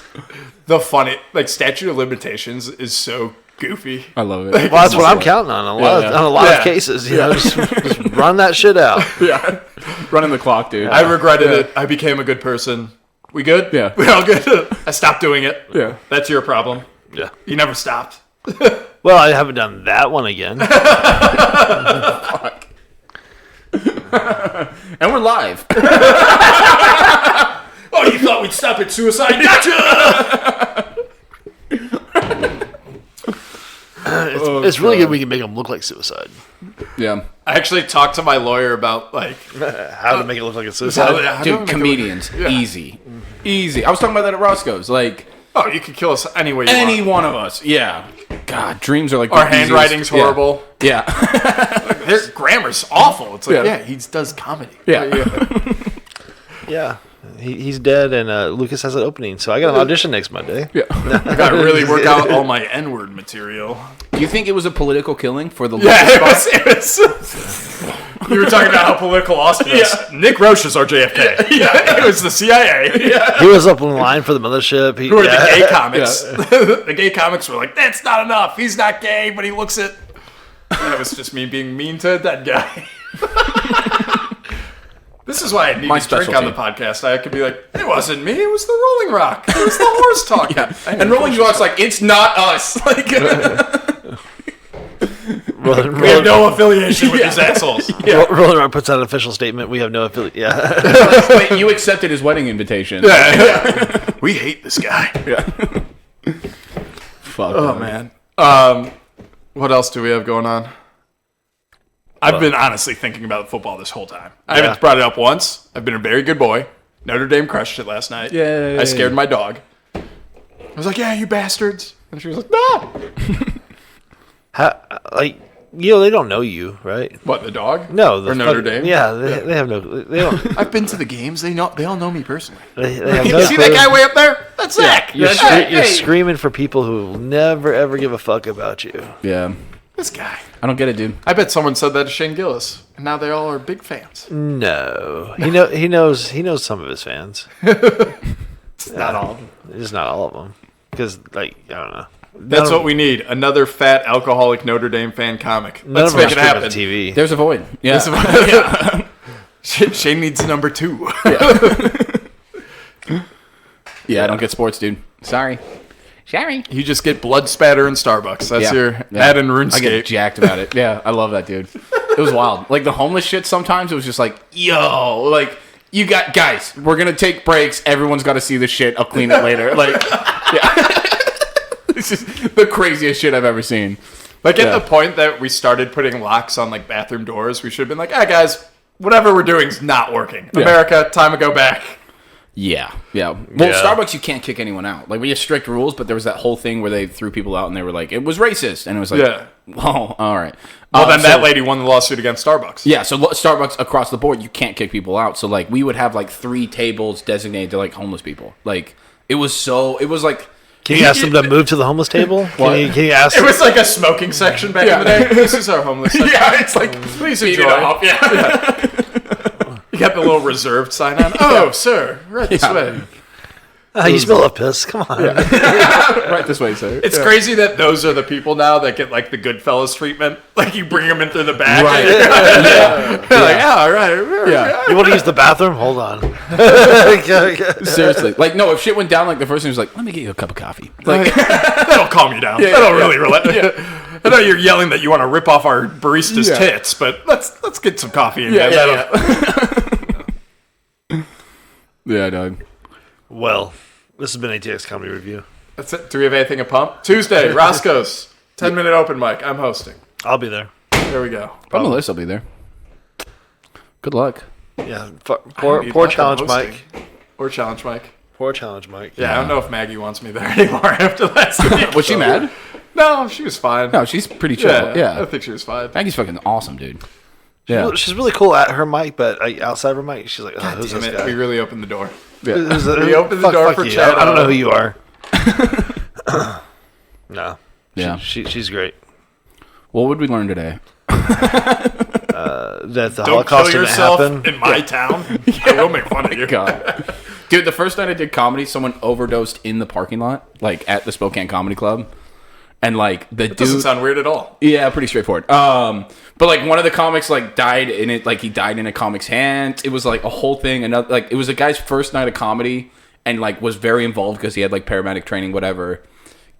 the funny. Like, statute of limitations is so goofy. I love it. Well, that's what I'm counting on a lot of cases. You know, just run that shit out. Yeah, running the clock, dude. I regretted it. I became a good person. We good? Yeah. We all good? I stopped doing it. Yeah. That's your problem. Yeah. You never stopped. Well, I haven't done that one again. Fuck. And we're live. Oh, you thought we'd stop at suicide? Gotcha! It's really good we can make them look like suicide. Yeah. I actually talked to my lawyer about, like, how to make it look like a suicide. Dude, comedians. Easy. I was talking about that at Roscoe's. Like, Oh, you could kill us any way you Any want. one of us. Yeah. God, dreams are like Our the easiest- handwriting's horrible. Yeah. Their grammar's awful. It's like, Yeah. he does comedy. Yeah. Yeah. He's dead, and Lucas has an opening, so I got an audition next Monday. Yeah. I gotta really work out all my N-word material. Do you think it was a political killing for the Yeah, Lucas spot? it was. You were talking about how political Austin is. Yeah. Nick Roche is our JFK. Yeah, it was the CIA. Yeah. He was up in line for the mothership. Who are the gay comics? The gay comics were like, that's not enough. He's not gay, but he looks it. That was just me being mean to that guy. This is why I need My to drink on the specialty. podcast. I could be like, it wasn't me. It was the Rolling Rock. It was the horse talking. And Rolling Rock's like, it's not us. Like, We have no affiliation with these assholes. Rolling Rock puts out an official statement. We have no affiliate. Yeah. wait, you accepted his wedding invitation. We hate this guy. Fuck. Oh, man. What else do we have going on? I've been honestly thinking about football this whole time. I haven't brought it up once. I've been a very good boy. Notre Dame crushed it last night. Yay. I scared my dog. I was like, yeah, you bastards. And she was like, no. They don't know you, right? What, the dog? No, Or Notre Dame? Yeah, they have no. They don't. I've been to the games. They all know me personally. They have You no see that clue. guy way up there? That's Zach. You're, Hey, you're hey, screaming for people who will never ever give a fuck about you. Yeah. this guy. I don't get it, dude. I bet someone said that to Shane Gillis, and now they all are big fans. No, he knows some of his fans. Not all of them. Just not all of them, because I don't know. That's what we need. Another fat alcoholic Notre Dame fan comic. None Let's of them make it are happen. TV. There's a void. Yeah. Yeah. Shane needs number 2. Yeah, I don't get sports, dude. Sorry. You just get blood spatter in Starbucks. That's your ad in I get RuneScape. jacked about it. Yeah, I love that, dude. It was wild. Like the homeless shit sometimes, it was just like, yo, like, you got, guys, we're going to take breaks. Everyone's got to see this shit. I'll clean it later. Like, yeah. It's just the craziest shit I've ever seen. Like at the point that we started putting locks on like bathroom doors, we should have been like, "Ah, guys, whatever we're doing is not working. Yeah. America, time to go back." Yeah, yeah. Well, Yeah. Starbucks, you can't kick anyone out. Like, we have strict rules, but there was that whole thing where they threw people out and they were like, it was racist. And it was like, Yeah. oh, all right. Well, then that so- lady won the lawsuit against Starbucks. Yeah, so Starbucks across the board, you can't kick people out. So, like, we would have, like, 3 tables designated to, like, homeless people. Like, it was like... Can you ask them to move to the homeless table? Can you ask? It was like a smoking section back in the day. This is our homeless section. Yeah, it's like, Please beat enjoy. it up. Yeah. You got the little reserved sign on. Oh, sir, right this Yeah. way. You smell of piss. Come on. Right this way, sir. It's crazy that those are the people now that get like the Goodfellas treatment. Like you bring them in through the back. Right. They're like, yeah, all right. Yeah. You want to use the bathroom? Hold on. Seriously. Like, no, if shit went down, like, the first thing was like, let me get you a cup of coffee. Like, That'll calm you down. That'll really relax. I know you're yelling that you want to rip off our barista's tits, but let's get some coffee in there. yeah, dog. Well, this has been ATX Comedy Review. That's it. Do we have anything to pump? Tuesday, Roscoe's 10-minute open mic. I'm hosting. I'll be there. There we go. On the list, I'll be there. Good luck. Yeah. I Poor don't need challenge luck on hosting. Mike. Or challenge Mike. Poor challenge Mike. Yeah, I don't know if Maggie wants me there anymore after last week. Was she mad? No, she was fine. No, she's pretty chill. I Yeah. think she was fine. Maggie's fucking awesome, dude. Yeah. She's really cool at her mic, but outside of her mic, she's like, oh, who's Damn this it, guy? we really opened the door. Who's We opened the door for you. Chad. I don't know who you are. No. Yeah. She's great. What would we learn today? That the Don't Holocaust kill didn't yourself happen. in my town. I will make fun of you. God. Dude, the first night I did comedy, someone overdosed in the parking lot, like at the Spokane Comedy Club. And like the dude Doesn't sound weird at all. yeah, pretty straightforward. But like one of the comics like died in it, like he died in a comic's hand. It was like a whole thing. Another like it was a guy's first night of comedy and like was very involved because he had like paramedic training, whatever.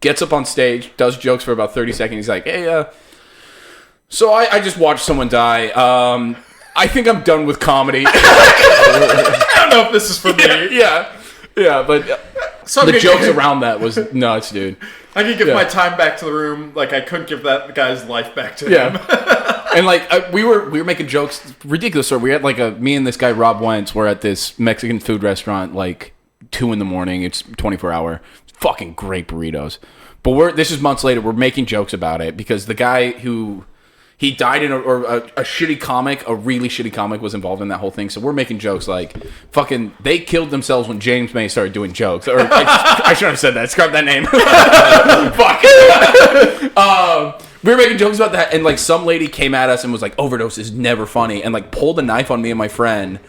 Gets up on stage, does jokes for about 30 seconds. He's like, hey, so I just watched someone die. I think I'm done with comedy. I don't know if this is for me. yeah, but the jokes around that was nuts, dude. I could give Yeah. my time back to the room. Like I couldn't give that guy's life back to him. Yeah, and like we were making jokes, ridiculous. Story. We had like me and this guy Rob Wentz were at this Mexican food restaurant like 2 a.m. It's 24-hour. fucking great burritos. But this is months later. We're making jokes about it because the guy who he died in a shitty comic, a really shitty comic, was involved in that whole thing. So we're making jokes like, fucking, they killed themselves when James May started doing jokes. Or I shouldn't have said that. Scrap that name. Fuck. We were making jokes about that, and like some lady came at us and was like, "Overdose is never funny," and like pulled a knife on me and my friend.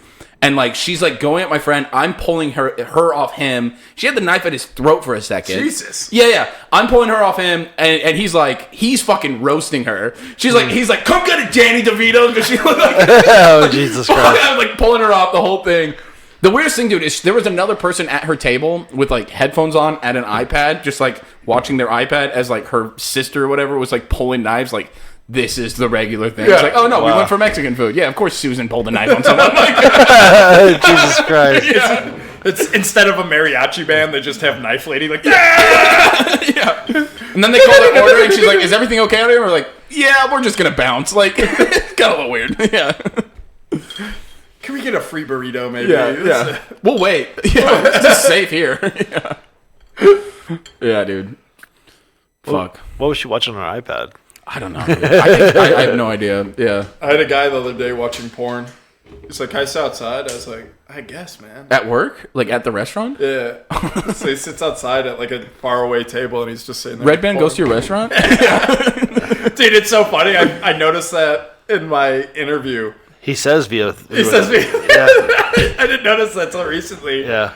And like she's like going at my friend, I'm pulling her off him. She had the knife at his throat for a second. Jesus. Yeah. I'm pulling her off him, and he's like, he's fucking roasting her. He's like, come get it, Danny DeVito, because she was like, oh Jesus Christ! I'm like pulling her off the whole thing. The weirdest thing, dude, is there was another person at her table with like headphones on at an iPad, just like watching their iPad as like her sister or whatever was like pulling knives, like. This is the regular thing. Yeah. It's like, oh no, we Wow. went for Mexican food. Yeah, of course Susan pulled a knife on someone. Like, Jesus Christ! Yeah. It's instead of a mariachi band, they just have Knife Lady like, yeah! yeah. And then they call their order and she's like, is everything okay out here? We're like, yeah, we're just gonna bounce. Like, it got a little weird. Yeah. Can we get a free burrito maybe? Yeah. We'll wait. Yeah, it's just safe here. Yeah, dude. Fuck. What was she watching on her iPad? I don't know. I have no idea. Yeah. I had a guy the other day watching porn. He's like, "Can I sit outside?" I was like, "I guess, man." At work? Like at the restaurant? Yeah. So he sits outside at like a faraway table and he's just sitting there. Red Band goes to your restaurant? Dude, it's so funny. I noticed that in my interview. He says via. He says me. Yeah. I didn't notice that till recently. Yeah.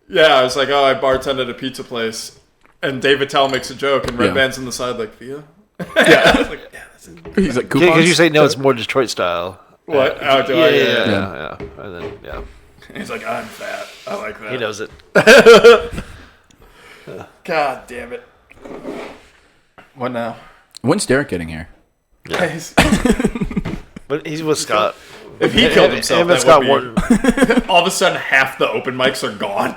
Yeah, I was like, "Oh, I bartended at a pizza place." And Dave Attell makes a joke, and Red Yeah. Band's on the side like, Thea? Yeah. I was like, yeah, that's it. He's like, coupons? Because you say no, it's more Detroit style. What? Oh, do I? Yeah. And then, yeah. He's like, I'm fat. I like that. He knows it. God damn it. What now? When's Derek getting here? Guys, But he's with Scott. if he killed himself, Him and that Scott would be, Wharton. all of a sudden half the open mics are gone.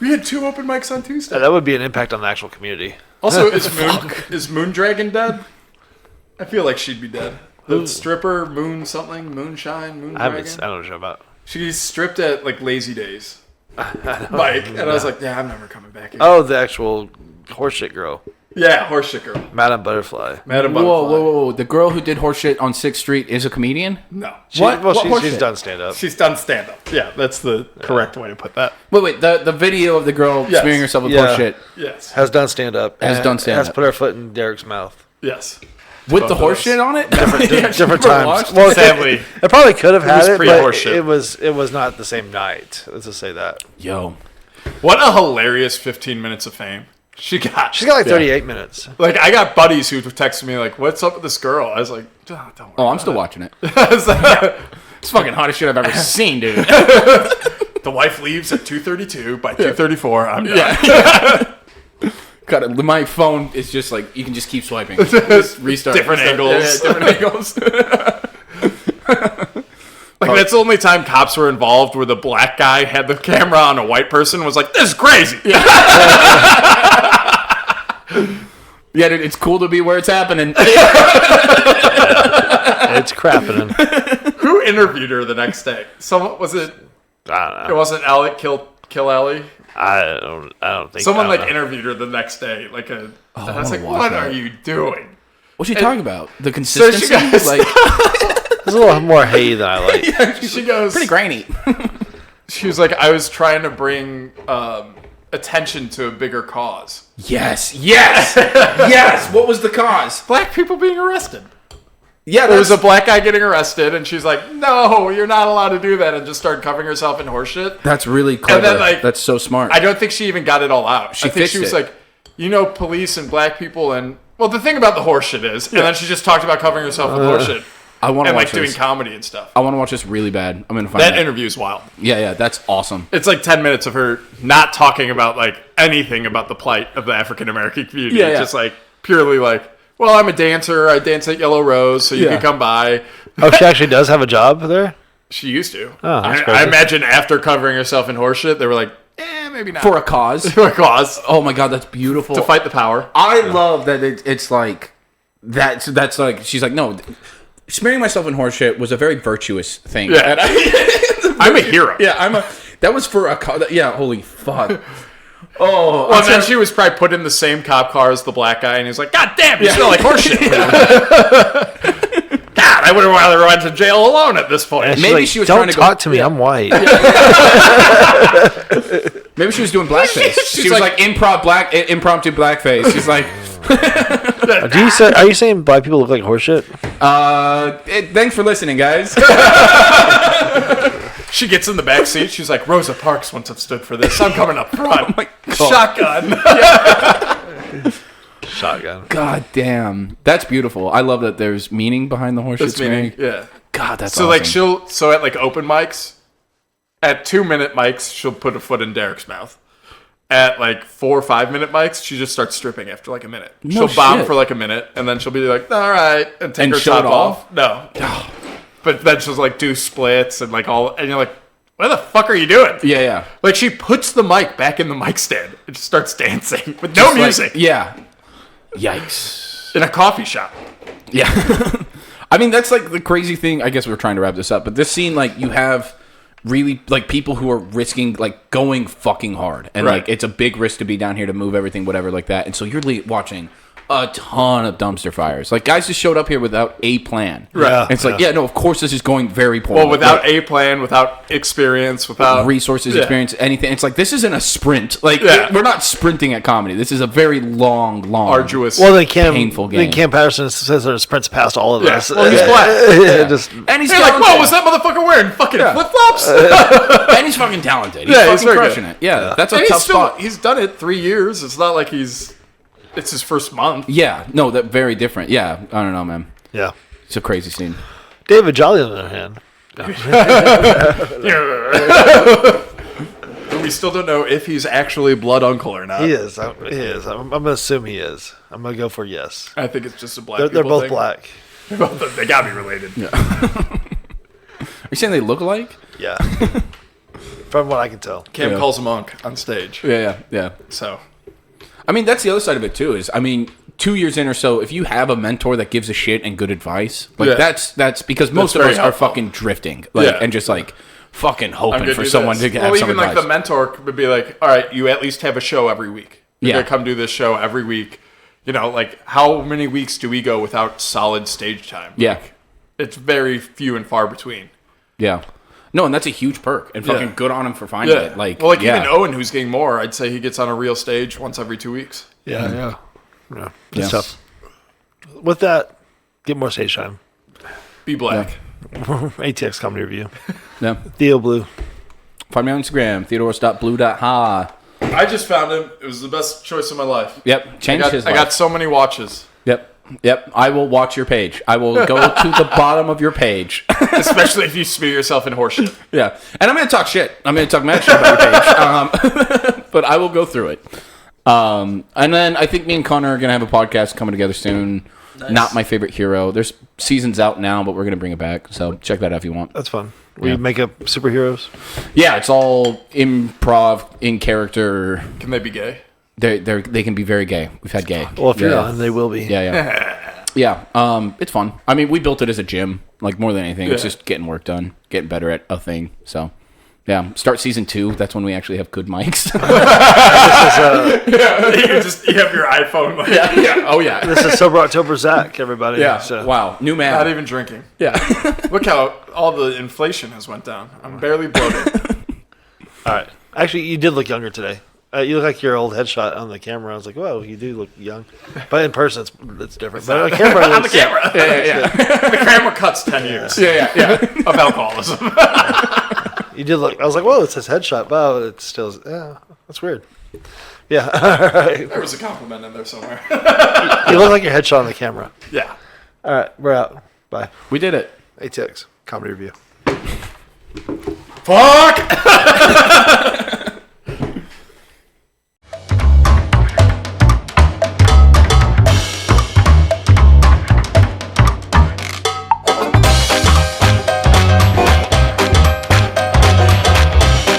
We had 2 open mics on Tuesday. That would be an impact on the actual community. Also, is Moondragon dead? I feel like she'd be dead. The stripper, Moonshine, I Moondragon. don't know about. She's stripped at like Lazy Days. Mike, and I was like, yeah, I'm never coming back here. Oh, the actual horseshit girl, Yeah, horseshit girl. Madame Butterfly. Madam Butterfly. Whoa. The girl who did horseshit on 6th Street is a comedian? No. She's horseshit? done stand up. She's done stand-up. Yeah, that's the correct way to put that. Wait. The video of the girl Yes. smearing herself with Yeah. horseshit Yes. Has done stand up. Has done stand-up. Has put her foot in Derek's mouth. Yes. with the Both of horseshit on it? Different Never times. watched? Well, Sadly. it probably could have had was it, but pre-horseshit. it was not the same night. Let's just say that. Yo. What a hilarious 15 minutes of fame. She's got like 38 minutes. Like, I got buddies who texted me, like, what's up with this girl? I was like, oh, don't worry. Oh, I'm still watching it. I was like, It's fucking hottest shit I've ever seen, dude. the wife leaves at 2:32. By 2:34, I'm done. Yeah. Got it. My phone is just like, you can just keep swiping. Just restart. Different angles. Yeah, different angles. Like, that's the only time cops were involved where the black guy had the camera on a white person and was like, this is crazy. Yeah, dude, it's cool to be where it's happening. It's crapping. Who interviewed her the next day? Someone, was it? I don't It know. wasn't Alec Kill Ellie. I don't think Someone I like don't know. interviewed her the next day. Like a. I was I like, wanna watch what that. are you doing? What's she talking about? The consistency? goes- Like, There's a little more hay than I like. She goes. pretty grainy. She was like, I was trying to bring attention to a bigger cause. Yes. What was the cause? Black people being arrested. Yeah, There was a black guy getting arrested, and she's like, no, you're not allowed to do that, and just started covering herself in horseshit. That's really clever. then, like, That's so smart. I don't think she even got it all out. I think fixed she was it. like, police and black people, and well, the thing about the horseshit is, and then she just talked about covering herself with horseshit I want to and watch like doing this. comedy and stuff. I want to watch this really bad. I'm gonna find That it. interview is wild. Yeah, that's awesome. It's like 10 minutes of her not talking about like anything about the plight of the African American community. Yeah, It's yeah. just like purely like, well, I'm a dancer. I dance at Yellow Rose, so you Yeah. can come by. Oh, she actually does have a job there? She used to. Oh, that's I crazy. imagine after covering herself in horseshit, they were like, maybe not. For a cause. For a cause. Oh my god, that's beautiful. To fight the power. I love that it's like that's like she's like, no, smearing myself in horseshit was a very virtuous thing. Yeah. And I'm a hero. yeah, That was for a yeah. Holy fuck. Oh, Well, then she was probably put in the same cop car as the black guy, and he's like, "God damn, you smell like horseshit." God, I wouldn't rather run to jail alone at this point. And Maybe like, she was don't trying to go- talk to me. I'm white. Maybe she was doing blackface. She was like impromptu blackface. She's like, Are you saying black people look like horseshit? thanks for listening, guys. She gets in the back seat. She's like, Rosa Parks once have stood for this. I'm coming up front. Shotgun. Shotgun. God damn, that's beautiful. I love that there's meaning behind the horseshit swearing. Yeah. God, that's So awesome. like so at like open mics, at 2-minute mics, she'll put a foot in Derek's mouth. At like 4 or 5-minute mics, she just starts stripping after like a minute. No She'll bomb shit. for like a minute, and then she'll be like, "All right," and take And her show top it off. No, but then she'll like do splits and like all, and you're like, "What the fuck are you doing?" Yeah. Like she puts the mic back in the mic stand and just starts dancing with no music Yeah. Yikes. in a coffee shop. Yeah. I mean, that's like the crazy thing. I guess we're trying to wrap this up, but this scene, like, you have really like people who are risking like going fucking hard, and Right. like it's a big risk to be down here to move everything, whatever, like that. And so you're watching a ton of dumpster fires. Like, guys just showed up here without a plan. Right. Yeah. And it's like, yeah, no, of course this is going very poorly. Well, without a plan, without experience, without resources, Yeah. experience, anything. It's like, this isn't a sprint. Like, Yeah. we're not sprinting at comedy. This is a very long, arduous. Well, then painful game. Cam Patterson says there's sprints past all of Yeah. us. Well, he's black. Yeah, just and he's You're like, talented. whoa, was that motherfucker wearing fucking flip flops? And he's fucking talented. He's Yeah, he's fucking very crushing good. it. Yeah, that's a And tough spot. he's done it 3 years. It's not like it's his first month. Yeah, no, that very different. Yeah, I don't know, man. yeah. It's a crazy scene. David Jolly, on the other hand, We still don't know if he's actually blood uncle or not. he is. He is. I'm gonna assume he is. I'm gonna go for yes. I think it's just a black. They're people both thing. black. They gotta be related. Are you saying they look alike? Yeah. From what I can tell. Cam Yeah. calls him Monk on stage. Yeah. So I mean, that's the other side of it too. Is, I mean, 2 years in or so, if you have a mentor that gives a shit and good advice, like Yeah. that's because most of very us are helpful. fucking drifting, like, Yeah. and just like fucking I'm hoping gonna for do someone this. to have well, some even advice. like the mentor would be like, all right, you at least have a show every week. You're Yeah. gonna come do this show every week. You know, like how many weeks do we go without solid stage time? Yeah. Like, it's very few and far between. Yeah. No, and that's a huge perk, and fucking Yeah. good on him for finding Yeah. it. Like, well, like yeah. even Owen, who's getting more, I'd say he gets on a real stage once every 2 weeks. Yeah. It's Yeah. tough. With that, get more stage time. Be black. ATX comedy review. Yeah. Theo Blue. Find me on Instagram, theodoros.blue.ha. I just found him. It was the best choice of my life. Yep, changed his I life. got so many watches, Yep. I will watch your page. I will go to the bottom of your page. especially if you smear yourself in horseshit. Yeah. And I'm going to talk shit. I'm going to talk mad shit about your page. But I will go through it. And then I think me and Connor are going to have a podcast coming together soon. Nice. Not my favorite hero. There's seasons out now, but we're going to bring it back. So check that out if you want. That's fun. We make up superheroes. Yeah, it's all improv, in character. Can they be gay? They can be very gay. We've had gay. Well, if you're on, they will be. Yeah. Yeah. It's fun. I mean, we built it as a gym, like more than anything. It's just getting work done, getting better at a thing. So, yeah. Start season 2. That's when we actually have good mics. You have your iPhone. Like, yeah. Oh, yeah. This is Sober October Zach, everybody. Yeah. So. Wow. New man. not even drinking. Yeah. Look how all the inflation has went down. I'm barely bloated. All right. Actually, you did look younger today. You look like your old headshot on the camera. I was like, whoa, you do look young. But in person, it's different. But on the camera, On the camera. Yeah. The camera cuts 10 years Yeah. of alcoholism. you did look. I was like, whoa, it's his headshot. Wow, it's still. Yeah, that's weird. Yeah. All right. There was a compliment in there somewhere. You look like your headshot on the camera. Yeah. All right, we're out. Bye. We did it. ATX comedy review. Fuck!